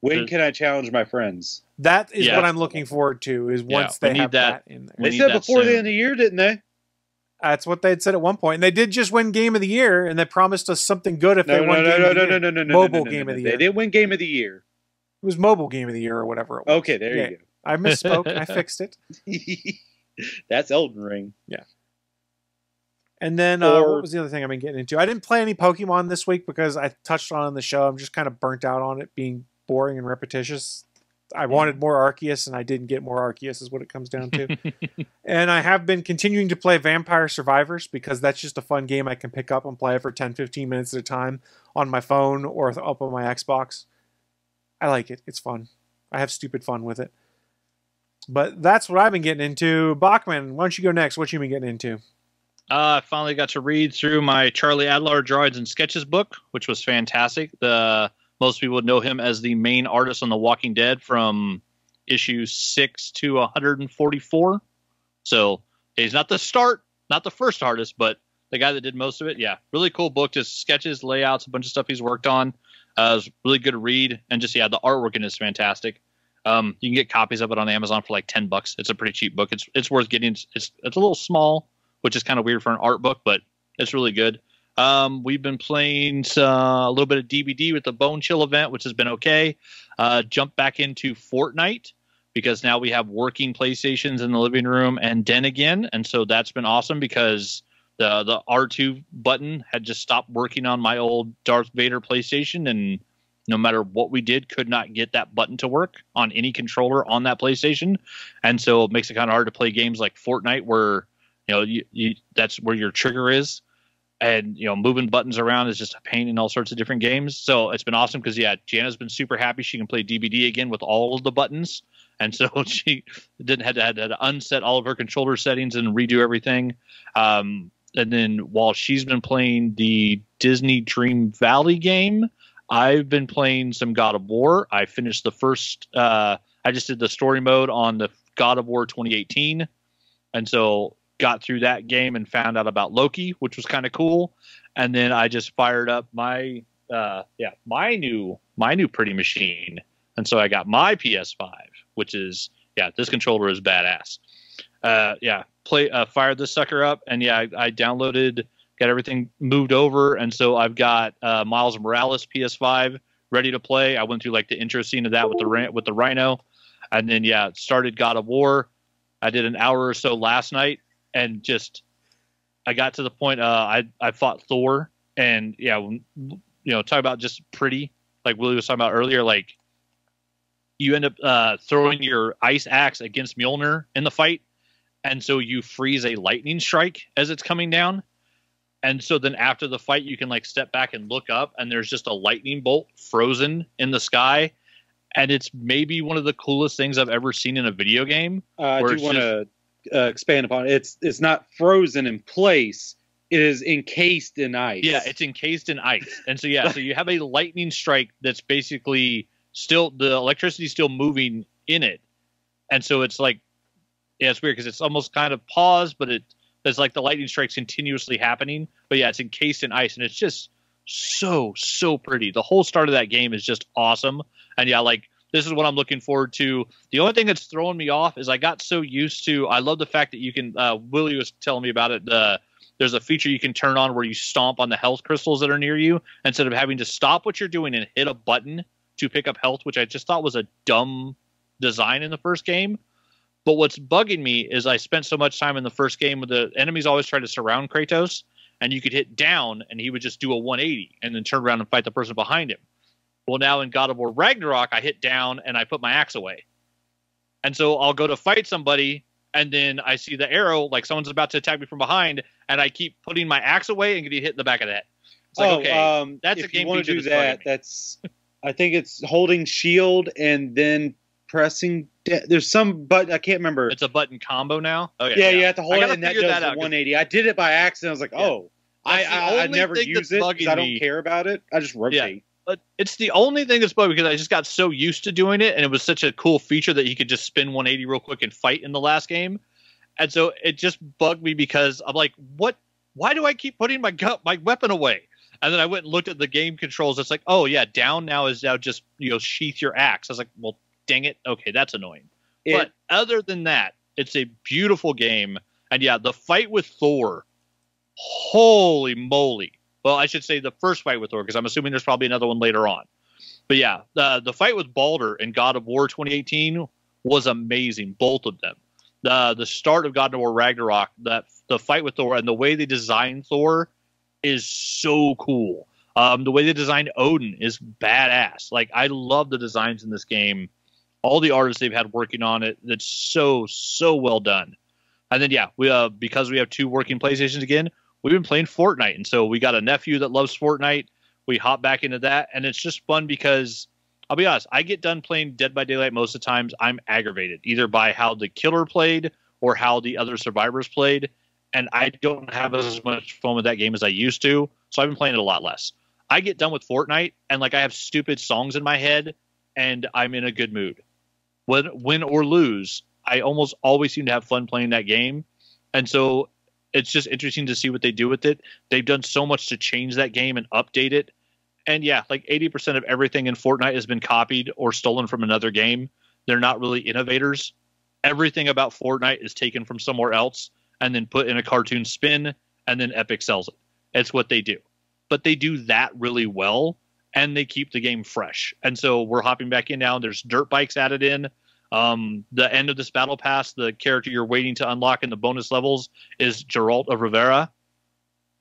When can I challenge my friends? That is what I'm looking forward to. Is once they have that in there. They said before the end of the year, didn't they? That's what they had said at one point, and they did just win Game of the Year, and they promised us something good if they won Mobile Game of the Year. They didn't win Game of the Year. It was Mobile Game of the Year or whatever it was. Okay, there you go. I misspoke. I fixed it. That's Elden Ring. Yeah. And then what was the other thing I've been getting into? I didn't play any Pokemon this week because I touched on it in the show. I'm just kind of burnt out on it being boring and repetitious. I wanted more Arceus, and I didn't get more Arceus is what it comes down to. And I have been continuing to play Vampire Survivors because that's just a fun game I can pick up and play for 10, 15 minutes at a time on my phone or up on my Xbox. I like it. It's fun. I have stupid fun with it. But that's what I've been getting into. Bachman, why don't you go next? What you been getting into? I finally got to read through my Charlie Adler Drawings and Sketches book, which was fantastic. Most people would know him as the main artist on The Walking Dead from issue 6 to 144. So he's not the first artist, but the guy that did most of it. Yeah, really cool book. Just sketches, layouts, a bunch of stuff he's worked on. It was really good to read, and just the artwork in it is fantastic. You can get copies of it on Amazon for like $10. It's a pretty cheap book. It's worth getting. It's a little small, which is kind of weird for an art book, but it's really good. We've been playing a little bit of DBD with the Bone Chill event, which has been okay. Jumped back into Fortnite because now we have working PlayStations in the living room and den again. And so that's been awesome because the R2 button had just stopped working on my old Darth Vader PlayStation. And no matter what we did, could not get that button to work on any controller on that PlayStation. And so it makes it kind of hard to play games like Fortnite where, that's where your trigger is. And, moving buttons around is just a pain in all sorts of different games. So it's been awesome because, Jana's been super happy she can play DBD again with all of the buttons. And so she had to unset all of her controller settings and redo everything. And then while she's been playing the Disney Dream Valley game, I've been playing some God of War. I finished the first I just did the story mode on the God of War 2018. And so got through that game and found out about Loki, which was kind of cool. And then I just fired up my new pretty machine. And so I got my PS5, which is, this controller is badass. Fired this sucker up, and I downloaded, got everything moved over. And so I've got Miles Morales PS5 ready to play. I went through like the intro scene of that with the Rhino, and then started God of War. I did an hour or so last night. And just, I got to the point, I fought Thor, and talk about just pretty, like Willie was talking about earlier, like you end up throwing your ice axe against Mjolnir in the fight, and so you freeze a lightning strike as it's coming down, and so then after the fight you can like step back and look up, and there's just a lightning bolt frozen in the sky, and it's maybe one of the coolest things I've ever seen in a video game. I do want to expand upon it. It's not frozen in place. It is encased in ice. Yeah, it's encased in ice. And so so you have a lightning strike that's basically still, the electricity is still moving in it. And so it's like, it's weird because it's almost kind of paused, but it's like the lightning strike's continuously happening. But it's encased in ice, and it's just so pretty. The whole start of that game is just awesome. And this is what I'm looking forward to. The only thing that's throwing me off is I got so used to, I love the fact that you can, Willie was telling me about it, there's a feature you can turn on where you stomp on the health crystals that are near you instead of having to stop what you're doing and hit a button to pick up health, which I just thought was a dumb design in the first game. But what's bugging me is I spent so much time in the first game with the enemies always try to surround Kratos, and you could hit down and he would just do a 180 and then turn around and fight the person behind him. Well, now in God of War Ragnarok, I hit down and I put my axe away. And so I'll go to fight somebody, and then I see the arrow, like someone's about to attack me from behind, and I keep putting my axe away and getting hit in the back of the head. It's like, okay, that's a game feature that's I think it's holding shield and then pressing. There's some button, I can't remember. It's a button combo now? Okay, yeah, you have to hold it, and that does the 180. I did it by accident. I was like, I never use it because I don't care about it. I just rotate. But it's the only thing that's bugging because I just got so used to doing it, and it was such a cool feature that you could just spin 180 real quick and fight in the last game. And so it just bugged me because I'm like, what? Why do I keep putting my weapon away? And then I went and looked at the game controls. It's like, oh yeah, down now is now just, sheath your axe. I was like, well, dang it. Okay, that's annoying. But other than that, it's a beautiful game. And yeah, the fight with Thor, holy moly. Well, I should say the first fight with Thor, because I'm assuming there's probably another one later on. But yeah, the fight with Baldur in God of War 2018 was amazing, both of them. The start of God of War Ragnarok, the fight with Thor, and the way they designed Thor is so cool. The way they designed Odin is badass. Like, I love the designs in this game. All the artists they've had working on it, that's so well done. And then yeah, we because we have 2 working PlayStations again, we've been playing Fortnite, and so we got a nephew that loves Fortnite. We hop back into that, and it's just fun because I'll be honest, I get done playing Dead by Daylight most of the times. I'm aggravated either by how the killer played or how the other survivors played, and I don't have as much fun with that game as I used to, so I've been playing it a lot less. I get done with Fortnite, and like I have stupid songs in my head, and I'm in a good mood. Win or lose, I almost always seem to have fun playing that game, and so it's just interesting to see what they do with it. They've done so much to change that game and update it. And yeah, like 80% of everything in Fortnite has been copied or stolen from another game. They're not really innovators. Everything about Fortnite is taken from somewhere else and then put in a cartoon spin, and then Epic sells it. It's what they do. But they do that really well, and they keep the game fresh. And so we're hopping back in now. There's dirt bikes added in. The end of this battle pass, the character you're waiting to unlock in the bonus levels is Geralt of Rivera.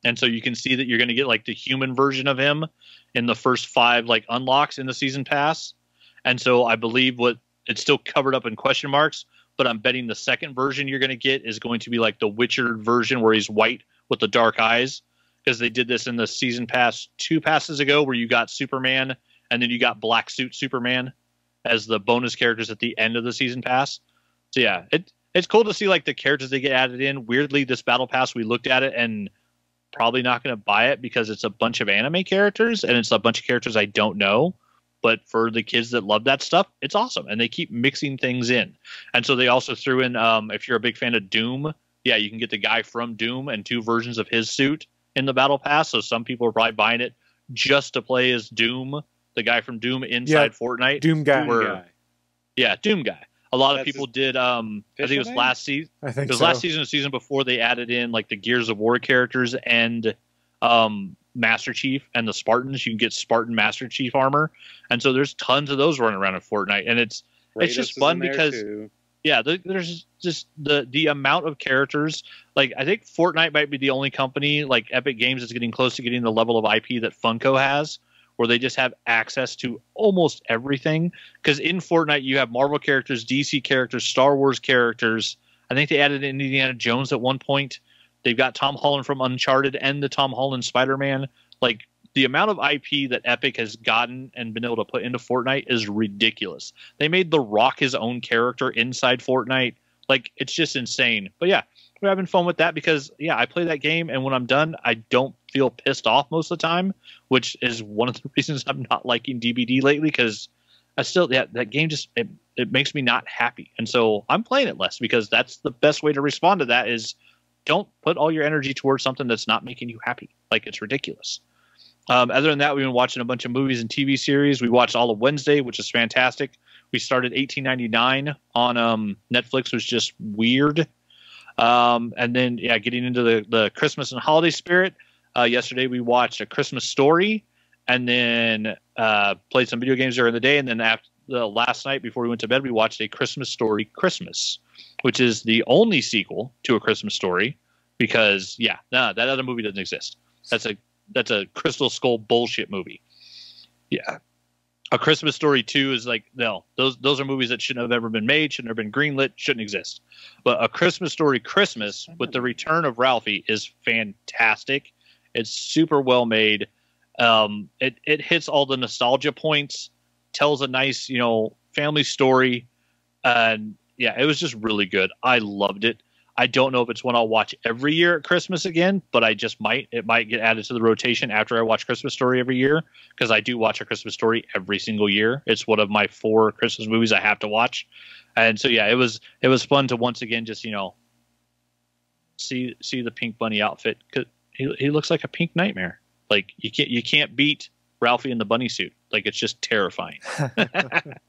And so you can see that you're going to get like the human version of him in the first 5 like unlocks in the season pass. And so I believe it's still covered up in question marks, but I'm betting the second version you're going to get is going to be like the Witcher version where he's white with the dark eyes, because they did this in the season pass 2 passes ago where you got Superman and then you got Black Suit Superman as the bonus characters at the end of the season pass. So yeah, it's cool to see like the characters they get added in. Weirdly, this battle pass, we looked at it and probably not going to buy it because it's a bunch of anime characters and it's a bunch of characters I don't know. But for the kids that love that stuff, it's awesome. And they keep mixing things in. And so they also threw in, if you're a big fan of Doom, yeah, you can get the guy from Doom and 2 versions of his suit in the battle pass. So some people are probably buying it just to play as Doom, the guy from Doom inside Fortnite. Doom guy. Yeah, Doom guy. A lot of people did. I think it was last season. I think it was so. last season or season before they added in like the Gears of War characters and Master Chief and the Spartans. You can get Spartan Master Chief armor, and so there's tons of those running around in Fortnite, and it's just fun because there's just the amount of characters. Like I think Fortnite might be the only company like Epic Games is getting close to getting the level of IP that Funko has, where they just have access to almost everything. Because in Fortnite, you have Marvel characters, DC characters, Star Wars characters. I think they added in Indiana Jones at one point. They've got Tom Holland from Uncharted and the Tom Holland Spider-Man. Like, the amount of IP that Epic has gotten and been able to put into Fortnite is ridiculous. They made The Rock his own character inside Fortnite. Like, it's just insane. But yeah, we're having fun with that because, yeah, I play that game, and when I'm done, I don't feel pissed off most of the time, which is one of the reasons I'm not liking DBD lately, because that game just, it makes me not happy. And so I'm playing it less because that's the best way to respond to that is don't put all your energy towards something that's not making you happy. Like, it's ridiculous. Other than that, we've been watching a bunch of movies and TV series. We watched all of Wednesday, which is fantastic. We started 1899 on Netflix, was just weird. And then, yeah, getting into the Christmas and holiday spirit. Yesterday we watched A Christmas Story, and then played some video games during the day. And then after the last night before we went to bed, we watched A Christmas Story Christmas, which is the only sequel to A Christmas Story because, that other movie doesn't exist. That's a Crystal Skull bullshit movie. Yeah. A Christmas Story 2 is like, no, those are movies that shouldn't have ever been made, shouldn't have been greenlit, shouldn't exist. But A Christmas Story Christmas with the return of Ralphie is fantastic. It's super well made. It hits all the nostalgia points, tells a nice, family story. And yeah, it was just really good. I loved it. I don't know if it's one I'll watch every year at Christmas again, but I just might. It might get added to the rotation after I watch Christmas Story every year, because I do watch A Christmas Story every single year. It's one of my 4 Christmas movies I have to watch. And so, yeah, it was fun to once again just, see the Pink Bunny outfit. 'Cause he looks like a pink nightmare. Like you can't beat Ralphie in the bunny suit. Like it's just terrifying. But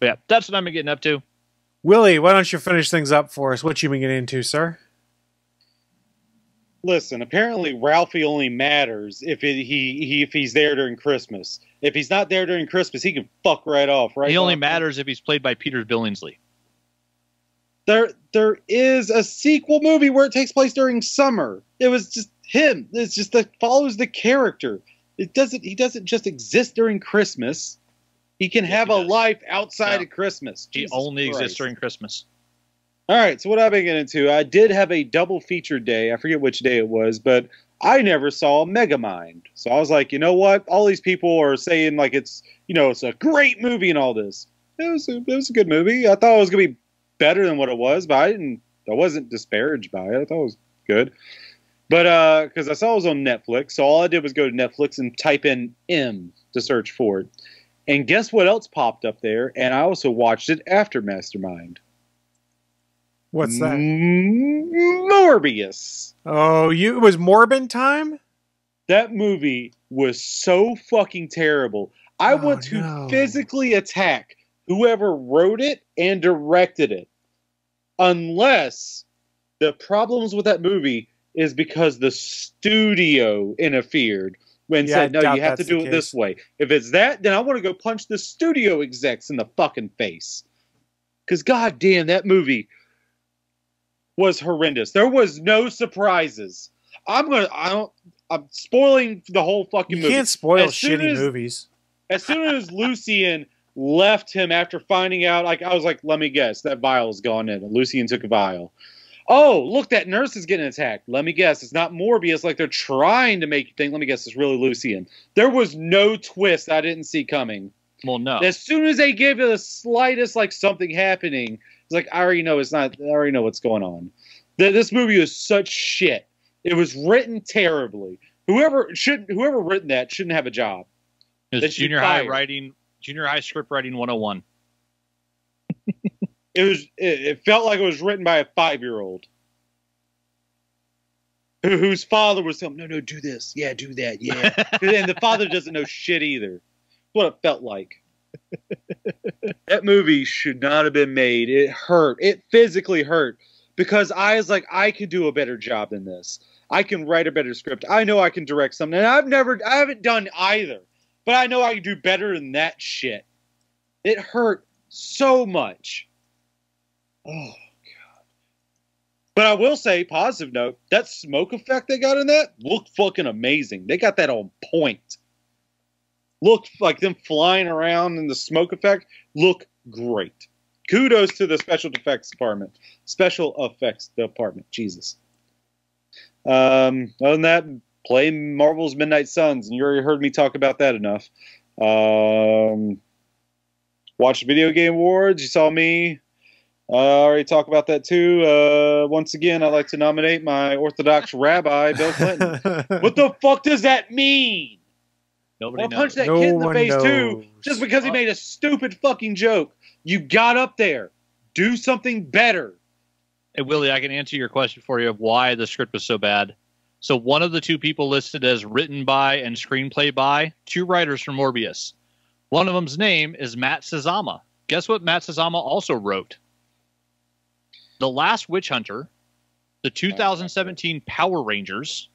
yeah, that's what I'm getting up to. Willie, why don't you finish things up for us? What you been getting into, sir? Listen, apparently Ralphie only matters if he's there during Christmas. If he's not there during Christmas, he can fuck right off. Right? He only matters if he's played by Peter Billingsley. There is a sequel movie where it takes place during summer. It was just him. It's just that follows the character. He doesn't just exist during Christmas. He can have a life outside of Christmas. He only exists during Christmas. All right, so what I've been getting into, I did have a double feature day. I forget which day it was, but I never saw Megamind. So I was like, you know what? All these people are saying like it's a great movie and all this. It was a good movie. I thought it was gonna be better than what it was, but I wasn't disparaged by it. I thought it was good. But because I saw it was on Netflix, so all I did was go to Netflix and type in M to search for it. And guess what else popped up there? And I also watched it after Mastermind. What's that? Morbius. Oh, it was Morbin time? That movie was so fucking terrible. I want to physically attack whoever wrote it and directed it. Unless the problems with that movie is because the studio interfered and said, no, you have to do it this way. If it's that, then I want to go punch the studio execs in the fucking face. Because goddamn, that movie was horrendous. There was no surprises. I'm spoiling the whole fucking movie. You can't spoil shitty movies. As soon as Lucien left him after finding out, I was like, let me guess, that vial's gone in. Lucien took a vial. Oh, look, that nurse is getting attacked. Let me guess, it's not Morbius like they're trying to make you think. Let me guess, it's really Lucien. There was no twist I didn't see coming. Well, no. As soon as they gave it the slightest, like something happening, it's like, I already know it's not. I already know what's going on. This movie was such shit. It was written terribly. Whoever written that shouldn't have a job. It's junior high script writing 101. It felt like it was written by a 5-year-old whose father was telling him, no, do this. Yeah, do that. Yeah. And the father doesn't know shit either. That's what it felt like. That movie should not have been made. It hurt. It physically hurt because I was like, I could do a better job than this. I can write a better script. I know I can direct something. And I haven't done either, but I know I can do better than that shit. It hurt so much. Oh, God. But I will say, positive note, that smoke effect they got in that looked fucking amazing. They got that on point. Looked like them flying around in the smoke effect. Look great. Kudos to the special effects department. Jesus. Other than that, play Marvel's Midnight Suns, and you already heard me talk about that enough. Watch the Video Game Awards. You saw me. I already talked about that too. Once again, I'd like to nominate my Orthodox rabbi, Bill Clinton. What the fuck does that mean? Nobody I'll knows. punch that kid in the face too, just because he made a stupid fucking joke. You got up there. Do something better. Hey, Willie, I can answer your question for you of why the script was so bad. So one of the two people listed as written by and screenplay by, 2 writers from Morbius. One of them's name is Matt Sazama. Guess what Matt Sazama also wrote? The Last Witch Hunter, the 2017 Power Rangers.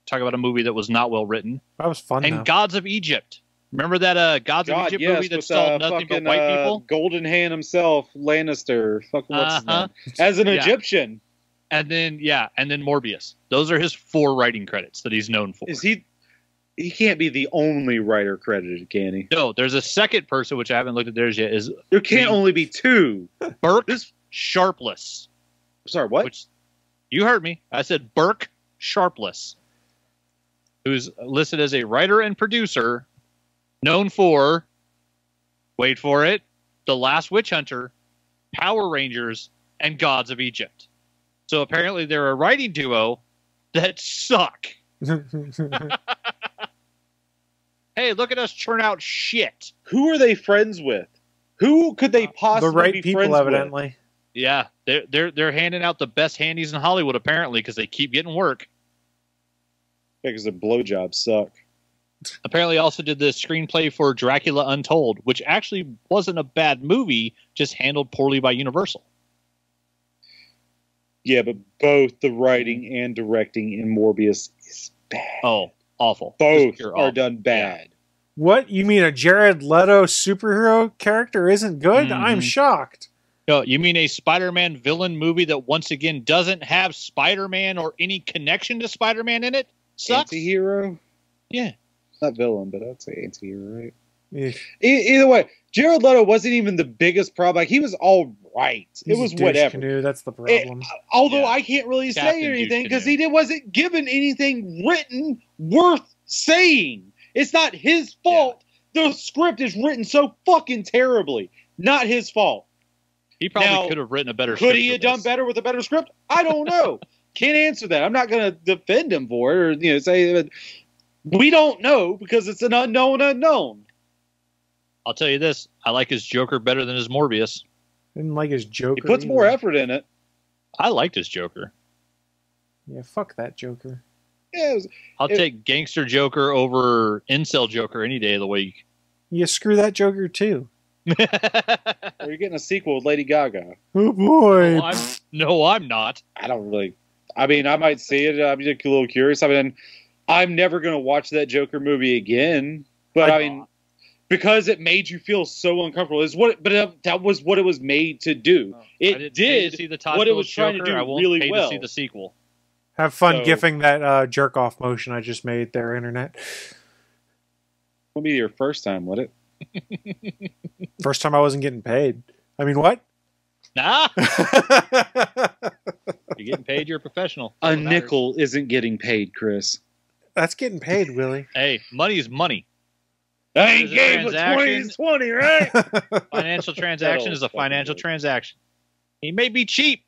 Talk about a movie that was not well written. That was fun. And Gods of Egypt. Remember that Gods of Egypt movie that stalled nothing but white people? Golden Hand himself, Lannister. Fucking what's his name? As an Egyptian. And then Morbius. Those are his 4 writing credits that he's known for. Is he can't be the only writer credited, can he? No, there's a second person, which I haven't looked at theirs yet. There can't only be 2. Burke Sharpless. Sorry, what? You heard me. I said Burke Sharpless, who's listed as a writer and producer, known for, wait for it, The Last Witch Hunter, Power Rangers, and Gods of Egypt. So apparently they're a writing duo that suck. Hey, look at us churn out shit. Who are they friends with? Who could they possibly the right be people, friends evidently. with? Yeah, they're handing out the best handies in Hollywood apparently because they keep getting work. Because the blowjobs suck. Apparently, also did the screenplay for Dracula Untold, which actually wasn't a bad movie, just handled poorly by Universal. Yeah, but both the writing and directing in Morbius is bad. Oh, awful. Both Just are awful. done bad. What? You mean a Jared Leto superhero character isn't good? Mhm. I'm shocked. No, you mean a Spider-Man villain movie that once again doesn't have Spider-Man or any connection to Spider-Man in it? Sucks. Anti-hero? Yeah. Not villain, but I'd say anti-hero, right? Eh, Either way, Jared Leto wasn't even the biggest problem. Like, he was all right. It he's was a douche whatever. Canoe, that's the problem. Although Yeah. I can't really say Captain anything Douche because Canoe. he wasn't given anything written worth saying. It's not his fault. The script is written so fucking terribly. Not his fault. He probably Now, could have written a better Could script he for have done this. better with a better script? I don't know. Can't answer that. I'm not going to defend him for it or say that. We don't know because it's an unknown unknown. I'll tell you this. I like his Joker better than his Morbius. Didn't like his Joker. He puts more either. effort in it. I liked his Joker. Yeah, fuck that Joker. Yeah, I'll take gangster Joker over incel Joker any day of the week. Yeah, screw that Joker too. you're getting a sequel with Lady Gaga. Oh boy. No, I'm not. I don't really. I mean, I might see it. I'm just a little curious. I mean, I'm never going to watch that Joker movie again. But I mean, because it made you feel so uncomfortable. That was what it was made to do. I It didn't pay to did see the Todd what it Phillips was trying to Joker. do I won't really pay well. to see the sequel. Have fun So- gifting that jerk off motion I just made there, internet. Will be your first time, would it? First time I wasn't getting paid. I mean, what? Nah, you're getting paid. You're a professional. A Doesn't matter. nickel isn't getting paid, Chris. That's getting paid, Willie. Hey, money is money. I ain't There's a game, but 20 transaction. is 20, right? Financial transaction is a fucking financial joke. transaction. He may be cheap,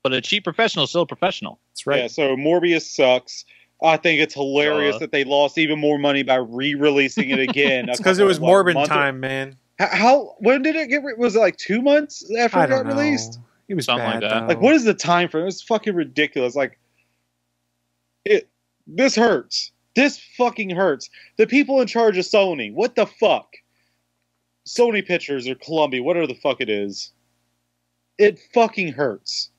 but a cheap professional is still a professional. That's right. Yeah, so Morbius sucks. I think it's hilarious that they lost even more money by re-releasing it again. It's because it was Morbin time, man. When did it was it like 2 months after I it got don't know. released? It was Something bad, like that. though. Like, what is the time frame? It's fucking ridiculous. Like, this hurts. This fucking hurts. The people in charge of Sony, what the fuck? Sony Pictures or Columbia, whatever the fuck it is. It fucking hurts.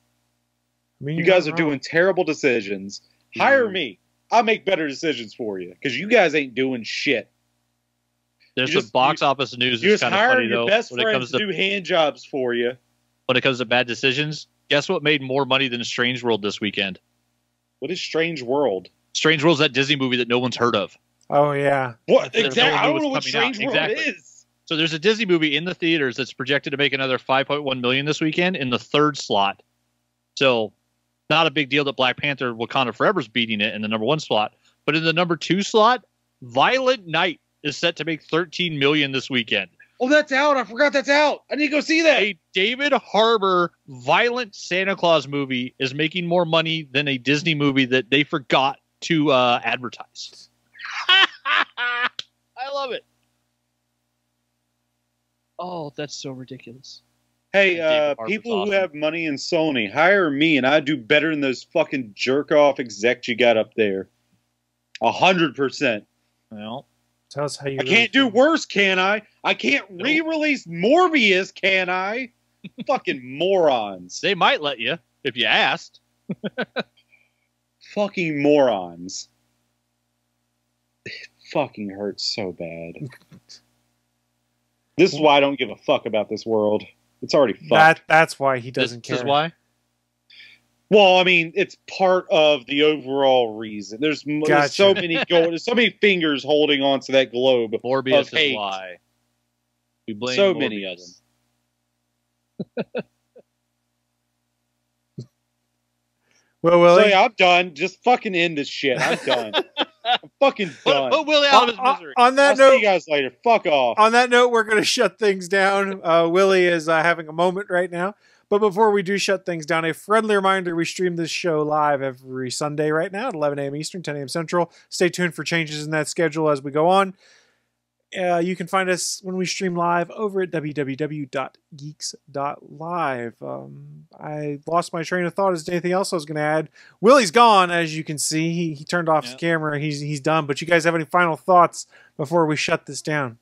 I mean, You you're guys not are doing wrong. terrible decisions. Hire me. I'll make better decisions for you because you guys ain't doing shit. There's You some just- box office news You that's just kind of funny hire your though. best When it friends comes to to do hand jobs for you. bad decisions, guess what made more money than Strange World this weekend? What is Strange World? Strange World's that Disney movie that no one's heard of. Oh, yeah. What There's exactly? no I one don't knew know what what's coming out. Strange World Exactly. is. So there's a Disney movie in the theaters that's projected to make another 5.1 million this weekend in the third slot. So not a big deal that Black Panther Wakanda Forever's beating it in the number 1 slot. But in the number 2 slot, Violent Night is set to make 13 million this weekend. Oh, that's out. I forgot that's out. I need to go see that. A David Harbour violent Santa Claus movie is making more money than a Disney movie that they forgot to advertise. I love it. Oh, that's so ridiculous. Hey, David Harbour's people who awesome. have money in Sony, hire me and I do better than those fucking jerk off execs you got up there. 100%. Well, Tell us how you I really can't do feel. worse, can I? I can't re-release Morbius, can I? Fucking morons. they might let you if you asked. Fucking morons. It fucking hurts so bad. This is why I don't give a fuck about this world. It's already fucked. That's why he doesn't This care. is why. Well, I mean, it's part of the overall reason. There's Gotcha. so many there's so many fingers holding onto that globe. Morbius Of hate. is why. We blame So Morbius. many of them. Well, Willie, So yeah, I'm done. Just fucking end this shit. I'm done. I'm fucking done. Put Willie out of his misery. on I'll that see you note, guys later. Fuck off. on that note, we're going to shut things down. Willie is having a moment right now. But before we do shut things down, a friendly reminder, we stream this show live every Sunday right now at 11 a.m. Eastern, 10 a.m. Central. Stay tuned for changes in that schedule as we go on. You can find us when we stream live over at www.geeks.live. I lost my train of thought. Is there anything else I was going to add? Willie's gone, as you can see. He turned off his camera. He's done. But you guys have any final thoughts before we shut this down?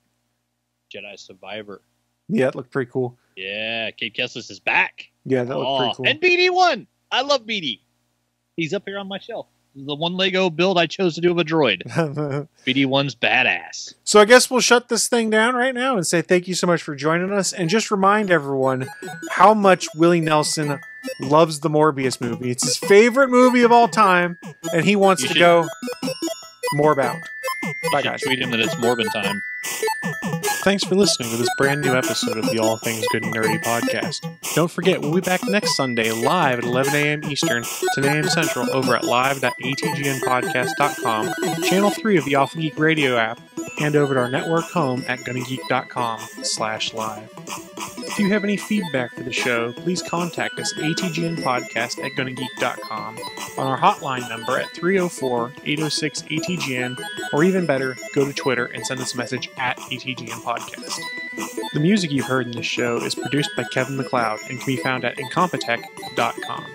Jedi Survivor. Yeah, it looked pretty cool. Yeah, Kate Keslis is back. Yeah, that looked pretty cool. And BD1. I love BD. He's up here on my shelf. The one Lego build I chose to do of a droid. BD1's badass. So I guess we'll shut this thing down right now and say thank you so much for joining us. And just remind everyone how much Willie Nelson loves the Morbius movie. It's his favorite movie of all time, and he wants to go more bound. Bye, guys. Tweet him that it's Morbin time. Thanks for listening to this brand new episode of the All Things Good and Nerdy podcast. Don't forget, we'll be back next Sunday live at 11 a.m. Eastern, 10 a.m. Central over at live.atgnpodcast.com, channel 3 of the Awful Geek radio app, and over at our network home at gonnageek.com/live. If you have any feedback for the show, please contact us atgnpodcast@gonnageek.com, on our hotline number at 304-806-ATGN, or even better, go to Twitter and send us a message at ATGN Podcast. The music you've heard in this show is produced by Kevin MacLeod and can be found at incompetech.com.